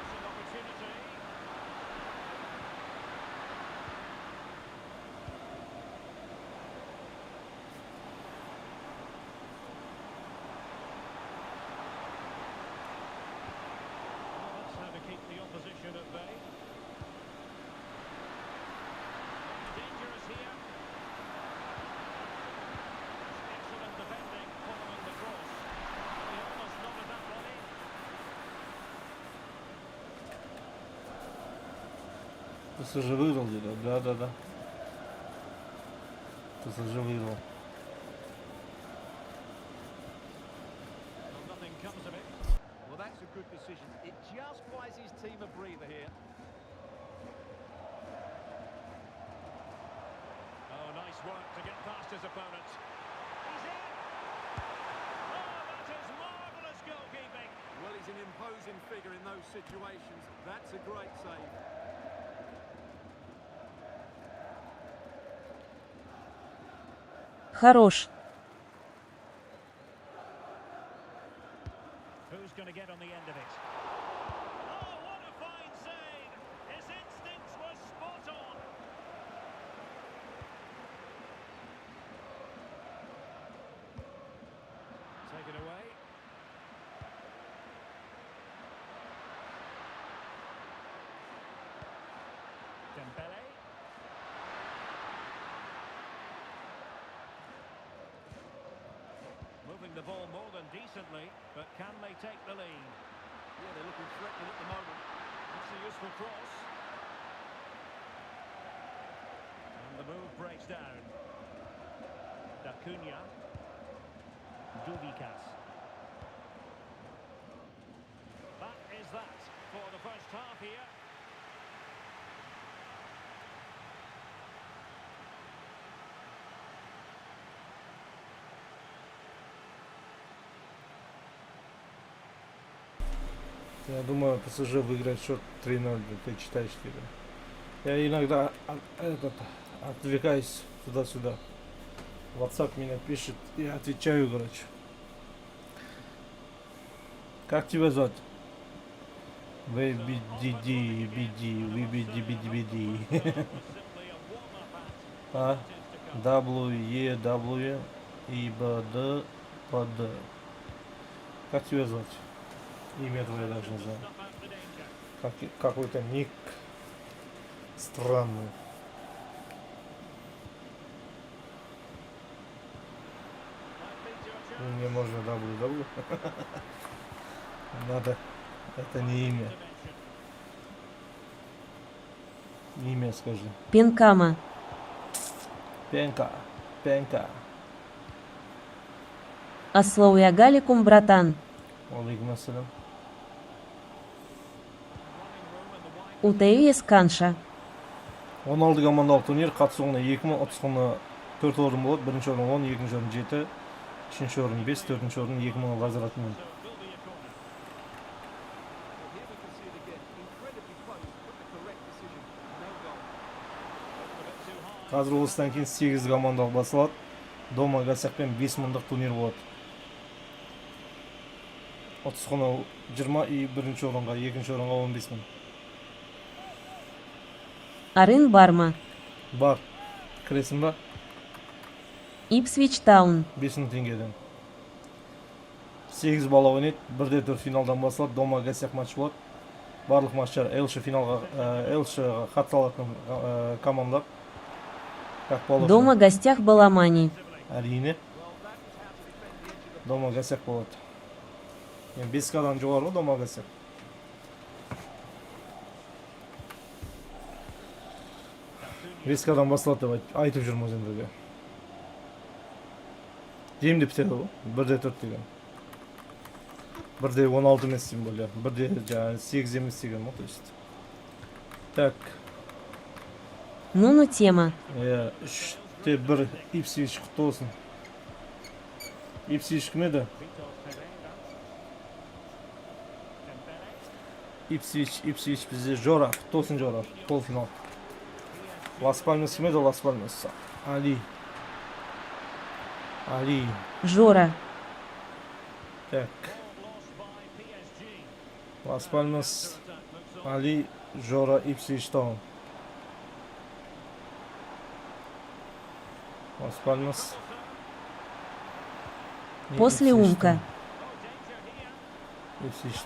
It's an opportunity. Well, that's how to keep the opposition at bay. Dangerous here. Excellent defending following the cross. He almost nodded that one in. ПСЖ выиграл где-то. Да. ПСЖ выиграл. Well, nothing comes of it. Well, that's a good decision. It just buys his team a breather here. Oh, nice work to get past his opponent. He's in! Oh, that is marvellous goalkeeping! Well, he's an imposing figure in those situations. That's a great save. Хорош. Who's going to get on the end of it? Oh, what a fine save! His instincts were spot on! Taken away. Dembélé. the ball more than decently, but can they take the lead? Yeah, they're looking threatening at the moment. That's a useful cross. And the move breaks down. Dacunia. Dubikas. That is that for the first half here. Я думаю, ПСЖ выиграет счет 3-0, ты читаешь тебя. Я иногда отвлекаюсь туда-сюда. WhatsApp меня пишет, я отвечаю, короче. Как тебя зовут? А? W, И, Б, Д, П, Д. Как тебя зовут? Имя твое даже не знаю. Какой-то ник странный. Мне можно W. Надо. Это не имя. Имя скажи. Пенкама. Пенка. Аслауя галикум, братан. Алейкум ассалям. УТС Канша. 16 командалық турнир қатысуына 2030 күні 4 орын болады. Бірінші орын 10, екінші орын 7, үшінші орын 5, төртінші орын 2000 лазаратымен. Here we can see it again. Incredibly close, but the correct decision. No goal. Қазір осыдан кейін 8 командалық басылады. Дома гасақпен 5 мыңдық турнир болады. 30 күні 20 и бірінші орынға, екінші орынға 15 мың. Арын Барма. Бар. Кіресің ба? Ипсвич Таун. 5 мың теңгеден. 8 бала ойнайды. 1-4 финалдан басылады. Дома гасақ матч болады. Барлық матчтар Элші қатыса алатын командалар. Дома гостях Баламани. Әрине. Дома гасақ болады. 5-дан жоғары дома гасақ. Бескадан басылады деп айтып жүрміз енді. Жемде бітеді ғой. 1-4 деген. 1-16 емес тем более. 1-8 емес деген ғой, то есть. Так. Нуну тема. 3-1 Ипсвич құтты болсын. Ипсвич кім еді? Ипсвич бізде Жора. Құтты болсын Жора. Полуфинал. Лас Пальмас кім еді? Лас Пальмас. Али. Жора. Так. Лас Пальмас. Али. Жора. Ипсвич Таун. Лас Пальмас. После Умка. Ипсвич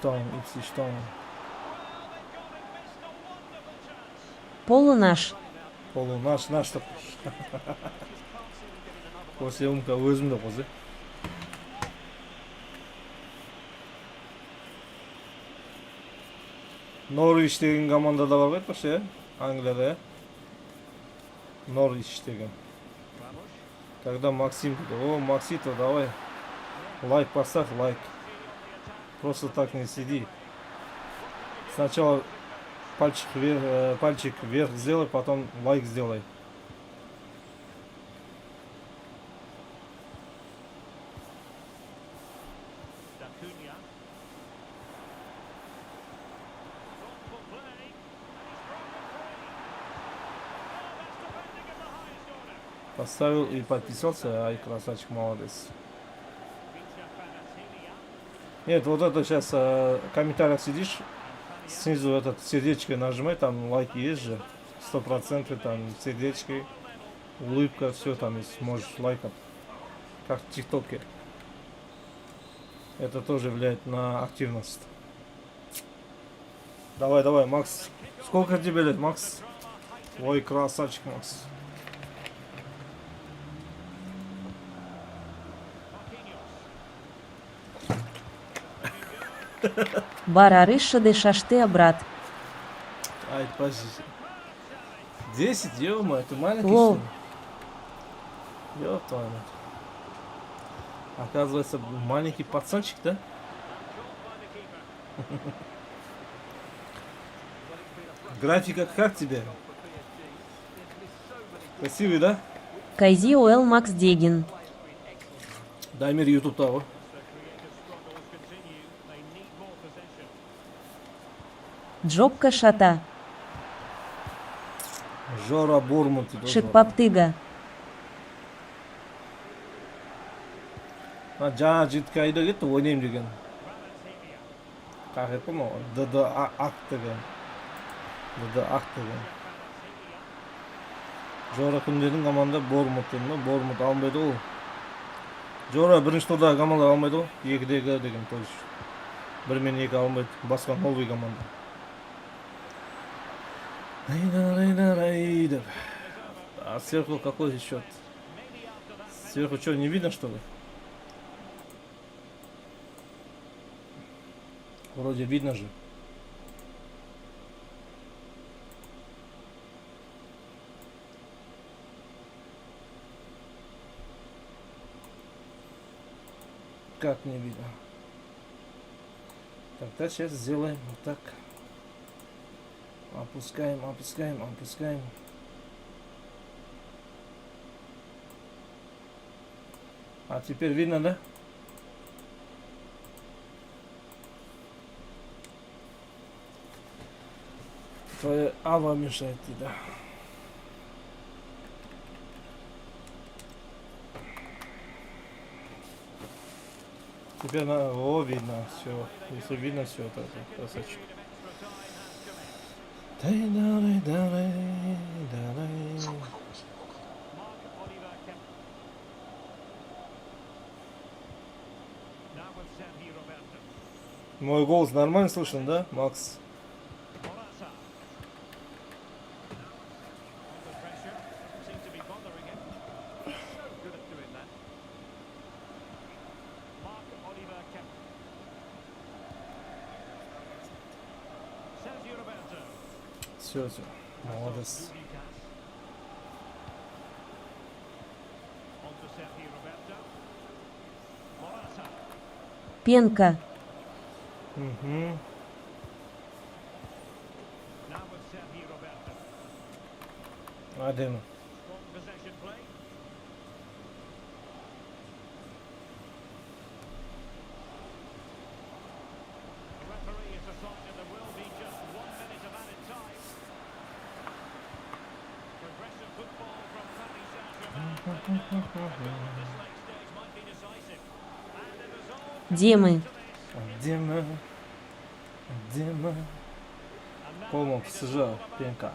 Таун. Полунаш. Наш деп. После Умка өзім де қозы. Норвич деген командада бар ғой, паша, Англияда. Норвич деген. Тогда Максим dedi. О, Максито, давай. Лайк поставь, лайк. Просто так не сиди. Сначала пальчик вверх сделай, потом лайк сделай. Поставил и подписался, ай, красавчик, молодец. Нет, вот это сейчас в комментариях сидишь, снизу этот сердечко нажимай, там лайки есть же, 100% там сердечки, улыбка, все там есть, можешь лайкать, как в Tik Tok. Это тоже влияет на активность. Давай, Макс. Сколько тебе лет, Макс? Ой, красавчик, Макс. Барарышады шашты, брат. Ай, подожди. 10, ё-моё, это маленький Лол. что ли? Ёб твою мать. Оказывается, маленький пацанчик, да? Графика как тебе? Красивый, да? Кайзи Уэлл Макс Дегин. Дай мир YouTube того. Джобка шата. Жора Бурмут. Шикпаптыга. Жаңа жидкайда кетті ойнайым деген. Как это, ну, ДД-ак деген. ДД-ак деген. Жора күндердің команда Бормут деген, Бормут алмайды ол. Жора бірінші турдағы команда алмайды ол. 2-дегі деген, то есть. 1-2 алмайды. Басқа новый команда. А сверху какой счет? Сверху что, не видно, что ли? Вроде видно же. Как не видно? Тогда сейчас сделаем вот так. Опускаем, опускаем, опускаем. А теперь видно, да? Твоя ава мешает, да. Теперь на о видно все. Если видно все, то это красавчик. Мой голос нормально слышен, да, Макс? Все, все, молодец. Пенка. Угу. Один. Демы. Дима. Дима. Комо, США, Пенка.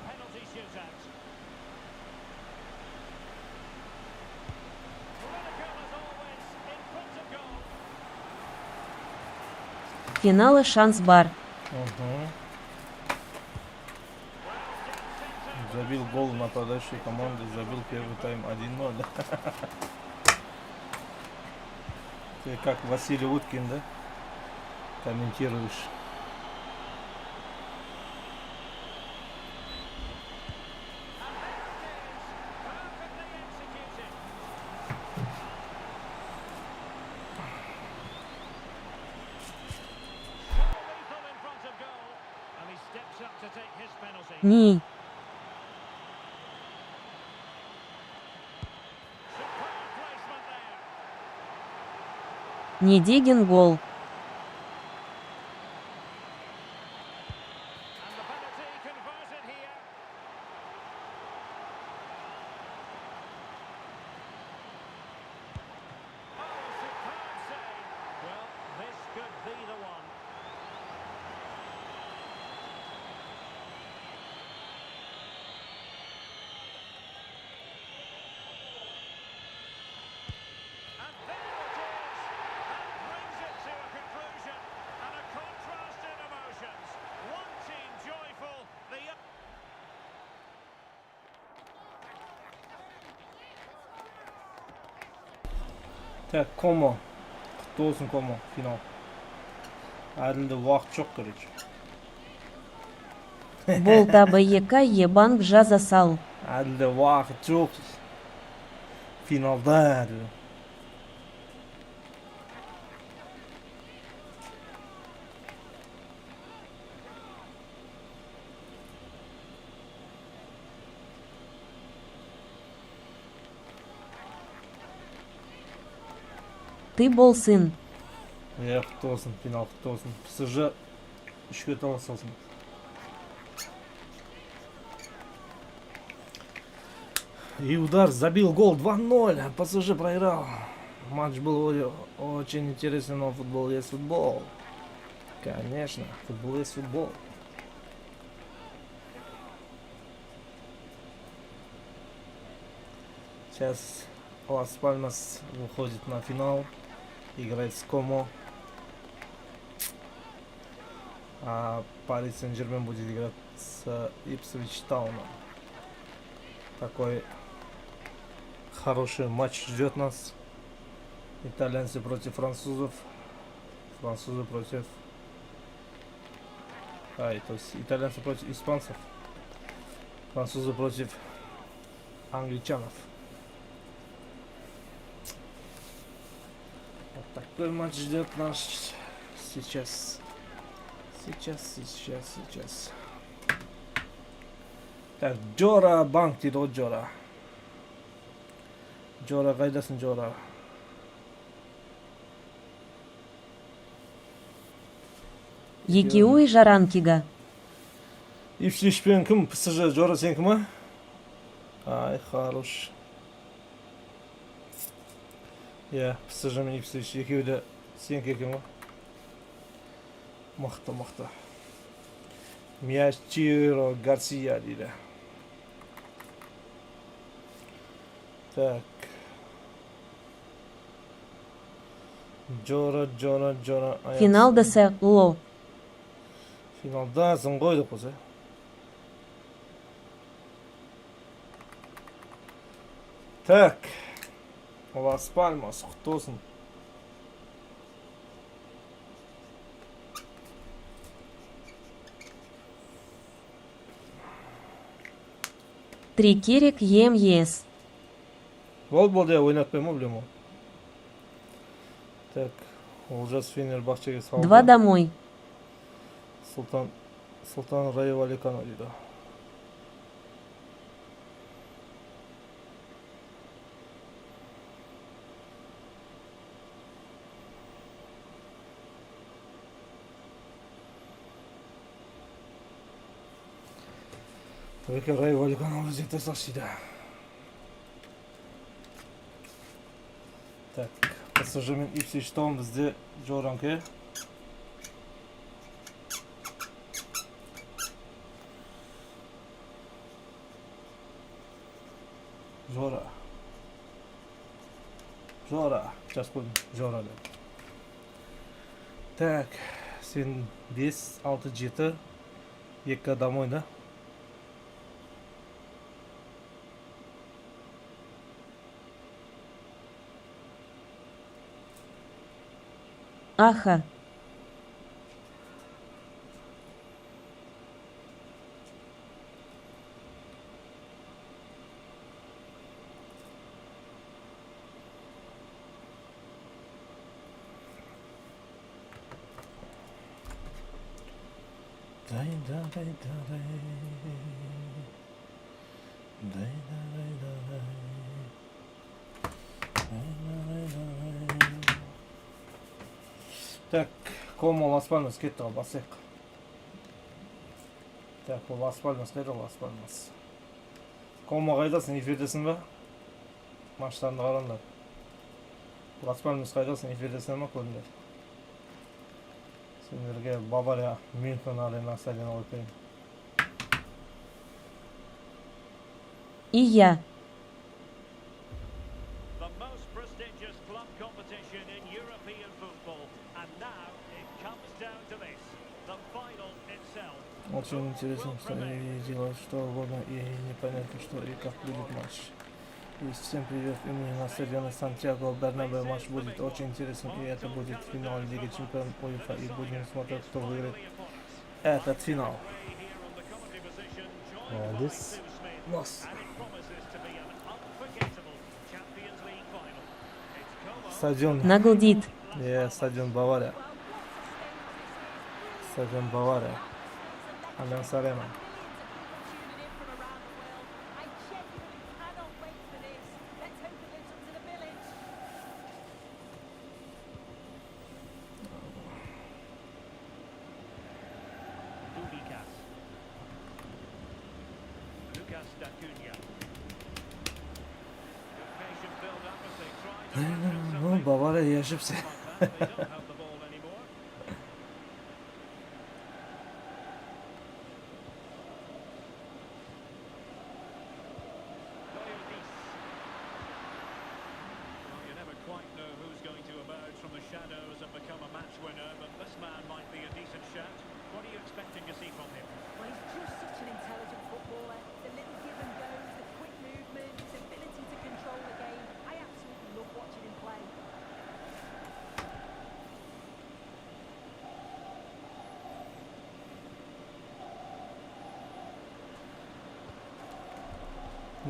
Финала шанс бар. Угу. Забил гол нападающей команды, забил первый тайм 1-0. Ты как Василий Уткин, да? Комментируешь. Ни. Недегин гол. Так, Комо. Кто должен Комо? Финал. Әділді уақыт жоқ, короче. Болта БЕК ебанк жаза сал. Әділді уақыт жоқ. Финалда әділді. Ты бол сын. Құтты болсын, финал құтты болсын. ПСЖ 3-ке таласылсын. И удар забил гол 2-0. ПСЖ проиграл. Матч был очень интересный, но футбол есть футбол. Конечно, футбол есть футбол. Сейчас Лас-Пальмас выходит на финал. Играет с Комо. А Пари Сен-Жермен будет играть с Ипсвич Тауном. Такой хороший матч ждет нас. Итальянцы против французов. Французы против... то есть итальянцы против испанцев. Французы против англичанов. Вот такой матч ждет нас сейчас. Сейчас. Так, Джора банк дейді ғой, Джора. Джора, қайдасың, Джора? Екеуі жаранкига. Ипсвичпен кім? ПСЖ, Джора сенікі ма? Ай, хорош. ПСЖ мен Ипсвич екеуі де сенікі екен ма? Мықты. Мячиро Гарсия дейді. Так. Джора. Финалдасы ло. Финалда ғой деп қойса. Так. Лас-Пальмас, құтты болсын. Трикерик ЕМЕС. Бол де ойнатпаймын, білем. Так, Олжас Фенербахчеге салды. 2 домой. Султан Раев Аликанов дейді. Токе Раев Аликанов зекте сақшиды. Так, ПСЖ мен Ипсвич Таун бізде Жоранке. Жора. Сейчас қойдым. Жора деп. Так, сен 5, 6, 7, 2 домой, да? Аха. Так, Комо Лас-Пальмас кетті ғой, басайық. Так, ол Лас-Пальмас қайда, Лас-Пальмас. Комо қайдасың, эфирдесің ба? Матчтарында қараңдар. Лас-Пальмас қайдасың, эфирдесің ба, көріңдер. Сендерге Бавария Мюнхен арена стадионы қойып берейін. И я. The most prestigious club competition in European football, and now it comes down to this, the final itself. Очень интересно, что они делают что угодно, и непонятно, что и как будет матч. И всем привет, именно на стадионе Сантьяго Бернабеу матч будет очень интересным, и это будет финал Лиги Чемпионов УЕФА, и будем смотреть, кто выиграет этот финал. Молодец. Нос. Стадион. Наглдит. Стадион Бавария. Стадион Бавария. Альянс Арена. Ну, Бавария, я ошибся.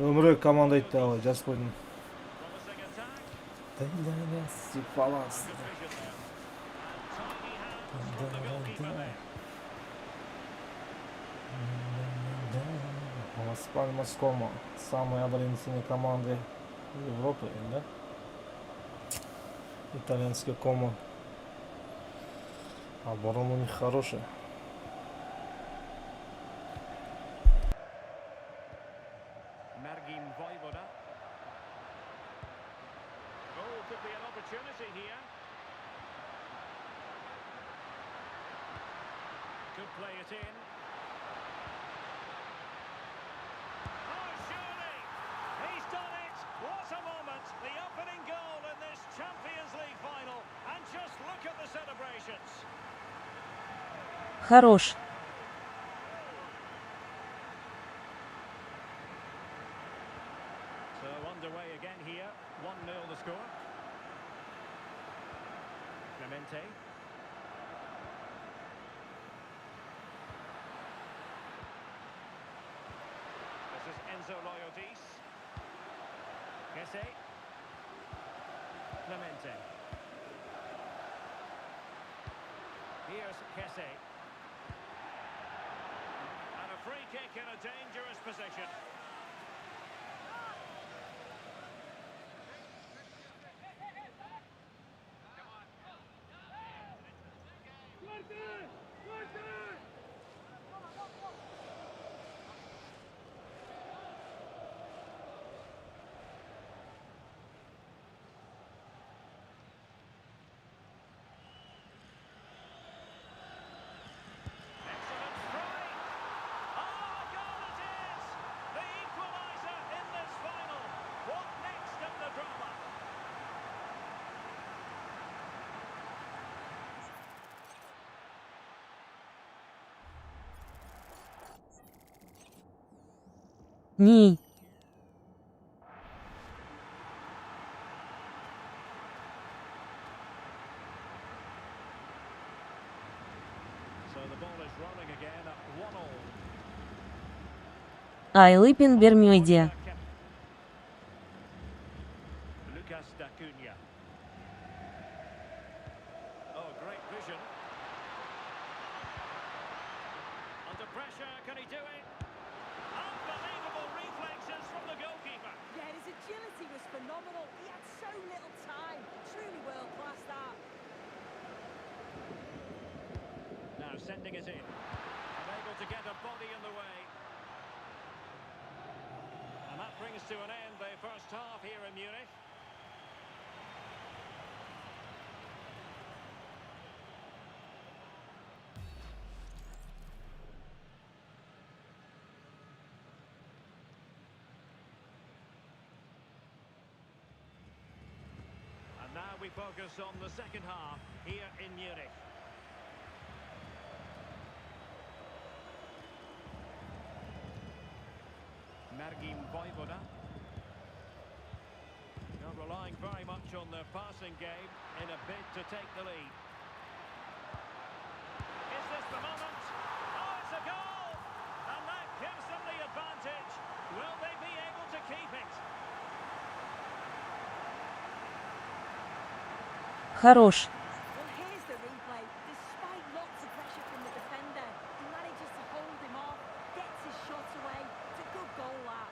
Өмірі команда айтты ау, жас қойдың. Лас-Пальмас Комо. Самые оборонительные команды Европы, да? Итальянский Комо. Оборона у них хорошая. Play it in. Oh, surely! He's done it! What a moment! The opening goal in this Champions League final. And just look at the celebrations. Хорош. So underway again here. 1-0 the score. Clemente. Enzo Loyodis. Kesse. Clemente. Here's Kesse. And a free kick in a dangerous position. Ней. So the ball is rolling again at 1-1. Айлыпин Бермюйде. Lucas Dacunia. Oh, great vision. Under pressure, can he do it? Unbelievable reflexes from the goalkeeper. Yeah, his agility was phenomenal. He had so little time. Truly world-class that. Now sending it in. Unable to get a body in the way. And that brings to an end the first half here in Munich. And now we focus on the second half here in Munich. Mergim Vojvoda. relying very much on their passing game in a bid to take the lead. Is this the moment? Oh, it's a goal! And that gives them the advantage. Will they be able to keep it? Хорош. Well, here's the replay. Despite lots of pressure from the defender, he manages to hold him off, gets his shot away. It's a good goal, that.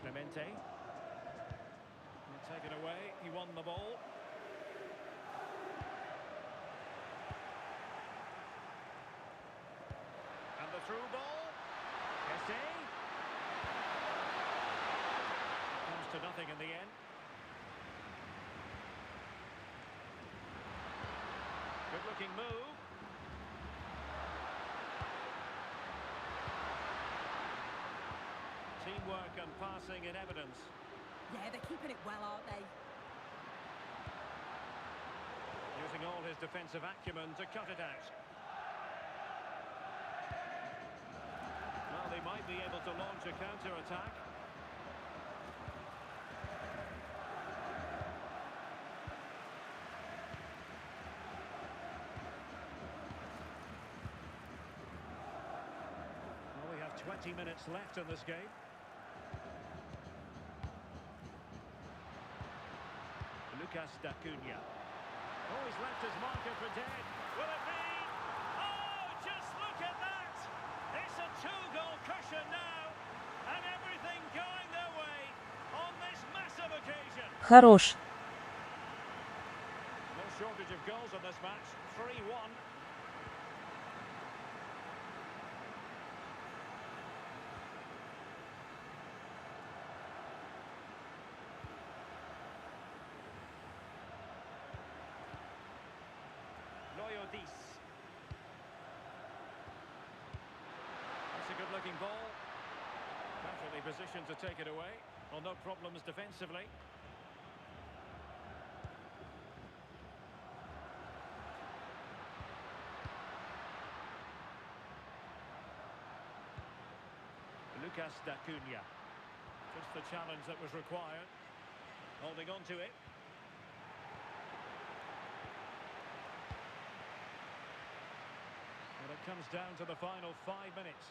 Clemente. He'll take it away. He won the ball. And the through ball. Kesse. Comes to nothing in the end. Good looking move. Teamwork and passing in evidence. Yeah, they're keeping it well, aren't they? Using all his defensive acumen to cut it out. Well, they might be able to launch a counter-attack. Well, we have 20 minutes left in this game. Lucas Dacunia. Oh, he's left his marker for dead. Will it be? Oh, just look at that! It's a two-goal cushion now, and everything going their way on this massive occasion. Хорош. No shortage of goals in this match. 3-1. That's a good-looking ball. Perfectly positioned to take it away. Well, no problems defensively. Lucas Dacunia. Just the challenge that was required. Holding on to it. Well, it comes down to the final 5 minutes.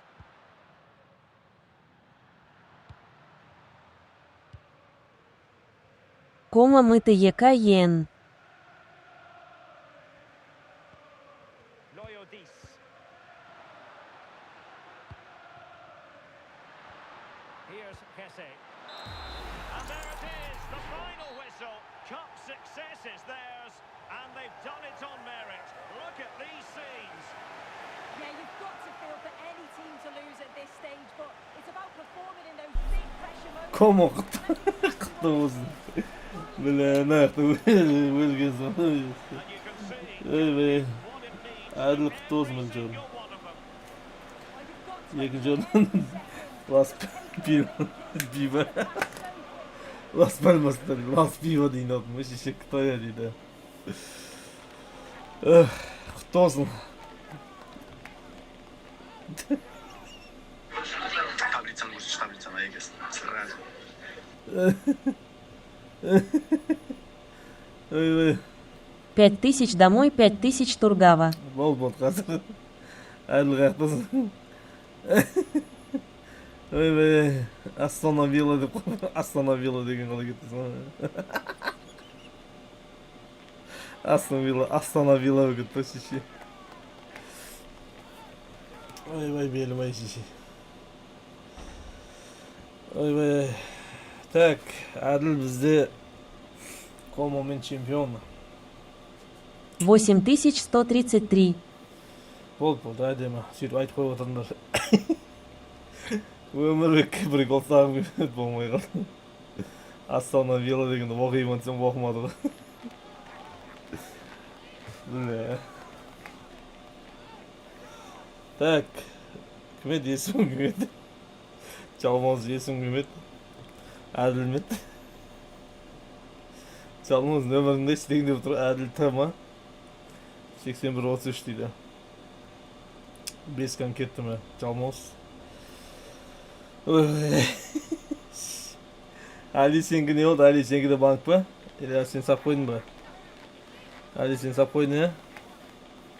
Кома мыта ЕКН. Here's Kesse. And there it is, the final whistle. Cup success is theirs, and they've done it on merit. Look at these scenes. Yeah, you've got to feel for any team to lose at this stage, but it's about performing in those big pressure moments. Комо құтты болсын. Блин, өлген соң. And you can see Ой, what it means. әділ құтты болсын Every бірінші орын. single one of them. Well, you've got to Екінші орын Лас Пиво. Лас Пальмастар, Лас Пиво дейін алдым. Шеше Қытайя дейді. Құтты болсын. Таблицаны можешь таблицаны егесін. Сразу. Ой, 5000 домой, 5000 Тургава. бол қазір. Әділ қақтысын. Ой, остановила деп қойып. Остановила деген қалай кеттісің. Остановила өкет па шеше. Ой, белім ай шеше. Ой, так, әділ бізде Комамен чемпион. 8133. Болды, әдемі. Сөйтіп айтып қойып отырыңдар. Өмірбек прикол сағым келмеді, болмай қалды. Остановила дегенді оқимын десем оқымады ғой. Бля. Так. Кім еді? Есімім кім еді? Жалмауыз есімім кім еді? Әділ ме еді? Жалмауыз нөмірінде істеген деп тұр. Әділ Т ма? 81-33 дейді. 5 kan кетті ме? Жалмауыз. Али, сенгі не болды? Али, сенгі де банк па? Или сен сап қойдың ба? Али, сен сап қойдың, е?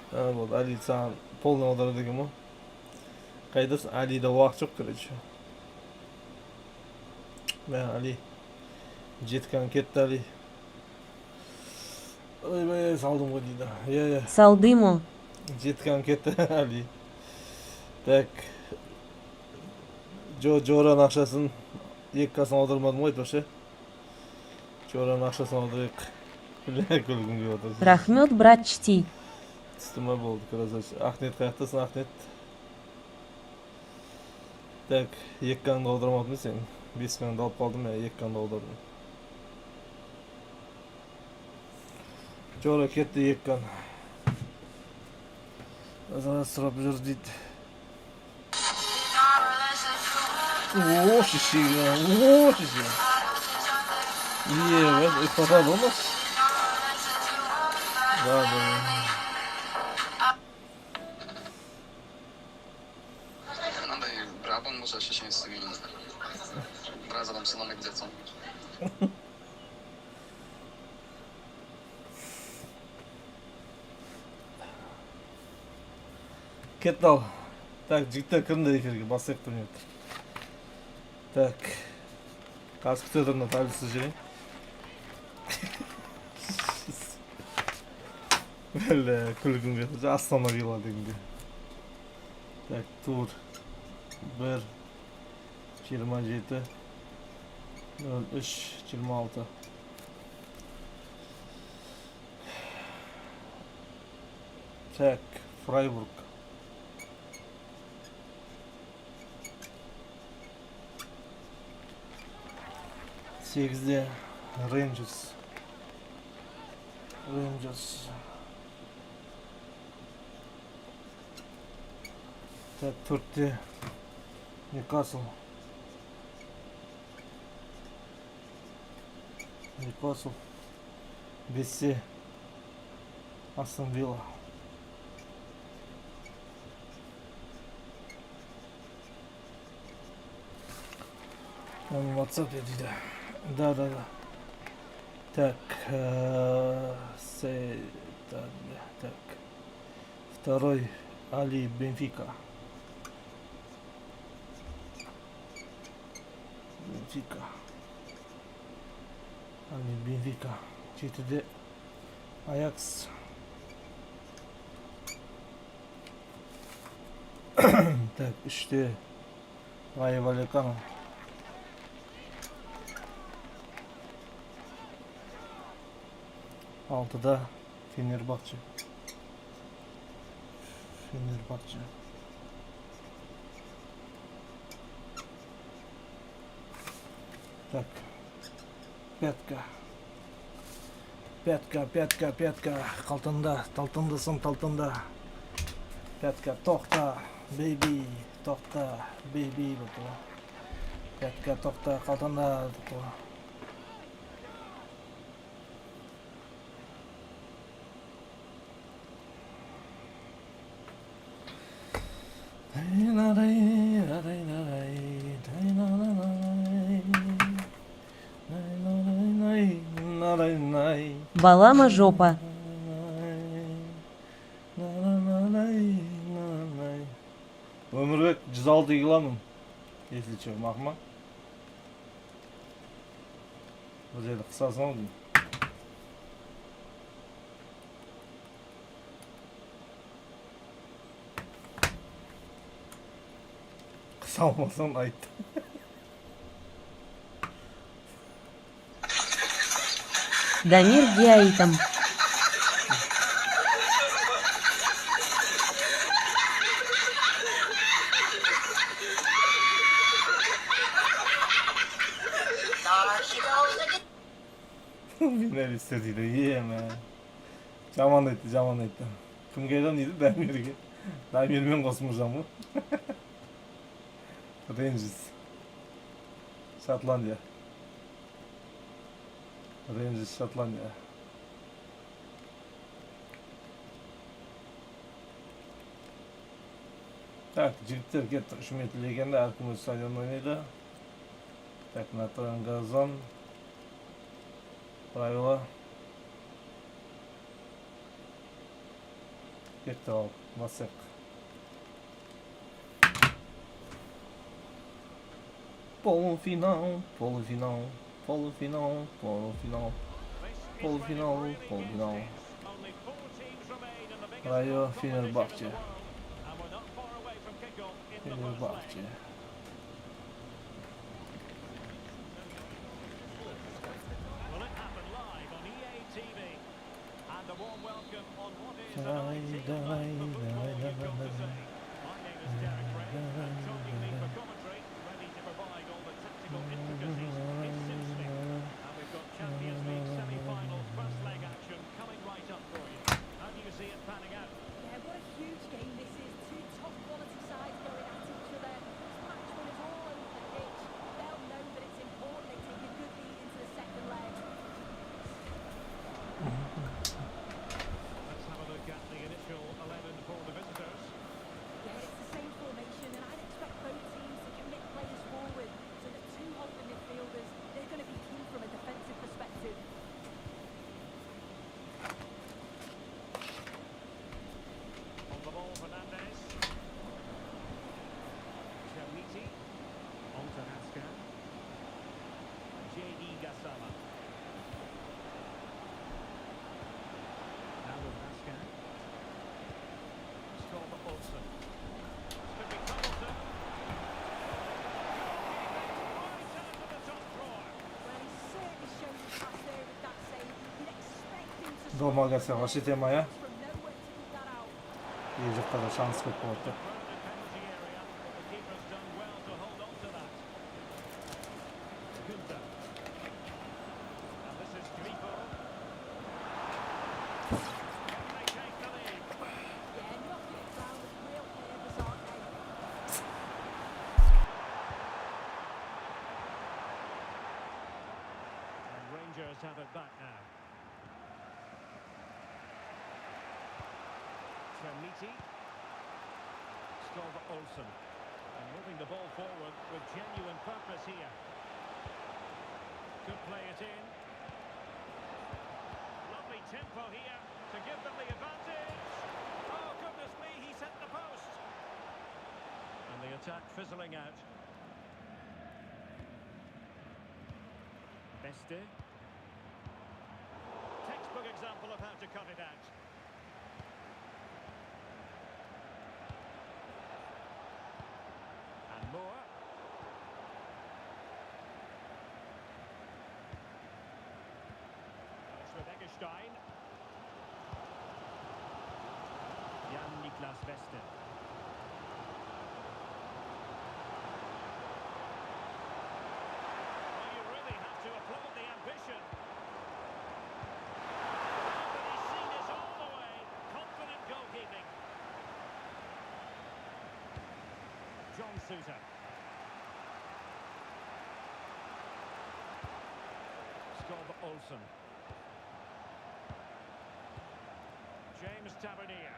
Вот, Али саған полный аударады екен ма? Қайдасың? Алида уақыт жоқ, короче. Мә, Али. 7 kan кетті, Али. Ойбай, салдым ғой дейді. Салдымо. 7 kan кетті, Али. Так. Жораның ақшасын 2 касын аудармадым ғой, айтпақшы. Жораның ақшасын аударайық. Күлгімге отырсың. Рахмет, брат, чти. Түстіме болды, красавчик. Ахнет қаяқтасың, Ахнет. Так, 2 kanды аудармадың сен. 5 kanды алып қалдым, 2 kanды аудардым. Жора кетті 2 kan. Азан сұрап жүр дейді. О, шешеге, о, шешеге. Ебать, ұйықтатады олмас. Да. Мынандай бір апаң болса шешең істеген біраз адам сыйламайтын жатсаң. Кетті ал. Так, жігіттер кірімді эфирге, басайық турнирді. Так. Қазір күте тұрмын, таблицы жерейін. Бәлі, күлгім кетті. Астана вилла дегенде. Так, тур. 1, 27, 03, 26. Так, Фрайбург. Сегізде Рейнджерс. Так, 4-те Ньюкасл. Ньюкасл. 5-те Астон Вилла. Он в WhatsApp дейді. Да. Так, так. Второй Али Бенфика. Али Бенфика. 7-де Аякс. Так, 3-те Айбол Жубатхан. 6-да Фенербахче. Так. Пятка. Талтында. Пятка, тоқта, бейби, бұтыла. Пятка, тоқта, қалтында, бұтыла. Балама жопа. Өмірбек 106 киламын. Если че, мақма. Бұл жерді қысасың ау деймін. Қысалмасам айтты. Дамир Геаитам. Finalistler дейді, ме. Жаман айтты. Кімге айтам дейді, Дамирге. 나 밀면 қосымжамы. Rangers. Шотландия. Rangers Шотландия. Так, жігіттер кетті 3 метрлегенде әркім өз стадион ойнайды. Так, натуран газон. Правила. Кетті ал, бассақ. Полуфинал, полуфинал, полуфинал, полуфинал, полуфинал, полуфинал. Райо Фенербахче. Фенербахче. Well, it happened live on EA TV. And a warm welcome on what is an Давай, amazing давай, night for football, давай, you've got to давай. say. My name is Derek Ray, and joining me for commentary, ready to provide all the tactical intricacies, is Sim Smith. And we've got Champions League semi-final first leg action coming right up for you. How do you see it panning out? Yeah, what a huge game this is. Two top quality sides going at each other. These match winners all over the pitch. They'll know that it's important they take a good lead into the second leg. Let's have a look at the initial 11 for the visitors. Yeah, it's the same formation, and I'd expect both teams to commit players forward. So the two holding midfielders, they're going to be key from a defensive perspective. On the ball, Fernandez. Chermiti. On to Haskan. J.D. Gassama. Now with Haskan. Storm Olsen. Could be Hamilton. Right out of the top drawer. Well, he certainly showed his class there with that save. You'd expect him to Домагасы Вашитемая. from nowhere to pick that out. И жақта да шанс көп болады. Further penalty area, but the keeper's done well to hold on to that. Günther. And this is Grifo. They take the lead. Yeah, knocking it down with real purpose, aren't they? And Rangers have it back now. Chermiti. Storm Olsen. And moving the ball forward with genuine purpose here. Could play it in. Lovely tempo here to give them the advantage. Oh, goodness me, he's hit the post. And the attack fizzling out. Beste. Textbook example of how to cut it out. And Moore. That's with Eggestein. Jan Niklas Beste. Well, you really have to applaud the ambition. But he's seen this all the way. Confident goalkeeping. John Souter. Storm Olsen. James Tavernier.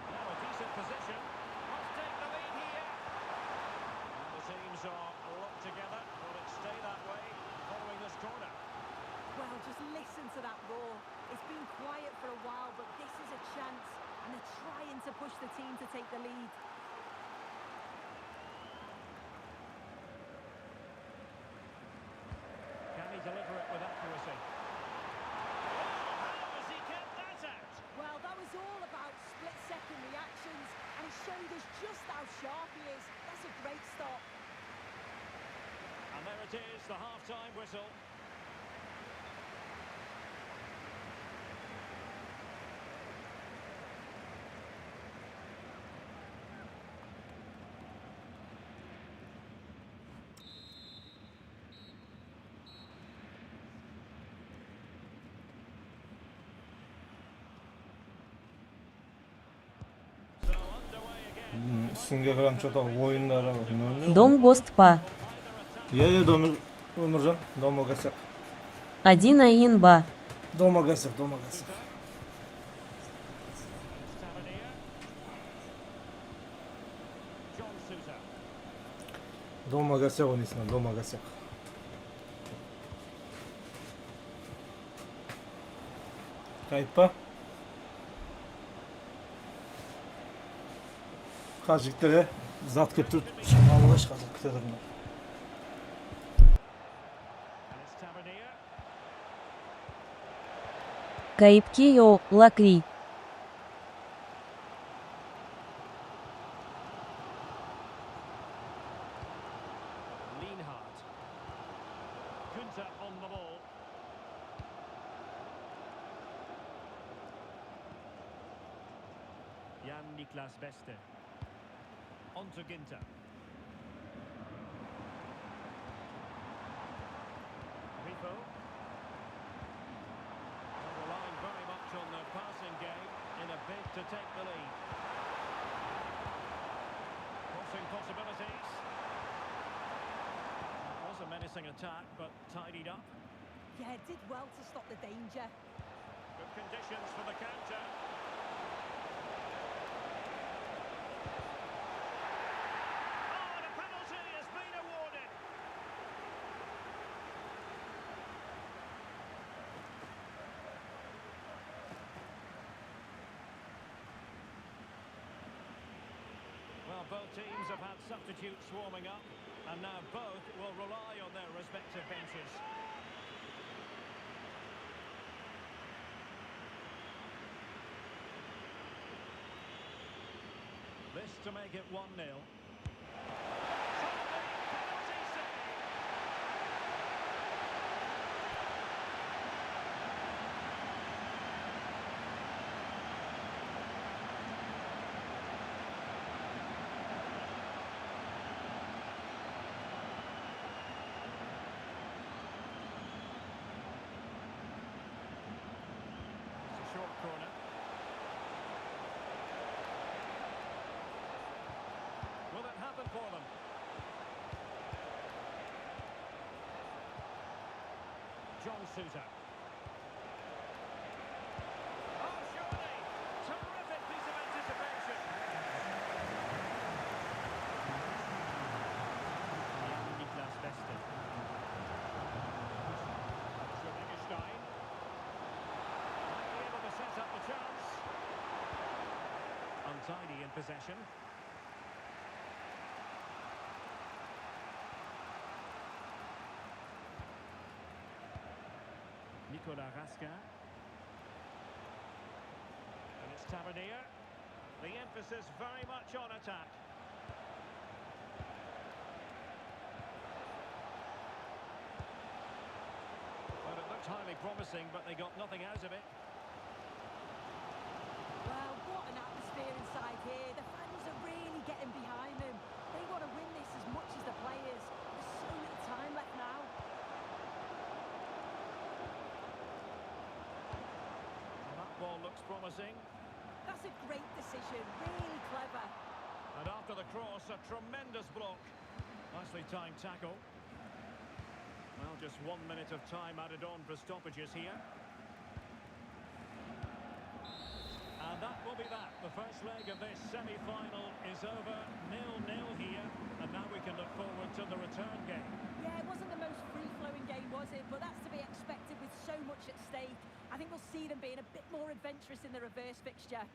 Now a decent position. Must take the lead here. And the teams are locked together. Will it stay that way following this corner? Well, just listen to that roar. It's been quiet for a while, but this is a chance. And they're trying to push the team to take the lead. Can he deliver it with accuracy? Oh, how has he kept that out? Well, that was all about split-second reactions, and he showed us just how sharp he is. That's a great stop. And there it is, the half-time whistle. Sizga ham что-то o'yinlar Дом Гостпа. Домир Өміржан, дома гасяк. 1 Аинба. Дома гасяк, дома гасяк. Дома гасяк ойнайсыңдар, дома гасяк. Кайыппа? Қазір жігіттер, зат кеп тұр. Шамалы еш қазір күтедірмін. Каипкео, Лакри. Niklas Beste. On to Ginter. Rico. Relying very much on their passing game in a bid to take the lead. Crossing possibilities. It was a menacing attack, but tidied up. Yeah, did well to stop the danger. Good conditions for the counter. Well, both teams have had substitutes warming up, and now both will rely on their respective benches. This to make it 1-0. Corner. Will it happen for them? John Sousa. Oh, surely! Terrific piece of anticipation. Niklas Beste. Stein. Set up the chance. Untidy in possession. Nicolas Raskin. And it's Tavernier. The emphasis very much on attack. Well, it looked highly promising, but they got nothing out of it. Well, what an atmosphere inside here. The fans are really getting behind them. They want to win this as much as the players. There's so little time left now. And that ball looks promising. That's a great decision. Really clever. And after the cross, a tremendous block. Nicely timed tackle. Well, just 1 minute of time added on for stoppages here. And that will be that. The first leg of this semi-final is over. 0-0 here. And now we can look forward to the return game. Yeah, it wasn't the most free-flowing game, was it? But that's to be expected with so much at stake. I think we'll see them being a bit more adventurous in the reverse fixture.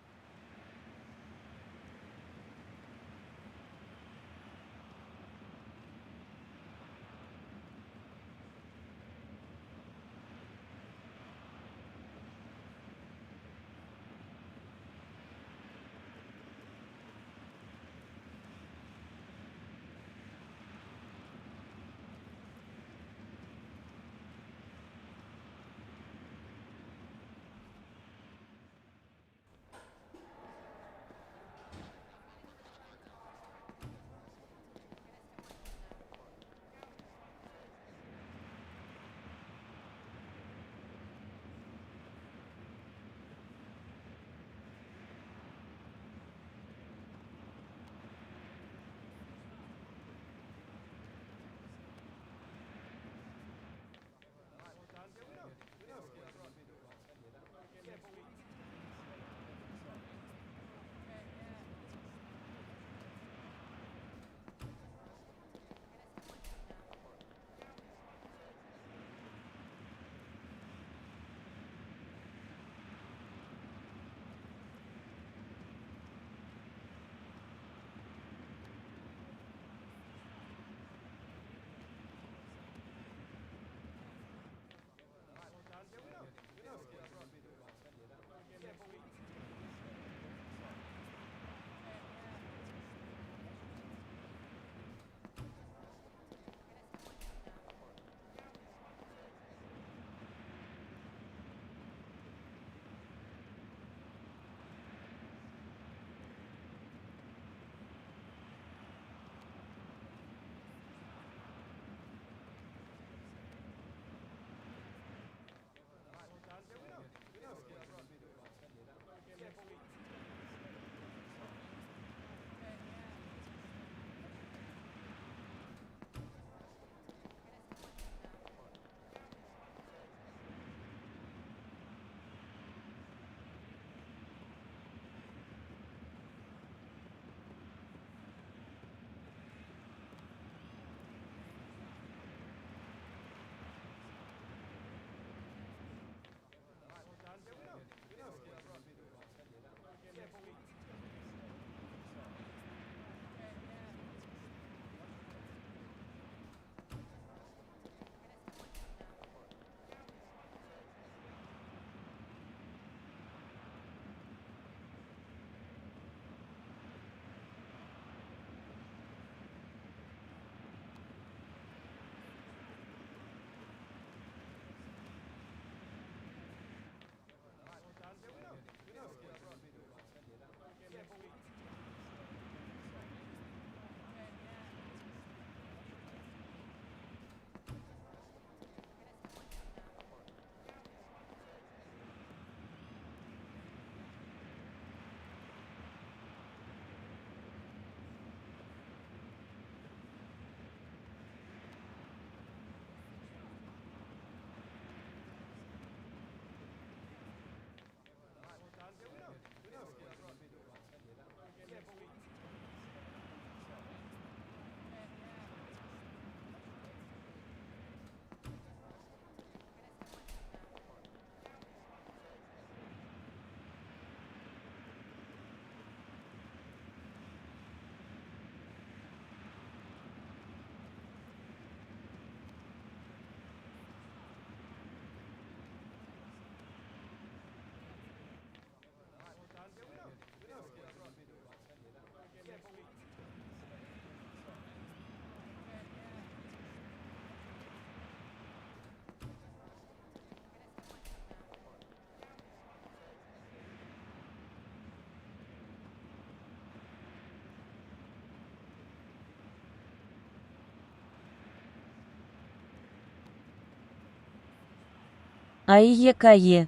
Айекае.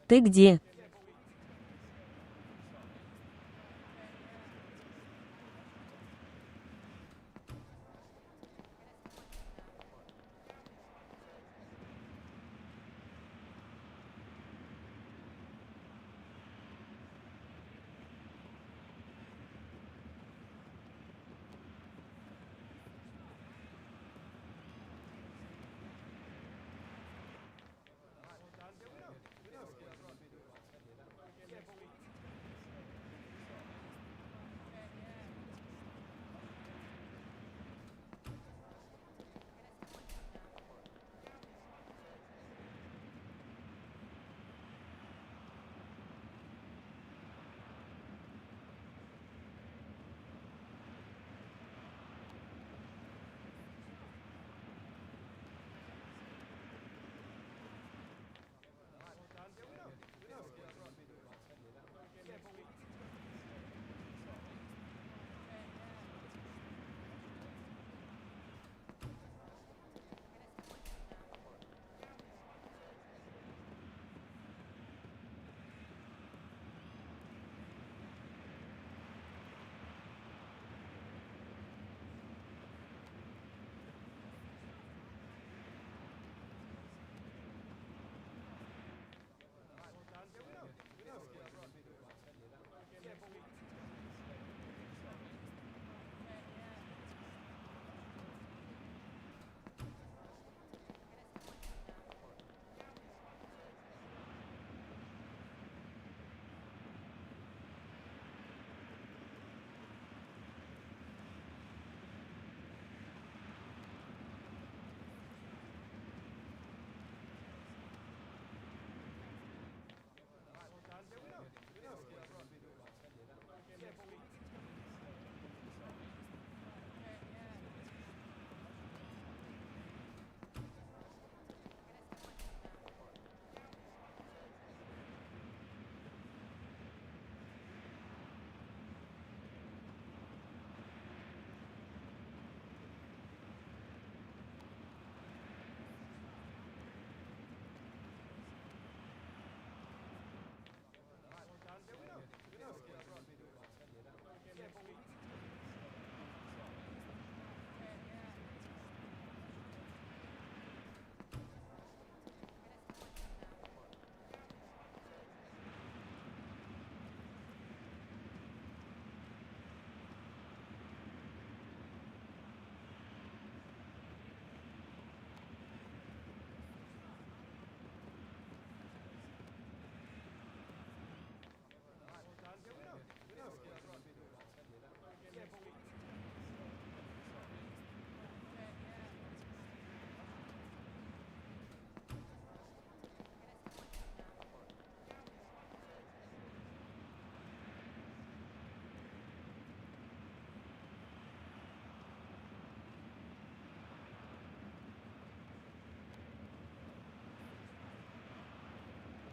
Ты где?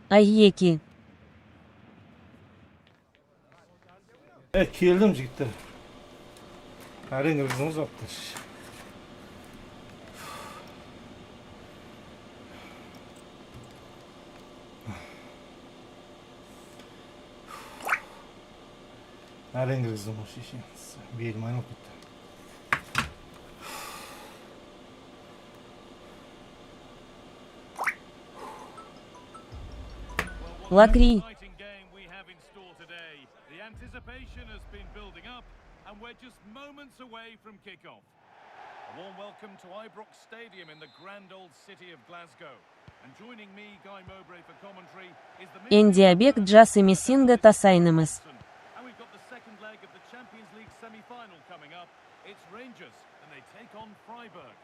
Айеки. Keldim jigitlar. Әрине өзіңіз ұзаптыр. Әрине өзің шешеңіз. Белім айналып кетті. Лакри. The anticipation has been building up, and we're just moments away from kick-off. A warm welcome to Ibrox Stadium in the grand old city of Glasgow. And joining me, Guy Mowbray, for commentary is the Эндиабек Джас и Мессинга Тасайнемес. And we've got the second leg of the Champions League semi-final coming up. It's Rangers, and they take on Freiburg.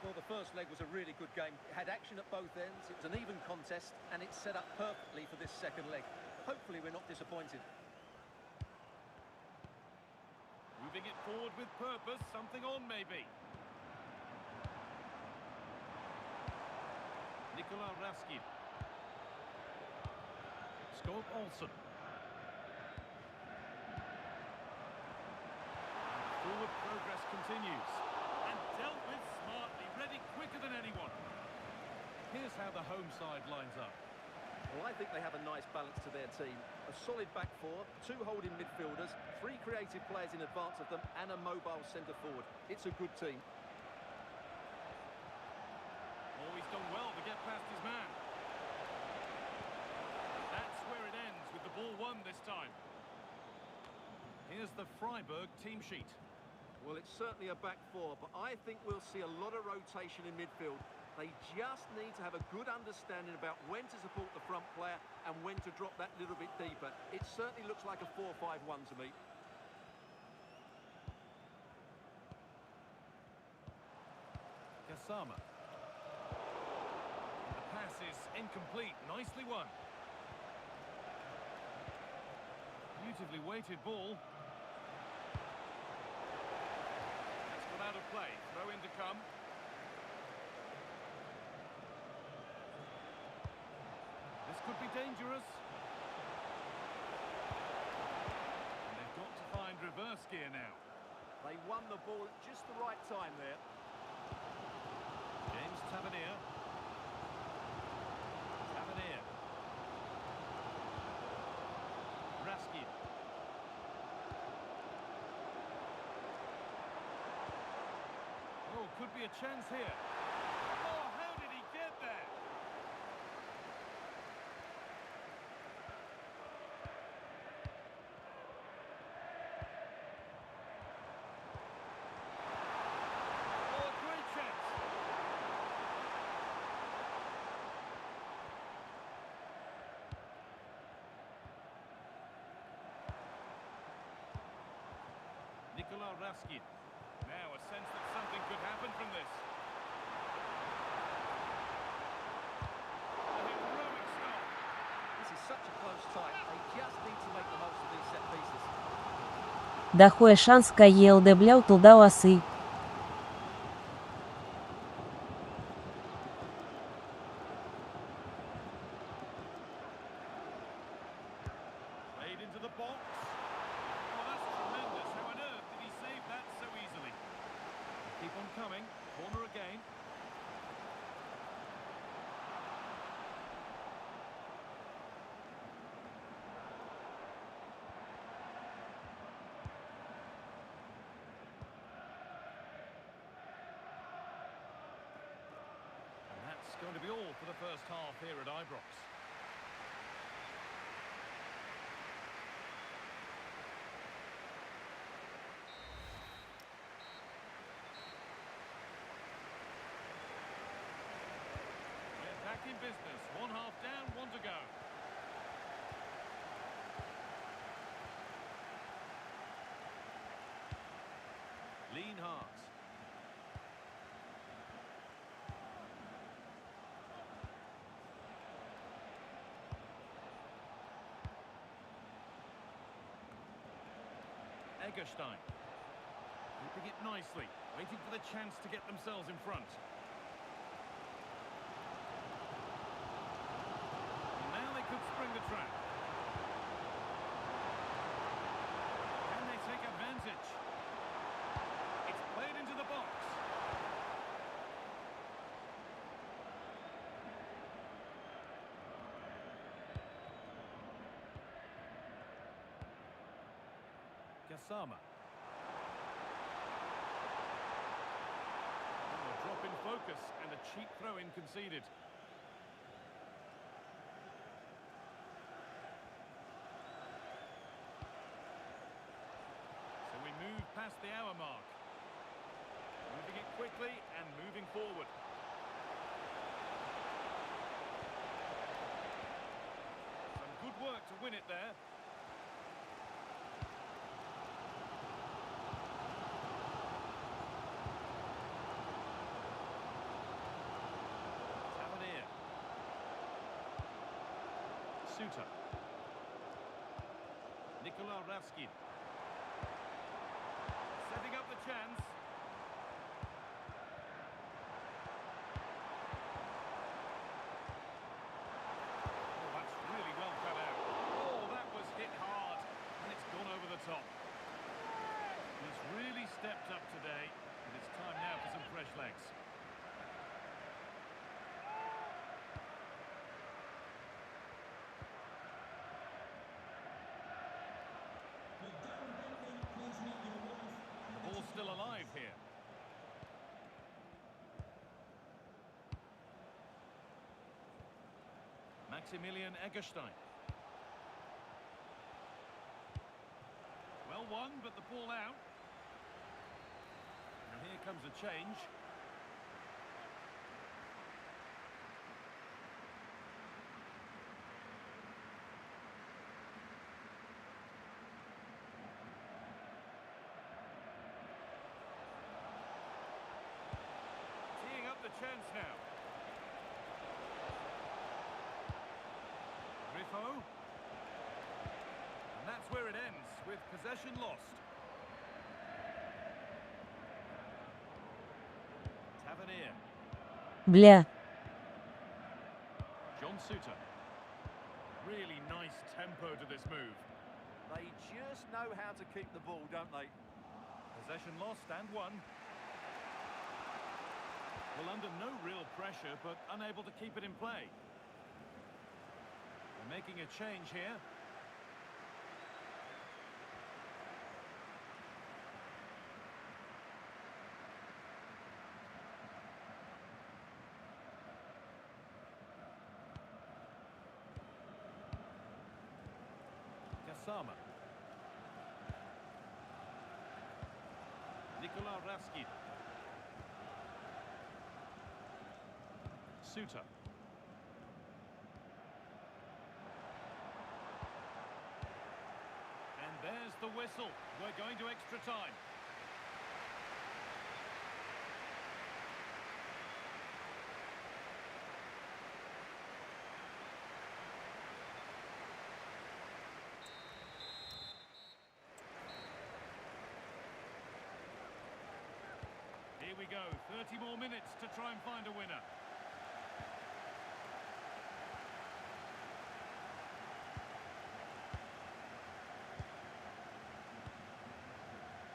Well, the first leg was a really good game. It had action at both ends. It's an even contest, and it's set up perfectly for this second leg. Hopefully we're not disappointed. Moving it forward with purpose, something on maybe. Nikola Raskin. Skov Olsen. Forward progress continues. And Here's how the home side lines up. Well, I think they have a nice balance to their team. A solid back four, 2 holding midfielders, 3 creative players in advance of them, and a mobile centre forward. It's a good team. Oh, he's done well to get past his man. That's where it ends, with the ball won this time. Here's the Freiburg team sheet. Well, it's certainly a back four, but I think we'll see a lot of rotation in midfield. They just need to have a good understanding about when to support the front player and when to drop that little bit deeper. It certainly looks like a 4-5-1 to me. Gassama. The pass is incomplete. Nicely won. Beautifully weighted ball. That's got out of play. Throw in to come. This could be dangerous. And they've got to find reverse gear now. They won the ball at just the right time there. James Tavernier. Tavernier. Raskin. Oh, could be a chance here. Oh, how did he get there? Oh, a great chance. Nikola Raskin. Now a sense that something could happen from this. A heroic stop. This is such a close tie. They just need to make the most of these set pieces. Дохуя шанс КЕЛД бля утылда ласы. Played into the box. Oh, that's tremendous. How on earth did he save that so easily? Keep on coming. Corner again. And that's going to be all for the first half here at Ibrox. We're back in business. 1 half down, 1 to go. Lean Hart. Egerstein. Keeping it nicely, waiting for the chance to get themselves in front. And now they could spring the trap. Can they take advantage? It's played into the box. Gassama. Oh, a drop in focus and a cheap throw-in conceded. So we move past the hour mark. Moving it quickly and moving forward. Some good work to win it there. Tavernier. Suter. Nikola Raskin. Setting up the chance. Oh, that's really well cut out. Oh, that was hit hard. And it's gone over the top. He's really stepped up today. And it's time now for some fresh legs. Well won, but the ball out. And here comes a change. Teeing up the chance now. Griffo. And that's where it ends, with possession lost. Tavernier. Бля. John Suter. Really nice tempo to this move. They just know how to keep the ball, don't they? Possession lost and won. Well, under no real pressure, but unable to keep it in play. They're making a change here. Sama. Nikola Raskin. Suter. And there's the whistle. We're going to extra time. Here we go, 30 more minutes to try and find a winner.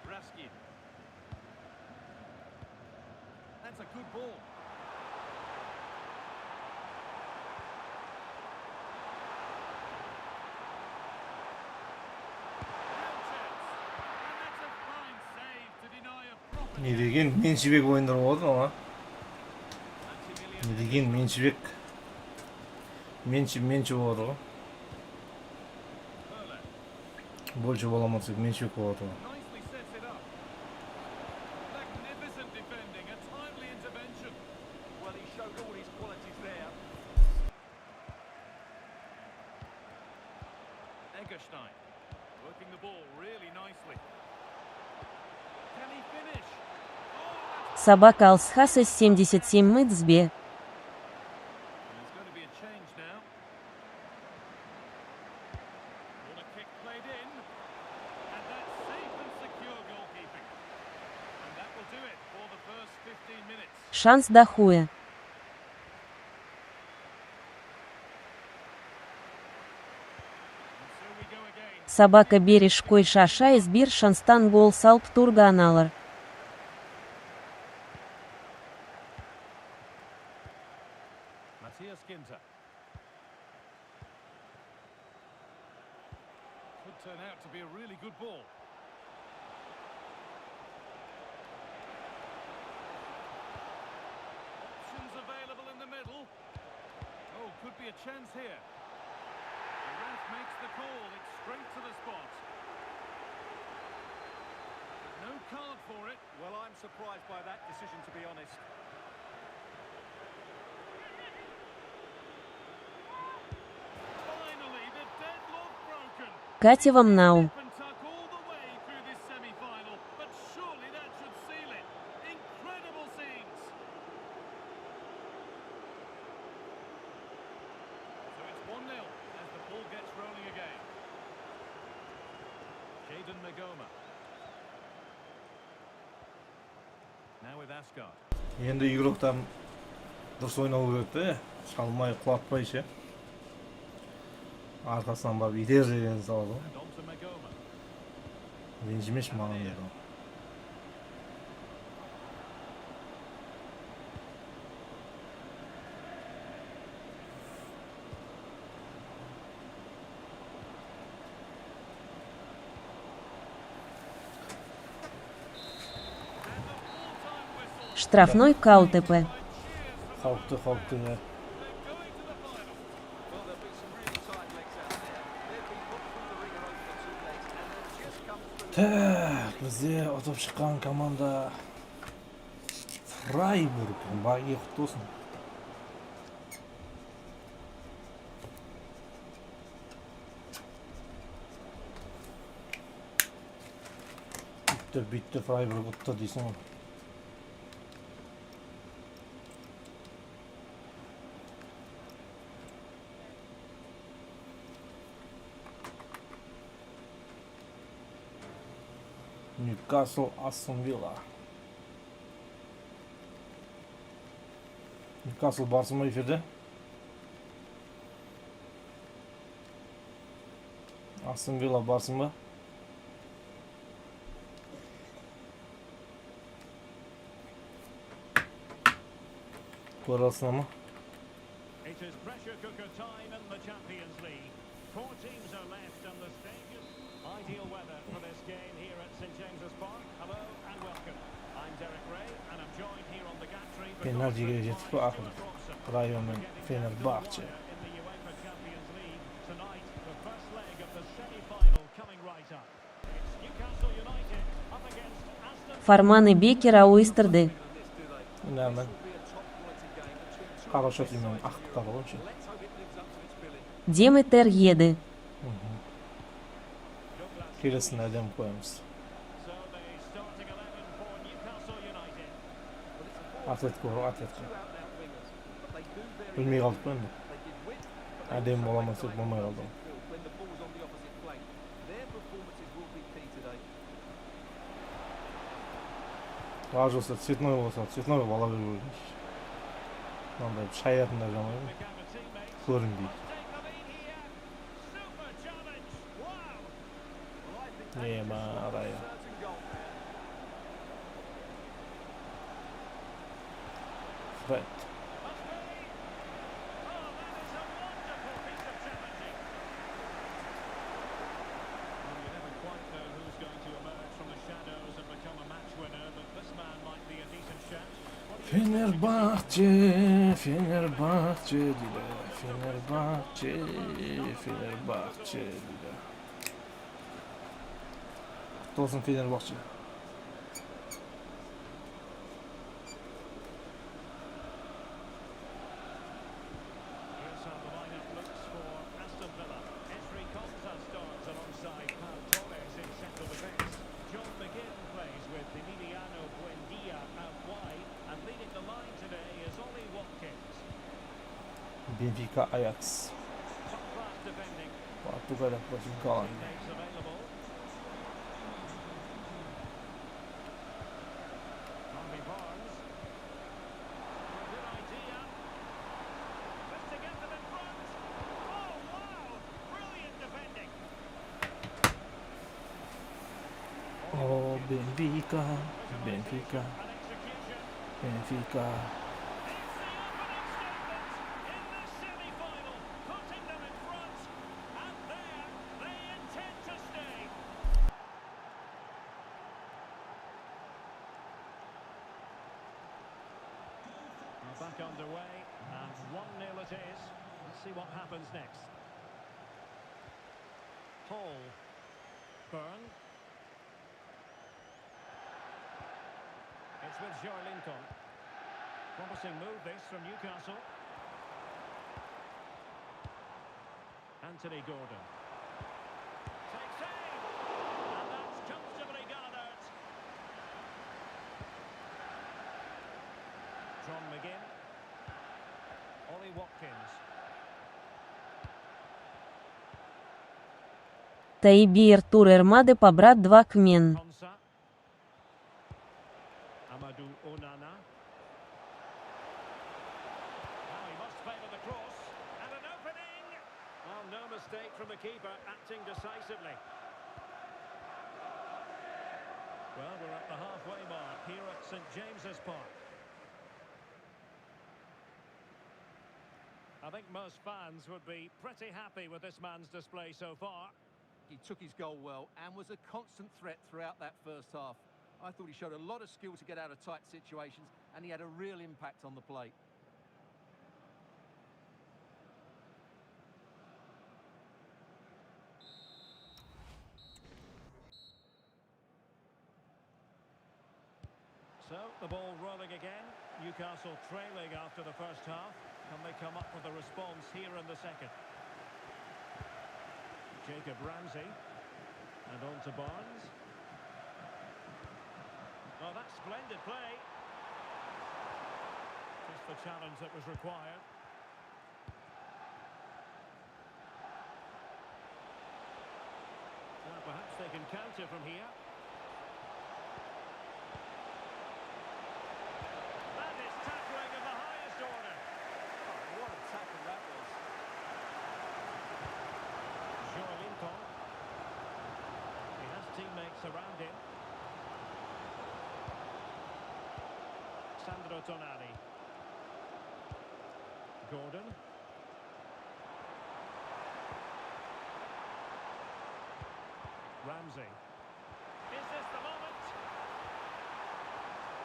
Raskin. That's a good ball. Не деген меншібек ойындар болады ма? Не деген меншібек менші болады ғой. Больше боламасақ меншібек болады ғой. Working the ball really nicely. Can he finish? Собака Алсхаса 77 мыцбе. There's going to be a change now. Corner kick played in. And that's safe and secure goalkeeping. And that will do it for the first 15 minutes. Шанс до хуя. So we go again. Собака бережкой шаша избир шанстан гол салп турганалар. Matthias Ginter. Could turn out to be a really good ball. Options available in the middle. Oh, could be a chance here. The ref makes the call. It's straight to the spot. No card for it. Well, I'm surprised by that decision, to be honest. Finally, the deadlock broken. Катя вам нау. And tuck all the way through this semi-final, but surely that should seal it. Incredible scenes. So it's 1-0 as the ball gets rolling again. Jayden Magoma. Now with Asgard. Енді игроктан дұрыс ойнау керек те, шалмай құлатпай ше. Арқасынан барып итер деген салады ғой. And on to Magoma. Ренжімеш маған деді. Штрафной КУТП. Халықты не. Well, there'll be Так, bizga o'tib chiqqan komanda Freiburg. Bag'ga quti olsin. Bitti Freiburg o'tdi deysan. Newcastle, Aston Villa. Newcastle basımı efirde. Aston Villa basımı. Ko'rasizmi? It is pressure cooker time in the Champions League. 4 teams are left and the stage is ideal weather for this game here at St James's Park. Hello and welcome. I'm Derek Ray and I'm joined here on the gantry Penaltiga yetib ahir. Rayondan Fenerbahçe. in the UEFA Champions League tonight. The first leg of the semi-final coming right up. It's Newcastle United up against Aston Фарманы Бекера Уистерды. Inaman. Хорошо именно aqtlar o'sha. Деметер Еды. Kelisini adam qo'yamiz. So the starting 11 for Newcastle United. Atletico. Bilmay qolib endi. Adam bo'laman deb bo'lmay qoldim. When the ball's on the opposite flank, their performances will be key today. Пожалуйста, цветной бала беру. Мындай шаятында жамайбы. Become a teammate. Көрінбей. Take the lead here. Super challenge. Wow. Не марая. Certain goal. Фред. Must be. Oh, that is a wonderful piece of challenging. Well, you never quite know who's going to emerge from the shadows and become a match winner, but this man might be a decent shout. What do you Fenerbahçe deydi. Fenerbahçe deydi. Qutu olsun Fenerbahçe. Here's how the lineup looks for Aston Villa. Esri Konsa starts alongside Pau Torres in central defence. John McGinn plays with Emiliano Buendia out wide, and leading the line today is Ollie Watkins. Benfica Ajax. Top class defending. Portugal Portugal. Teammates available. Harvey Barnes. Good idea. Just to get them in front. Oh, wow! Brilliant defending. Oh, Benfica. Benfica. An execution. Benfica. It's the opening statement in this semi-final, putting them in front, and there they intend to stay. We're back underway, and 1-0 it is. Let's see what happens next. Hall. Byrne. It's with Joelinton. Promising move this from Newcastle. Anthony Gordon. Takes aim! And that's comfortably gathered. John McGinn. Ollie Watkins. Таибир Тур Эрмады побрат 2 кмен. Konsa. Amadou Onana. Now he must favour the cross. And an opening! Well, no mistake from the keeper, acting decisively. Well, we're at the halfway mark here at St James's Park. I think most fans would be pretty happy with this man's display so far. He took his goal well and was a constant threat throughout that first half. I thought he showed a lot of skill to get out of tight situations, and he had a real impact on the plate. rolling again. Newcastle trailing after the first half. Can they come up with a response here in the second? Jacob Ramsey. And on to Barnes. Well, that's splendid play. Just the challenge that was required. Well, perhaps they can counter from here. That is tackling of the highest order. Oh, what a tackle that was. Linton. He has teammates around him. Sandro Tonali. Gordon. Ramsey. Is this the moment?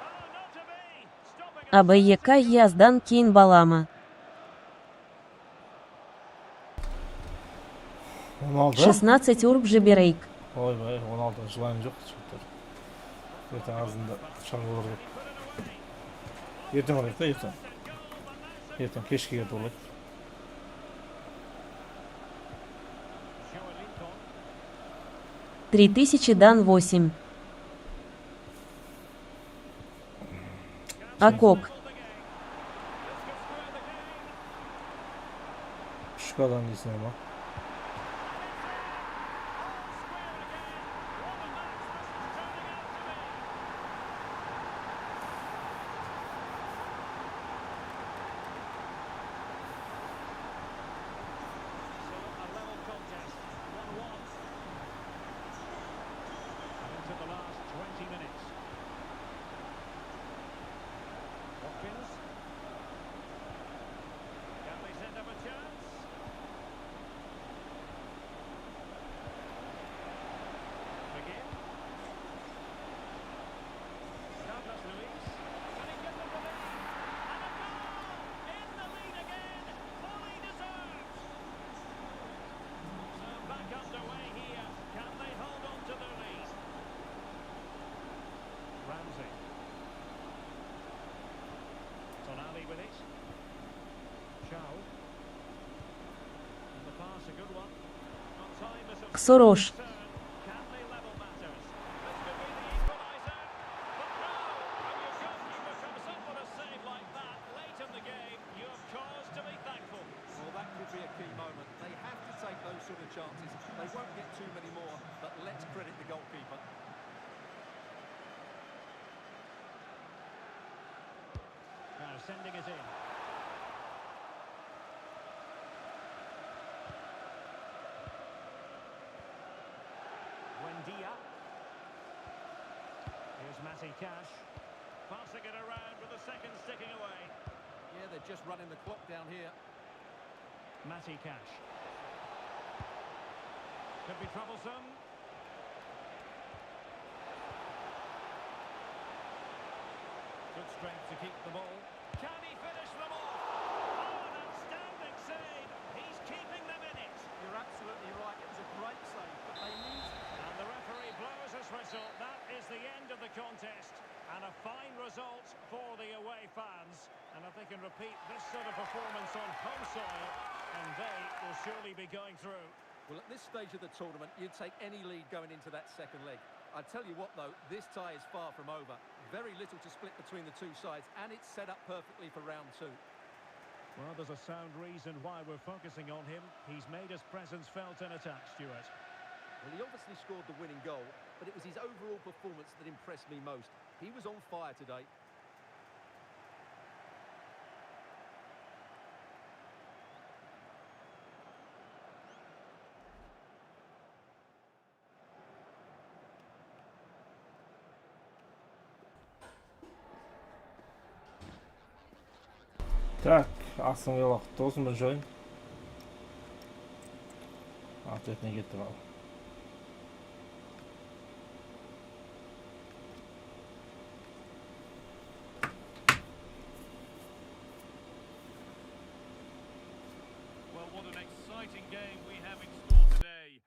Oh, not to be. Stopping it. АБЕК Яздан Кейн Балама. Он алды. 16 Урб Жиберейк. Ойбай, он алды. Жылайым жоқ. Ертең азында шаңғы olur деп. Ертең олайды да, ертең. Ертең кешке келді олайды. 3000 Дан 8. Акок. Шкадан дейсің ама. Ксорош. Sending it in. Wendia. Here's Matty Cash. Passing it around with the second sticking away. Yeah, they're just running the clock down here. Matty Cash. Could be troublesome. Good strength to keep the ball. Can he finish them off? Oh, an outstanding save. He's keeping them in it. You're absolutely right. It was a great save, but they need... And the referee blows his whistle. That is the end of the contest. And a fine result for the away fans. And if they can repeat this sort of performance on home soil, and they will surely be going through. Well, at this stage of the tournament, you'd take any lead going into that second leg. I tell you what, though, this tie is far from over. Very little to split between the two sides, and it's set up perfectly for round two. Well, there's a sound reason why we're focusing on him. He's made his presence felt in attack, Stuart. Well, he obviously scored the winning goal, but it was his overall performance that impressed me most. He was on fire today. Так, Aston Villa құтты болсын бір жойын. Atletine кетті ғал. Well, what an exciting game we have in store today.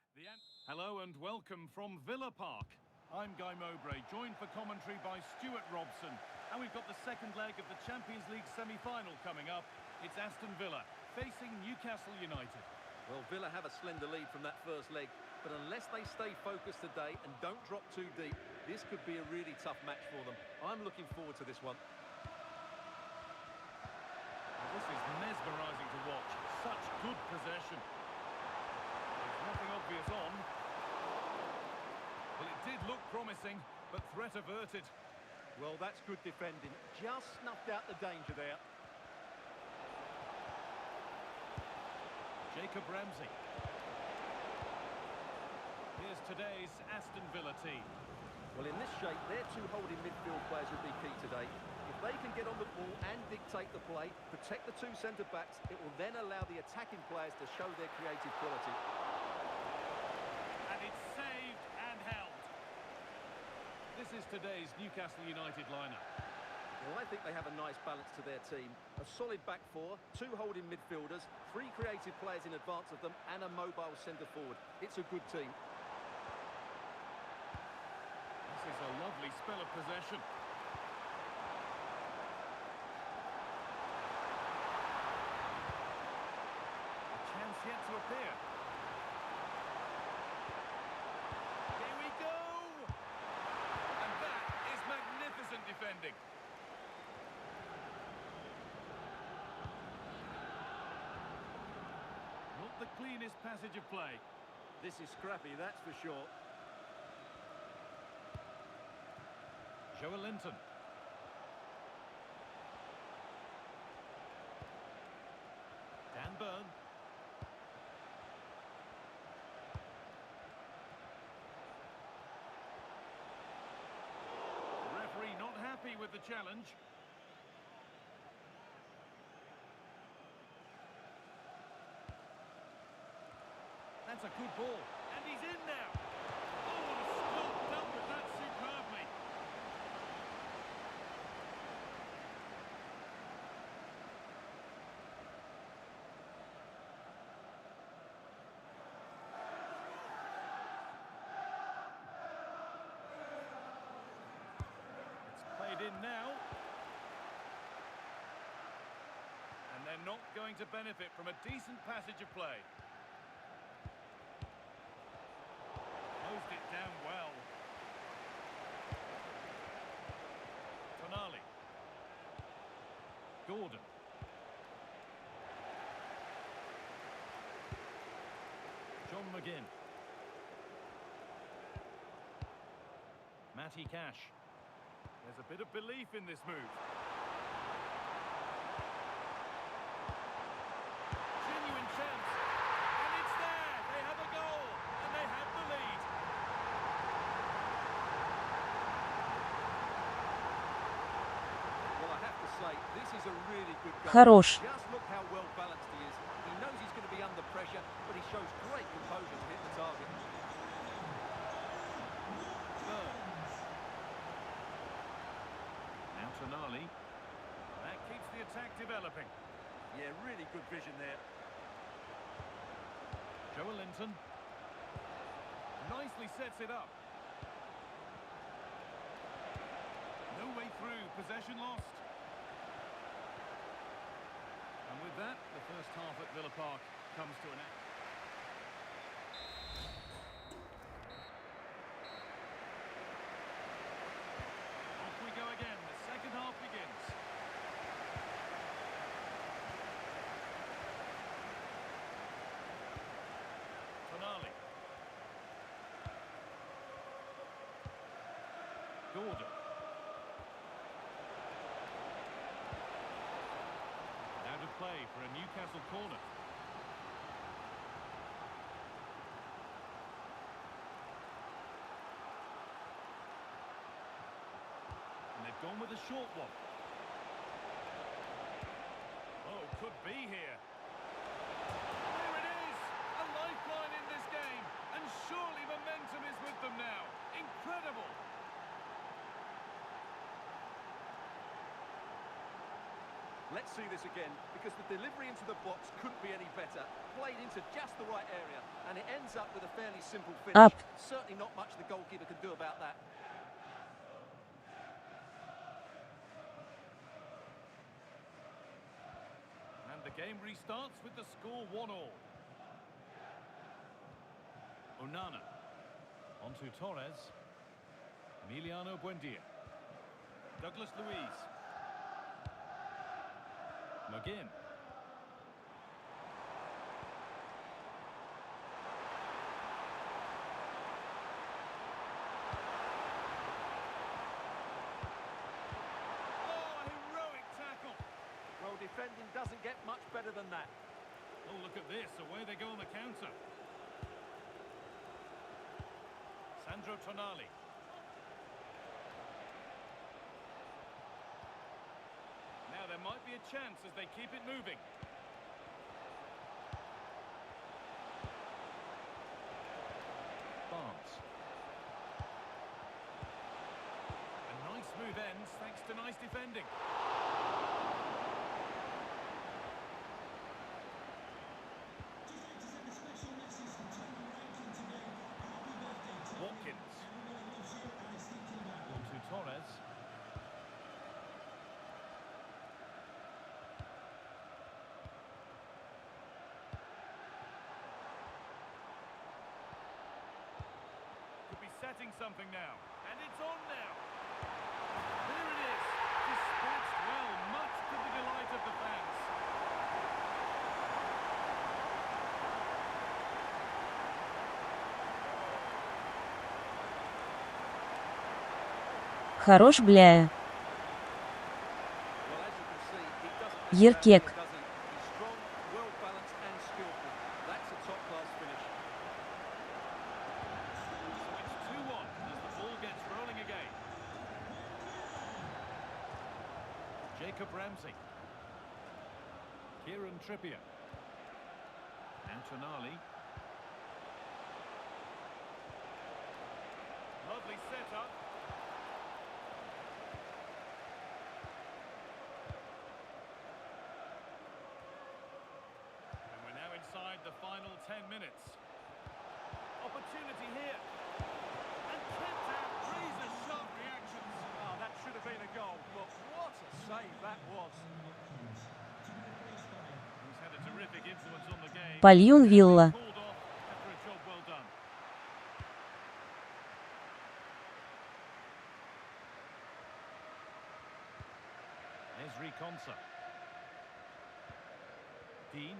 Hello and welcome from Villa Park. I'm Guy Mowbray, joined for commentary by Stuart Robson. And we've got the second leg of the Champions League semi-final coming up. It's Aston Villa facing Newcastle United. Well, Villa have a slender lead from that first leg, but unless they stay focused today and don't drop too deep, this could be a really tough match for them. I'm looking forward to this one. This is mesmerising to watch. Such good possession. There's nothing obvious on. Well, it did look promising, but threat averted. Well, that's good defending. Just snuffed out the danger there. Jacob Ramsey. Here's today's Aston Villa team. Well, in this shape, their two holding midfield players will be key today. If they can get on the ball and dictate the play, protect the two centre-backs, it will then allow the attacking players to show their creative quality. And it's saved and held. This is today's Newcastle United lineup. Well, I think they have a nice balance to their team. A solid back four, two holding midfielders, three creative players in advance of them, and a mobile centre-forward. It's a good team. This is a lovely spell of possession. A chance yet to appear. Here we go! And that is magnificent defending. Not the cleanest passage of play. This is scrappy, that's for sure. Joe Linton. Dan Burn. Referee not happy with the challenge. That's a good ball. And he's in now. Oh, what a stop. Dealt with that superbly. It's played in now. And they're not going to benefit from a decent passage of play. Closed it down well. Tonali. Gordon. John McGinn. Matty Cash. There's a bit of belief in this move. Genuine chance. And it's there. They have a goal. And they have the lead. Well, I have to say, this is a really good goal. Хорош. Just look how well balanced he is. He knows he's going to be under pressure, but he shows great composure to hit the target. Now Tonali. That keeps the attack developing. Yeah, really good vision there. Joe Linton. Nicely sets it up. No way through. Possession lost. And with that, the first half at Villa Park comes to an end. Off we go again. The second half begins. Tonali. Gordon. Out of play for a Newcastle corner. And they've gone with a short one. Oh, could be here. There it is! A lifeline in this game. And surely momentum is with them now. Incredible! Let's see this again, because the delivery into the box couldn't be any better. Played into just the right area, and it ends up with a fairly simple finish. Up. Certainly not much the goalkeeper can do about that. The game restarts with the score 1-all. Onana. Onto Torres. Emiliano Buendia. Douglas Luiz. McGinn. Defending doesn't get much better than that. Oh, look at this. Away they go on the counter. Sandro Tonali. Now there might be a chance as they keep it moving. Barnes. A nice move ends thanks to nice defending. Watkins. On to Torres. Could be setting something now. And it's on now. There it is. Dispatched well, much to the delight of the fans. Хорош, бля. Еркек. Jacob Ramsey. Kieran Trippier. Antonali. Lovely setup. And we're now inside the final 10 minutes. Opportunity here. And kept out. Razor-sharp reactions. Oh, that should have been a goal. But what a save that was. He's had a terrific influence on the game. Пальюн Вилла. Called off after a job well done. Ezri Konsa. Dean.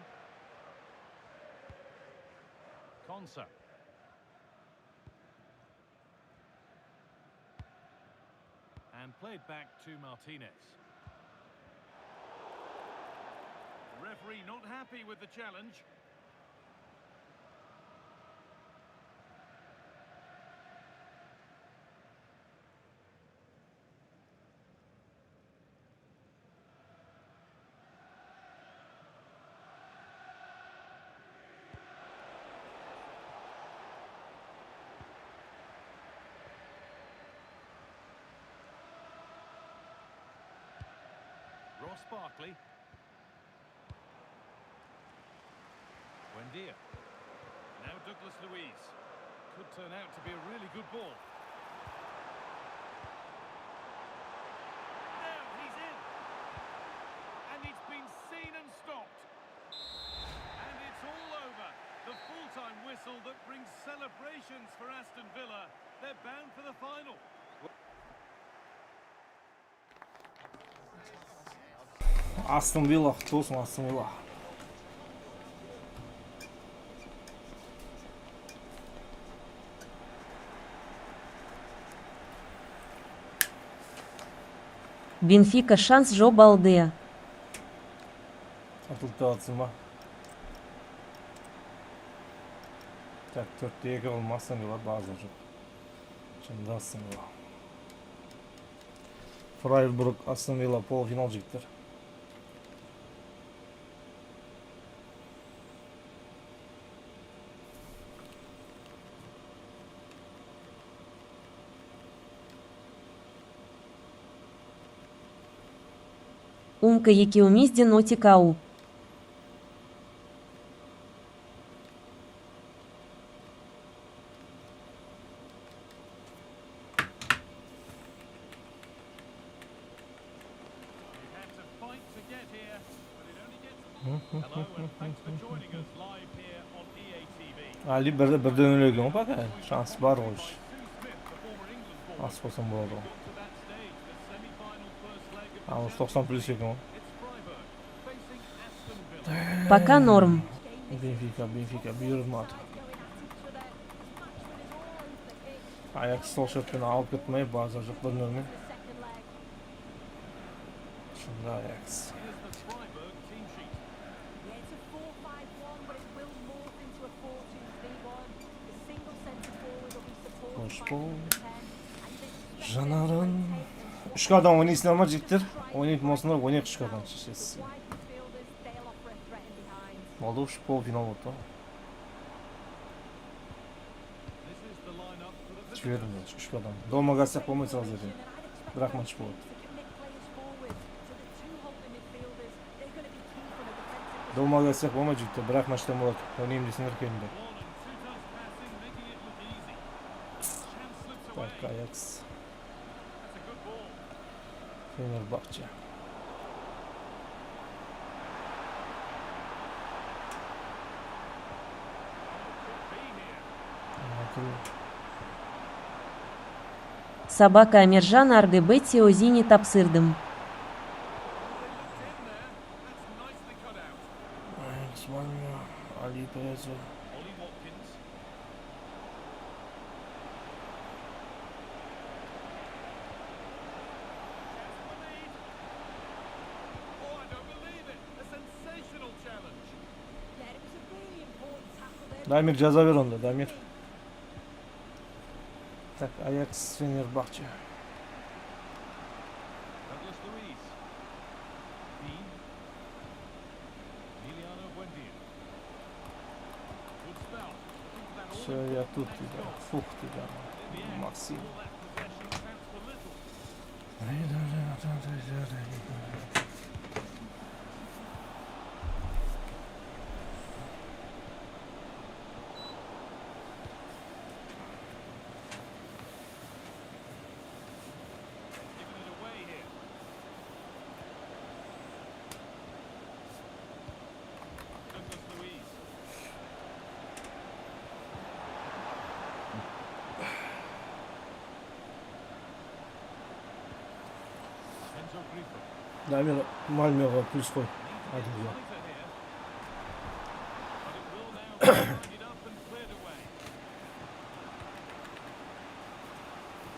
Konsa. And played back to Martinez. The referee not happy with the challenge. Ross Barkley. Buendia. Now Douglas Luiz. Could turn out to be a really good ball. Now he's in. And it's been seen and stopped. And it's all over. The full-time whistle that brings celebrations for Aston Villa. They're bound for the final. Aston Villa, құтты болсын Aston Villa. Бенфика шанс жо балды. Атылып жатсың ба? Так, 4-2 болмасын бар база жоқ. Шында Aston Villa. Фрайбург, Aston Villa полуфинал жігіттер. Умка які умізді ноті кау. He had to fight to get here, but it only gets Hello and thanks for joining us live here on EA TV. Ali birden öyle bakın. Şans var hoş. Sue Smith, the former England forward, Az olsun bu oldu. got to that stage, the semi-final first leg of the Ha, 90 plus çekim. It's Freiburg facing Aston Villa. Пока норм. Benfica bir yorum at. Going at each other. This match one is all over the pitch. Ayak sol şartını alıp gitmeyi bazı çocukların önüne. Second leg. Şimdi Ajax. Here's the Freiburg team sheet. Yeah, it's a 4-5-1, but it will morph into a 4-2-3-1. The single centre forward will be supported Hoş by bul. number 10. And this Janarın. Üçkadan oynayışın amacıktır. Oynayıp masınlar oynayıp üçkadan şişesi. wide midfielders, they'll offer a threat in behind. Oldu şu pol final oldu. This is the lineup for the Hiç verim yok üçkadan. Dolma gazete olmayı sağlayacak. And I'd expect Bırak both maç bu. teams to commit players forward. So the two holding midfielders, they're going to be key from a defensive Dolma gazete olmayacak. Bırak maçta Murat. Oynayayım desinler kendine. ball and two-touch passing, making it look easy. Chance slips away. Bak Ajax. That's a good ball. Fenerbahçe. Could be here. Akıllı. Собака Амиржан Арды Бетти Озини Тапсырдым. Oh, they looked in there. That's nicely cut out. Naзванием, Ali Pezo. Ollie Watkins. Chance for lead. Oh, I don't believe it. A sensational challenge. Yeah, it was a really important tackle there. Damir ceza ver onda Damir. Tak Ajax Fenerbahçe. Douglas Luiz. Dean. Emiliano Buendia. Good spell. Looking for that all Şöyle tutti da. Fukti da. Maxim. all that possession counts for little. Giving it away here. Douglas Luiz. Enzo Grifo. Damir Malmö'ye plus koy. Hadi Needs ya. to get tighter here. But it will now be tidied up and cleared away.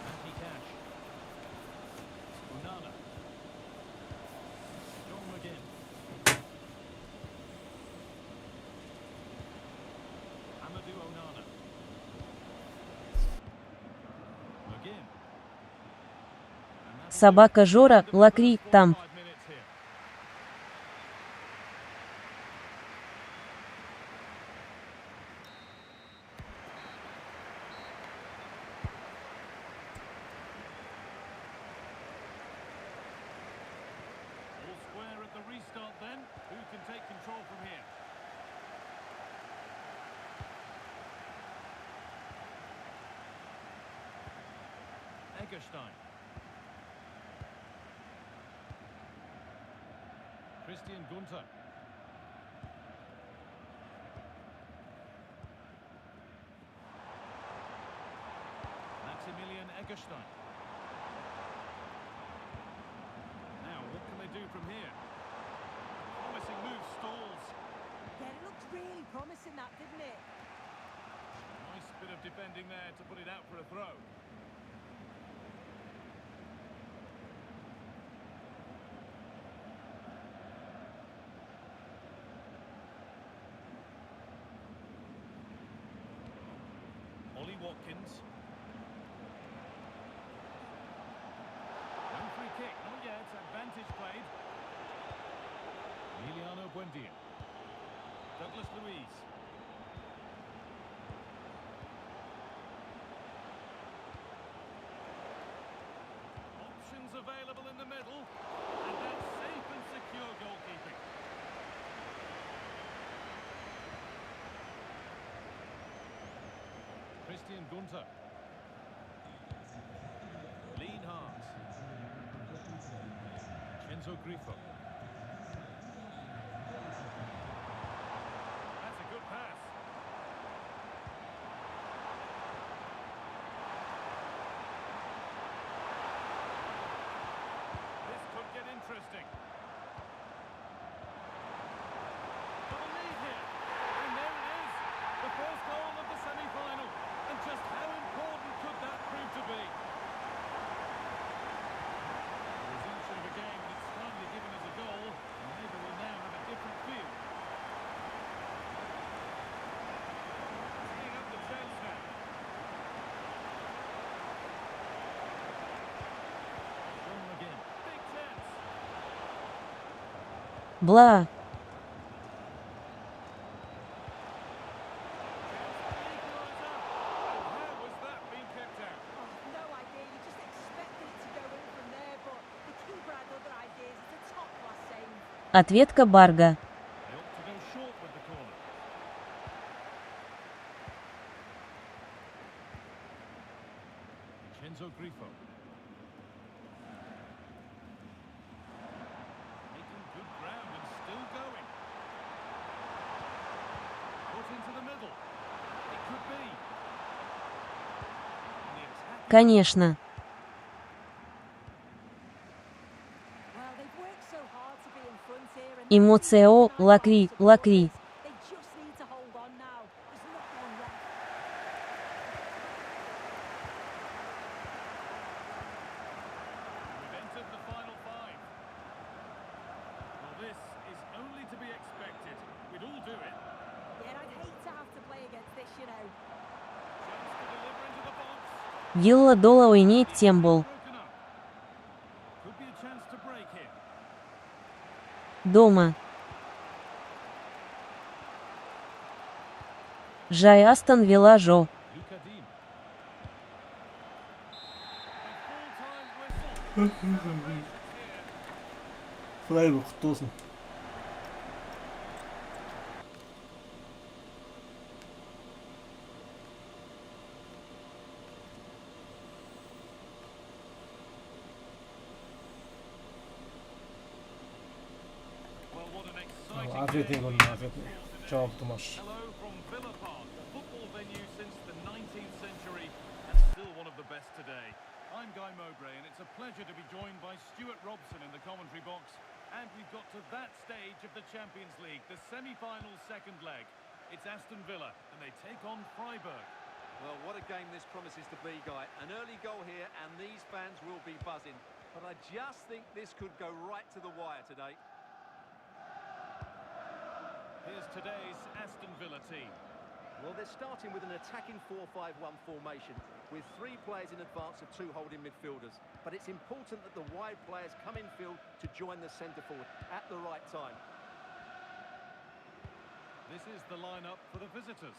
Matty Cash. Onana. John McGinn. Amadou Onana. McGinn. And that'll Собака Жора, Лакри, там. 5 minutes here. All square at the restart then. Who can take control from here? Eggerstein. Christian Gunter. Maximilian Eggerstein. Now, what can they do from here? Promising move stalls. Yeah, it looked really promising, that, didn't it? Nice bit of defending there to put it out for a throw. Ollie Watkins. No free kick, not yet. Advantage played. Emiliano Buendia. Douglas Luiz. Options available in the middle. And that's safe and secure goalkeeping. Christian Gunter. Lienhardt. Enzo Grifo. interesting. Got a lead here. And there it is. The first goal of the semi-final. And just how important could that prove to be? The resumption of a game that's finally given us a goal. And maybe we'll now have a different feel. Teeing up the chance now. Corner again. Big chance. Бла. Ответка Барга. Конечно. Эмоцио, лакри, лакри. Вилла Дола уйнет тембол. Дома. Жай Астон Вилла Жо. Фрайбург құтты болсын. Ответный гол, ответный. Жауапты матч. I'm Guy Mowbray, and it's a pleasure to be joined by Stuart Robson in the commentary box. And we've got to that stage of the Champions League, the semi-final second leg. It's Aston Villa, and they take on Freiburg. Well, what a game this promises to be, Guy. An early goal here, and these fans will be buzzing. But I just think this could go right to the wire today. Here's today's Aston Villa team. Well, they're starting with an attacking 4-5-1 formation, with 3 players in advance of 2 holding midfielders. But it's important that the wide players come in field to join the centre forward at the right time. This is the lineup for the visitors.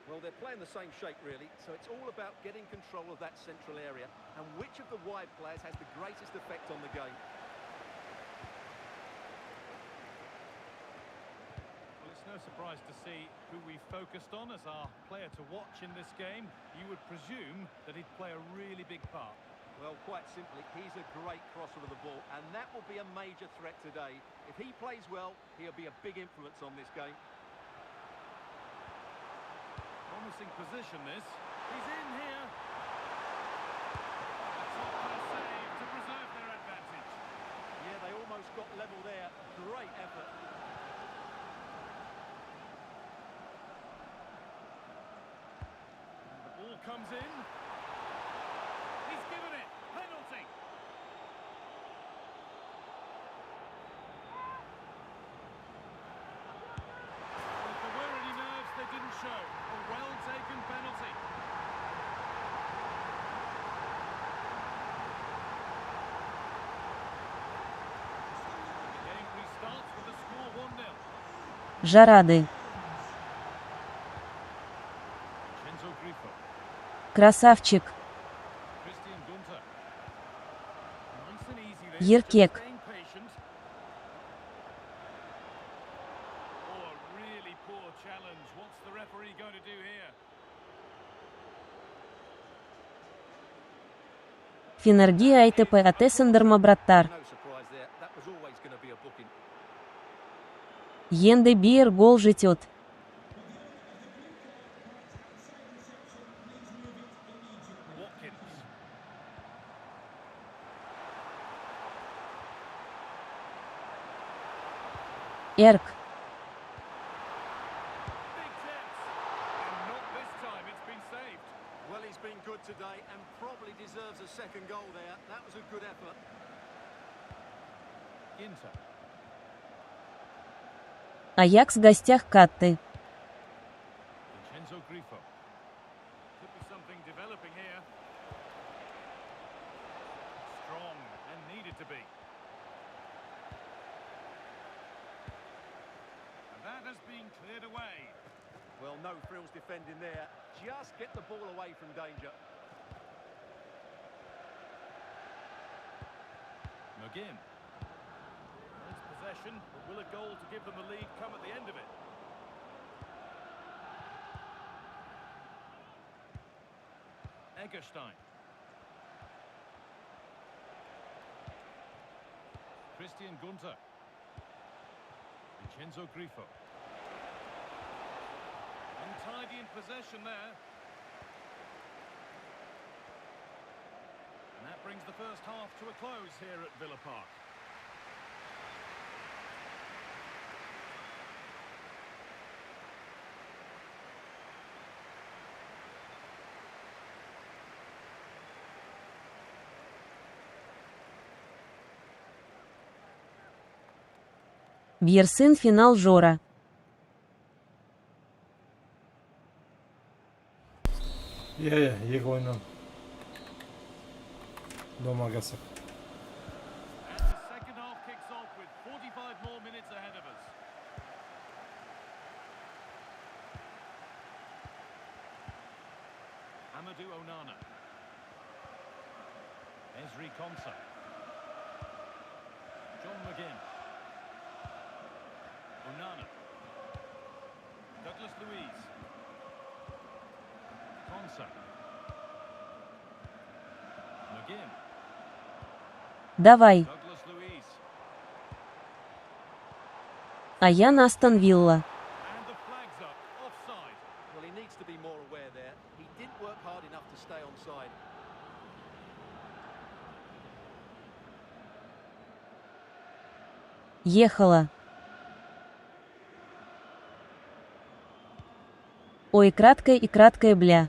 Well, they're playing the same shape, really, so it's all about getting control of that central area and which of the wide players has the greatest effect on the game. No surprise to see who we focused on as our player to watch in this game. You would presume that he'd play a really big part. Well, quite simply, he's a great crosser of the ball, and that will be a major threat today. If he plays well, he'll be a big influence on this game. Promising position, this. He's in here. A top-class save to preserve their advantage. Yeah, they almost got level there. Great effort. Comes in. He's given it. Penalty. If there were any nerves, they didn't show. A well-taken penalty. The game restarts with the score 1-0. Жарады. Красавчик. Еркек. Финергия АйТП Атесендерма Браттар. Енде Биер гол жетет. Эрк. Big chance. And not this time, it's been saved. Well, he's been good today and probably deserves a second goal there. That was a good effort. Inter. Аякс в гостях Катты. Vincenzo Grifo. Could be something developing here. Strong and needed to be. And that has been cleared away. Well, no frills defending there. Just get the ball away from danger. McGinn. It's possession, but will a goal to give them the lead come at the end of it? Egerstein. Christian Gunter. Vincenzo Grifo. Untidy in possession there. And that brings the first half to a close here at Villa Park. Бьерсын финал Жора. Иә, екі ойыннан дома келсек. And the second half kicks off with 45 more minutes ahead of us. Amadou Onana. Ezri Konsa. John McGinn. Onana. Douglas Luiz. Konsa. McGinn. Давай. Douglas Luiz. А я на Астон Вилла. And the flag's up. Offside. Well, he needs to be more aware there. He didn't work hard enough to stay onside. Ехала. Ой, краткое и краткое бля.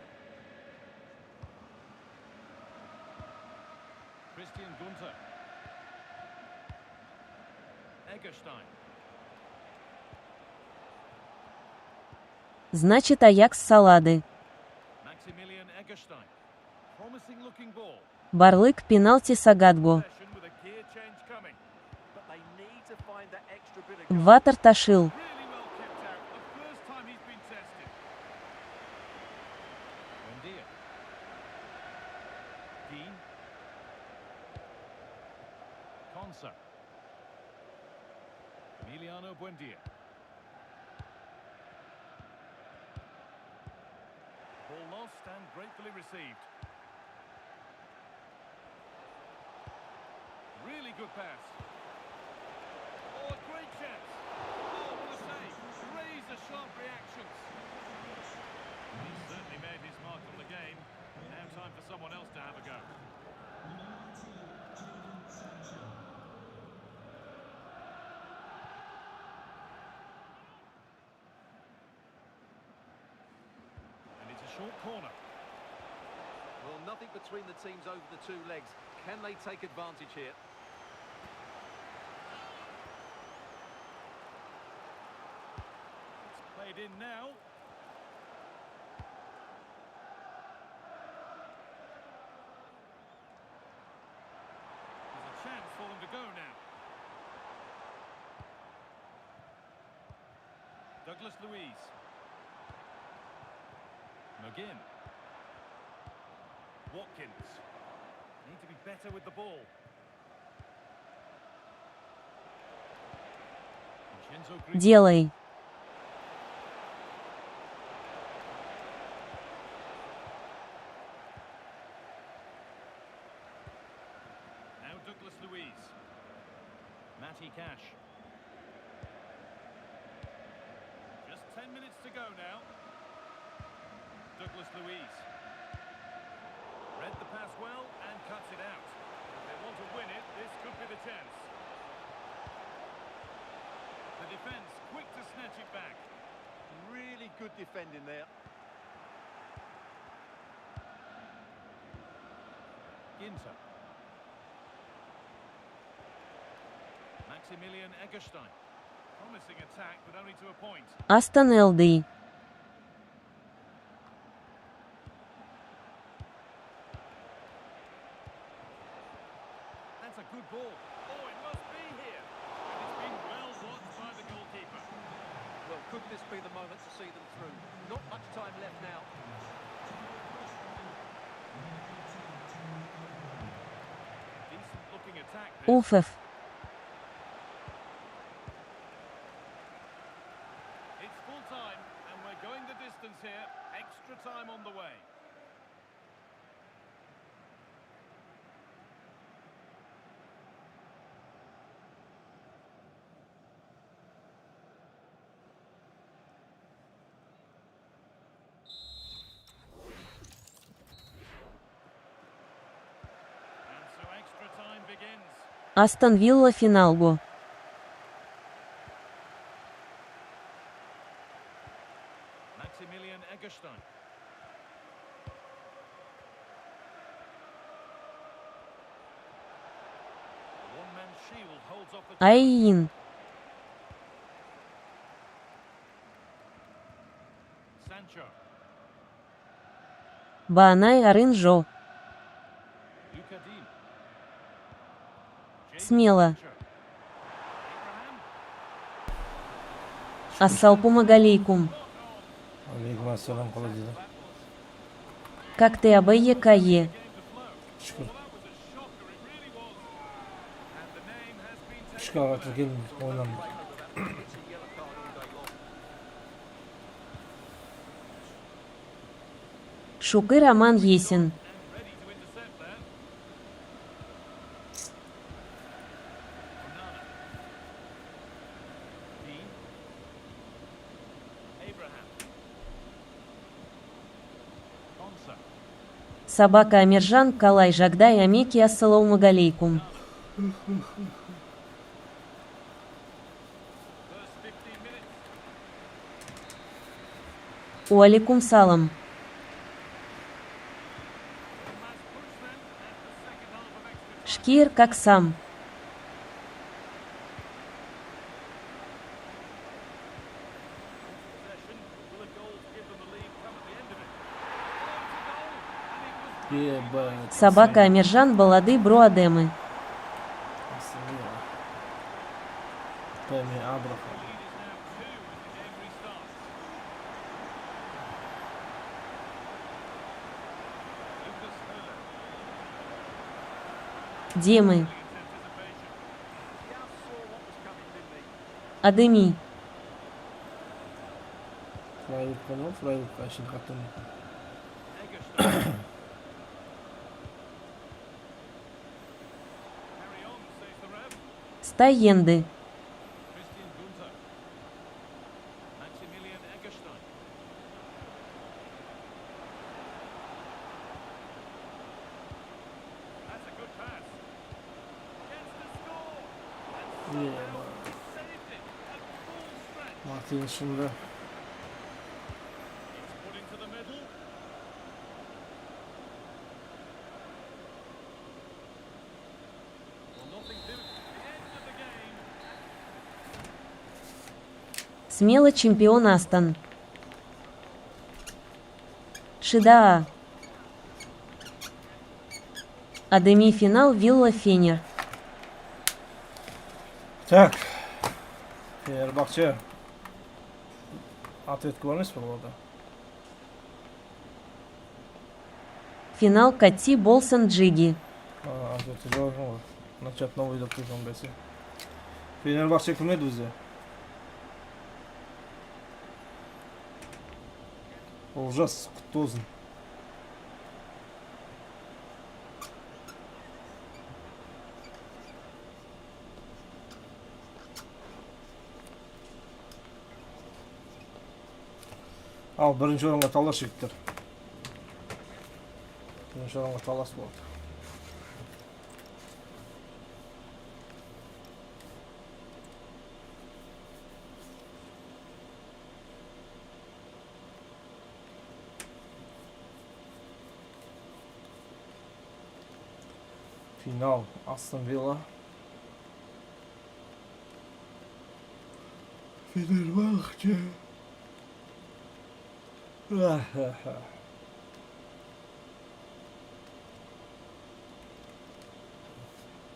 Christian Gunter. Egerstein. Значит, Аякс салады. Maximilian Egerstein. Promising looking ball. Барлык, пенальти Сагадго. Possession with a gear change coming. But they need to find that extra bit of Ватер Ташил. Really well kept out. The first time he's been tested. Buendia. Dean. Konsa. Emiliano Buendia. Ball lost and gratefully received. Really good pass. Oh, a great chance. Oh, what a save. Razor-sharp reactions. He's certainly made his mark on the game. Now time for someone else to have a go. And it's a short corner. Well, nothing between the teams over the two legs. Can they take advantage here? It's played in now. There's a chance for them to go now. Douglas Luiz. McGinn. Watkins. Need to be better with the ball. Vincenzo Grifo. Делай. Now Douglas Luiz. Matty Cash. Just 10 minutes to go now. Douglas Luiz. Read the pass well and cuts it out. If they want to win it, this could be the chance. The defence, quick to snatch it back. Really good defending there. Ginter. Maximilian Eggestein. Promising attack, but only to a point. Астон ЛД. That's a good ball. Oh, it must be here. It's been well watched by the goalkeeper. Well, could this be the moment to see them through? Not much time left now. Decent looking attack this. УФФ. It's full time, and we're going the distance here. Extra time on the way. And so extra time begins. Астон Вилла Финалго. Maximilian Eggestein. One-man shield holds off the Айин. Sancho. Банай Арынжо. Lucadine. Смело. Abraham. Ассалпумагалейкум. Алейкум ассалам, қалай деді? Как ты абайе кае. Шүкір. That was a shocker, it really was. And the name has been taken. Үшке қатыр келін ойнам. It's a yellow card all day long. Шукы Роман Есин. And ready to intercept there. Onana. Dean. Abraham. Konsa. Собака Амиржан Калай Жагдай Амеки Ассалаумагалейкум. First 15 minutes. Уаликум салам. One last push then, and the second half of extra time. Шкир как сам. Possession. Will a goal to give them the lead come at the end of it? Oh, it's a goal, and it was Ебать. Собака Амиржан Балады Бруадемы. Смело. Пэми Абраха. lead is now 2 as the game restarts. Lucas Höller. Демы. Anticipation. Just saw what was coming, didn't he? Адеми. Флайвудка ма? Флайвудка ашын қаттым. Eggestein. Carry on, says the ref. Стаенды. Christian Gunter. Maximilian Eggestein. That's a good pass. Gets the score. And Ебать. saved it at full stretch. Мартин шында. It's put into the middle. Well, nothing to the end of the game. Смело чемпион Астон. Шида. Адеми финал Вилла Фенер. Так. Fenerbahçe. Atletik var mı orada? Финал Кати Болсон Джиги. Atletik var mı? Начать новый допустим беси. Fenerbahçe кімеді өзі? Олжас құтты болсын. Ал бірінші орынға талас жігіттер. Бірінші орынға талас болды. Final Aston Villa. Fenerbahçe.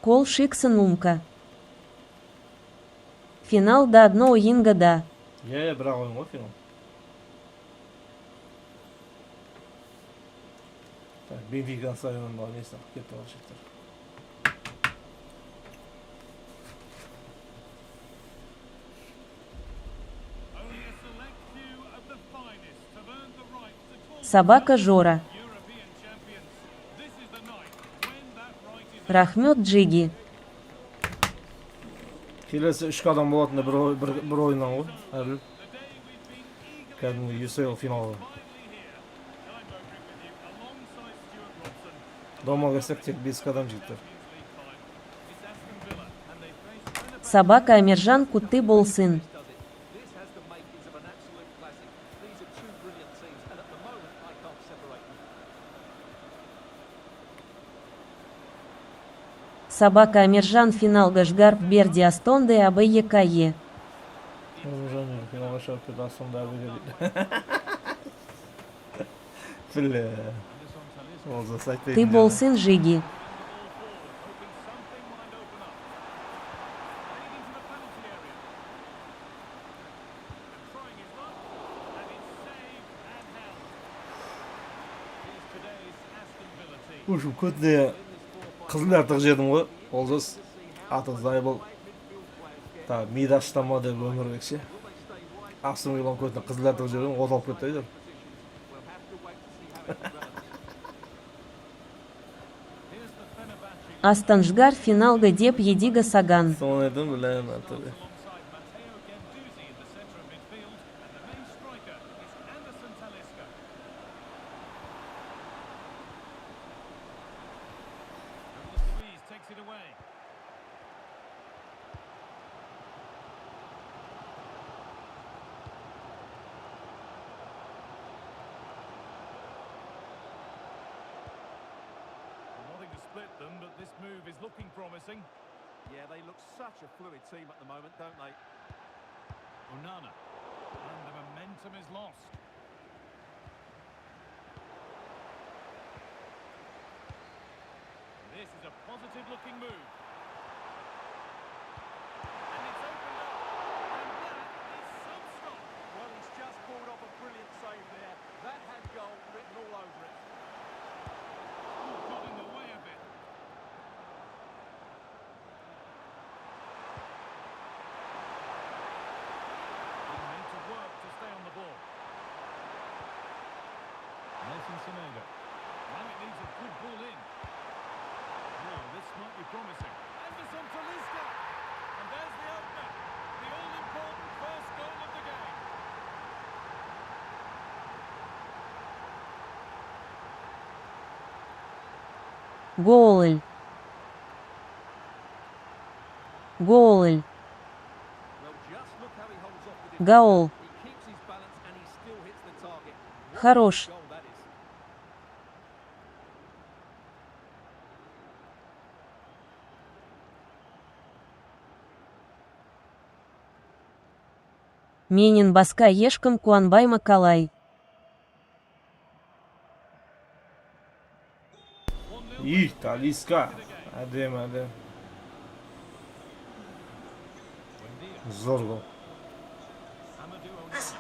Кол Шиксон Умка. Финал до одного Инга да. Я брал ему финал. Так, Бенфика стадионunda on Eesti kettu vasittar. Only a select few of the finest have earned the right to call Собака Жора. European champions. This is the night when that right is Рахмет Джиги. Келесі 3 қадам болатын бір ойыннан ғой. Әбіл. Кәдімгі UCL финалы. Дома кірсек тек 5 қадам жігіттер. Собака Амиржан Кутты Болсын. This has the makings of an absolute classic. These are two brilliant teams, and at the moment, I can't separate them. Собака Амиржан финал Гашгарб Берди Астонде АБЕКЕ. Уже финалға шығып кетті Астонда әбіге. Бля. Ол засайтпейді. Ты Болсын Жиги. Ушым көтіне қызыл артық жедім ғой. Олжас атыңыз Айбол. Та мида штама деп өмір бекше. Астым елан көтіне қызыл артық жедім. Оталып кетті айдар. Астанжгар финал Гадеп Едига Саган. Соны едім біләйін әтілі. Split them, but this move is looking promising. Yeah, they look such a fluid team at the moment, don't they? Onana. And the momentum is lost. This is a positive-looking move. And it's opened up. And that is some stop. Well, he's just pulled off a brilliant save there. That had goal written all over it. Got in the way of it. He made to work to stay on the ball. Nelson Semedo. Now it needs a good ball in. Oh, this might be promising. Anderson to Liska. And there's the opener. The all-important first goal of the game. Гоуль. Гоуль. Well, just look how he holds off the defender. Гаул. He keeps his balance and he still hits the target. What Хорош. a goal that is. Менин Баска Ешкам Куанбай Макалай. Ih, Талиска. Әдем, әдем. Зор гол. Pass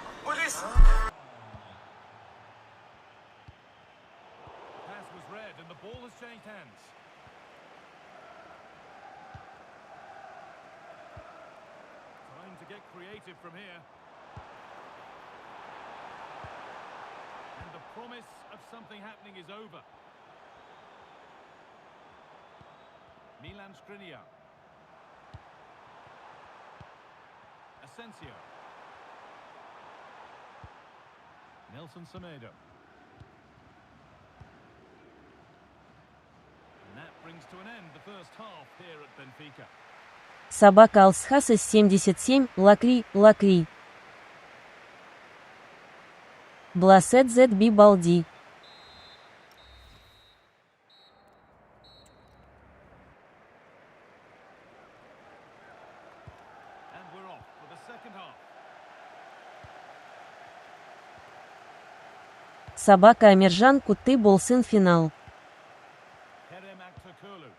was read and the ball has changed hands. Trying to get creative from here. And the promise of something happening is over. Milan Skriniar. Asensio. Nelson Semedo. And that brings to an end the first half here at Benfica. Собака Алсхаса 77, Лакри, Лакри. Бласет ZB Балди. second half. Собака Амиржан Кутты Болсын финал. Kerem Aktürkoğlu.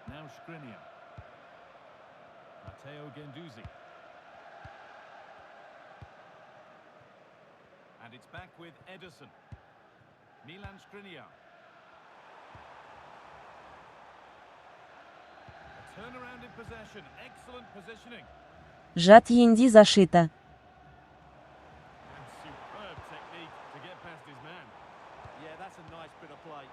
Now Skriniar. Matteo Guendouzi. And it's back with Ederson. Milan Skriniar. A turnaround in possession. Excellent positioning. Жат Енди зашито. And superb technique to get past his man. Yeah, that's a nice bit of play.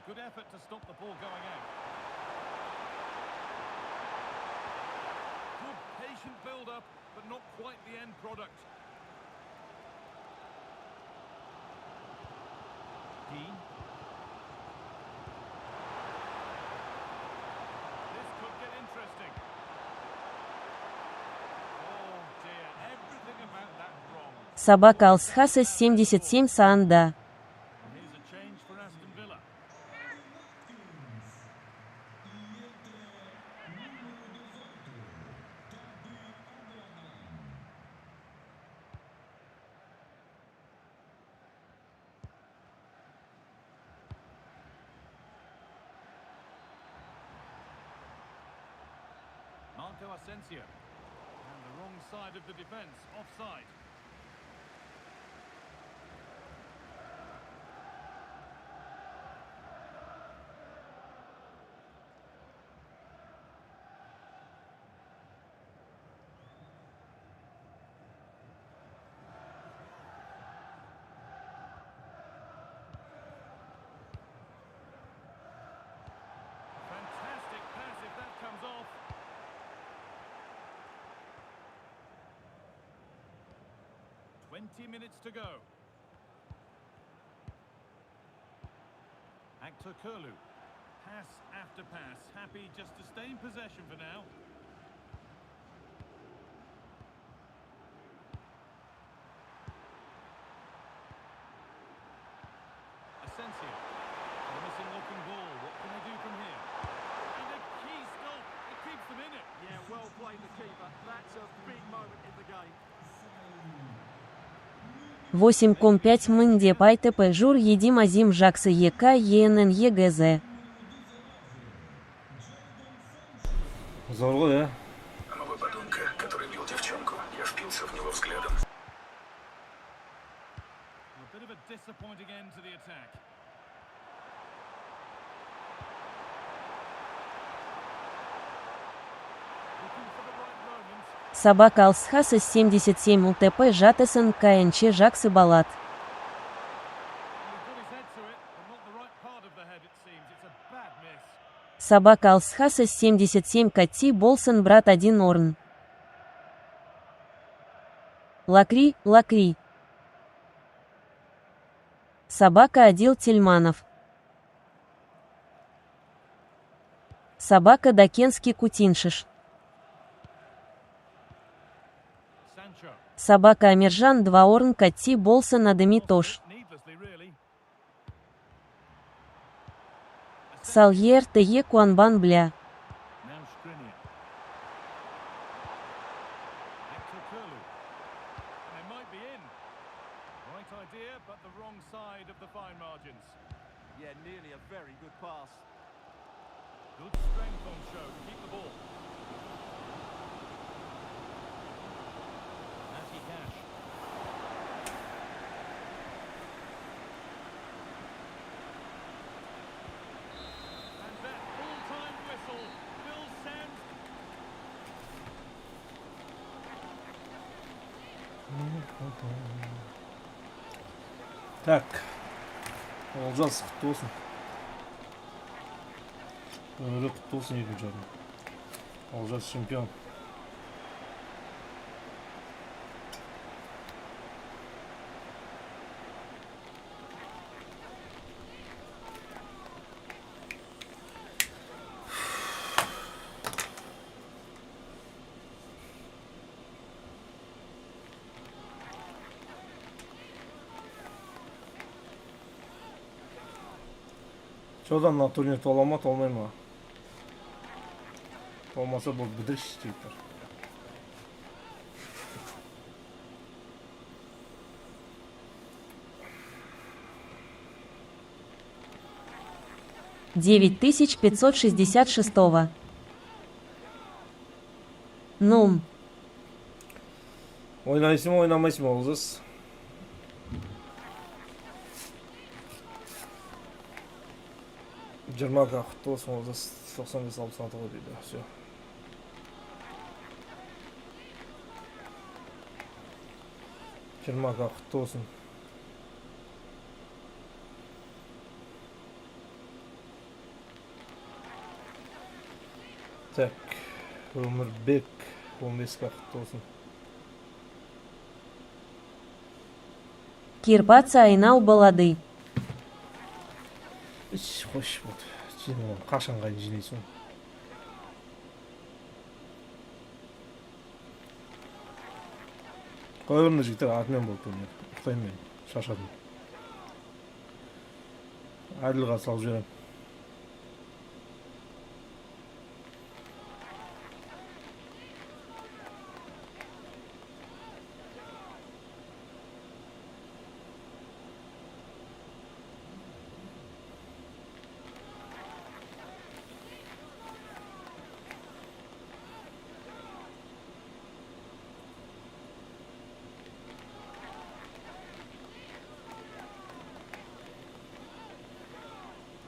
Good effort to stop the ball going out. Good patient build-up, but not quite the end product. Dean. This could get interesting. Oh dear, everything about that wrong. Собака Алсхаса 77 Саанда. And here's a change for Aston Villa. Marco Asensio. And the wrong side of the defence, offside. Fantastic pass if that comes off. Minutes to go. Aktürkoğlu. Pass after pass. Happy just to stay in possession for now. Asensio. Promising looking ball. What can they do from here? And a key stop. It keeps them in it. Yeah, well played the keeper. That's a big moment in the game. 8,5 Мынде Пайтепе Жур Едим Азим Жаксы ЕК ЕНН ЕГЗ. Зорго, да? Новый подонка, который бил девчонку. Я впился в него взглядом. A bit of a disappointing end to the attack. Looking for the right moment. Собака Алсхаса 77 УТП Жатесон КНЧ Жаксы Балат. He got his head to it, but not the right part of the head, it seems. It's a bad miss. Собака Алсхаса 77 Кати Болсон Брат 1 Орн. Лакри, Лакри. Собака Адил Тельманов. Собака Дакенский Кутиншиш. Sancho. Собака Амиржан 2 Орн Кати Болсон Адемитош. Needlessly, really. Сальер Тее Куанбан Бля. Now Skriniar. Aktürkoğlu. They might be in. Right idea, but the wrong side of the fine margins. Yeah, nearly a very good pass. Good strength on show to keep the ball. Matty Cash. And that full-time whistle will send. Так. Олжас құтты болсын. Өмірі құтты болсын екінші орын. Олжас чемпион. Çodan mı turniir толама, толмай ма? Толмаса бұл бітірші deyipler. $9566. Ну, Ойнайсың ма, ойнамайсың ма Олжас? Жиырмаға құтты болсын Олжас. 95-66 ғой дейді. Все. Жиырмаға құтты болсын. Так, Өмірбек 15-ға құтты болсын. Кирпаца айнау балады. Іш, қош болды. Сені қашан қайын жинайсың? Қой орында жігіттер атымен болып көрінеді. Ұқтаймын мен, шашадым. Әділға салып жіберем.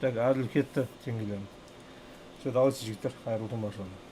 Так, әділ кетті теңгелерім. Все, давайте жігіттер, қайырлы күн баршаларыңа.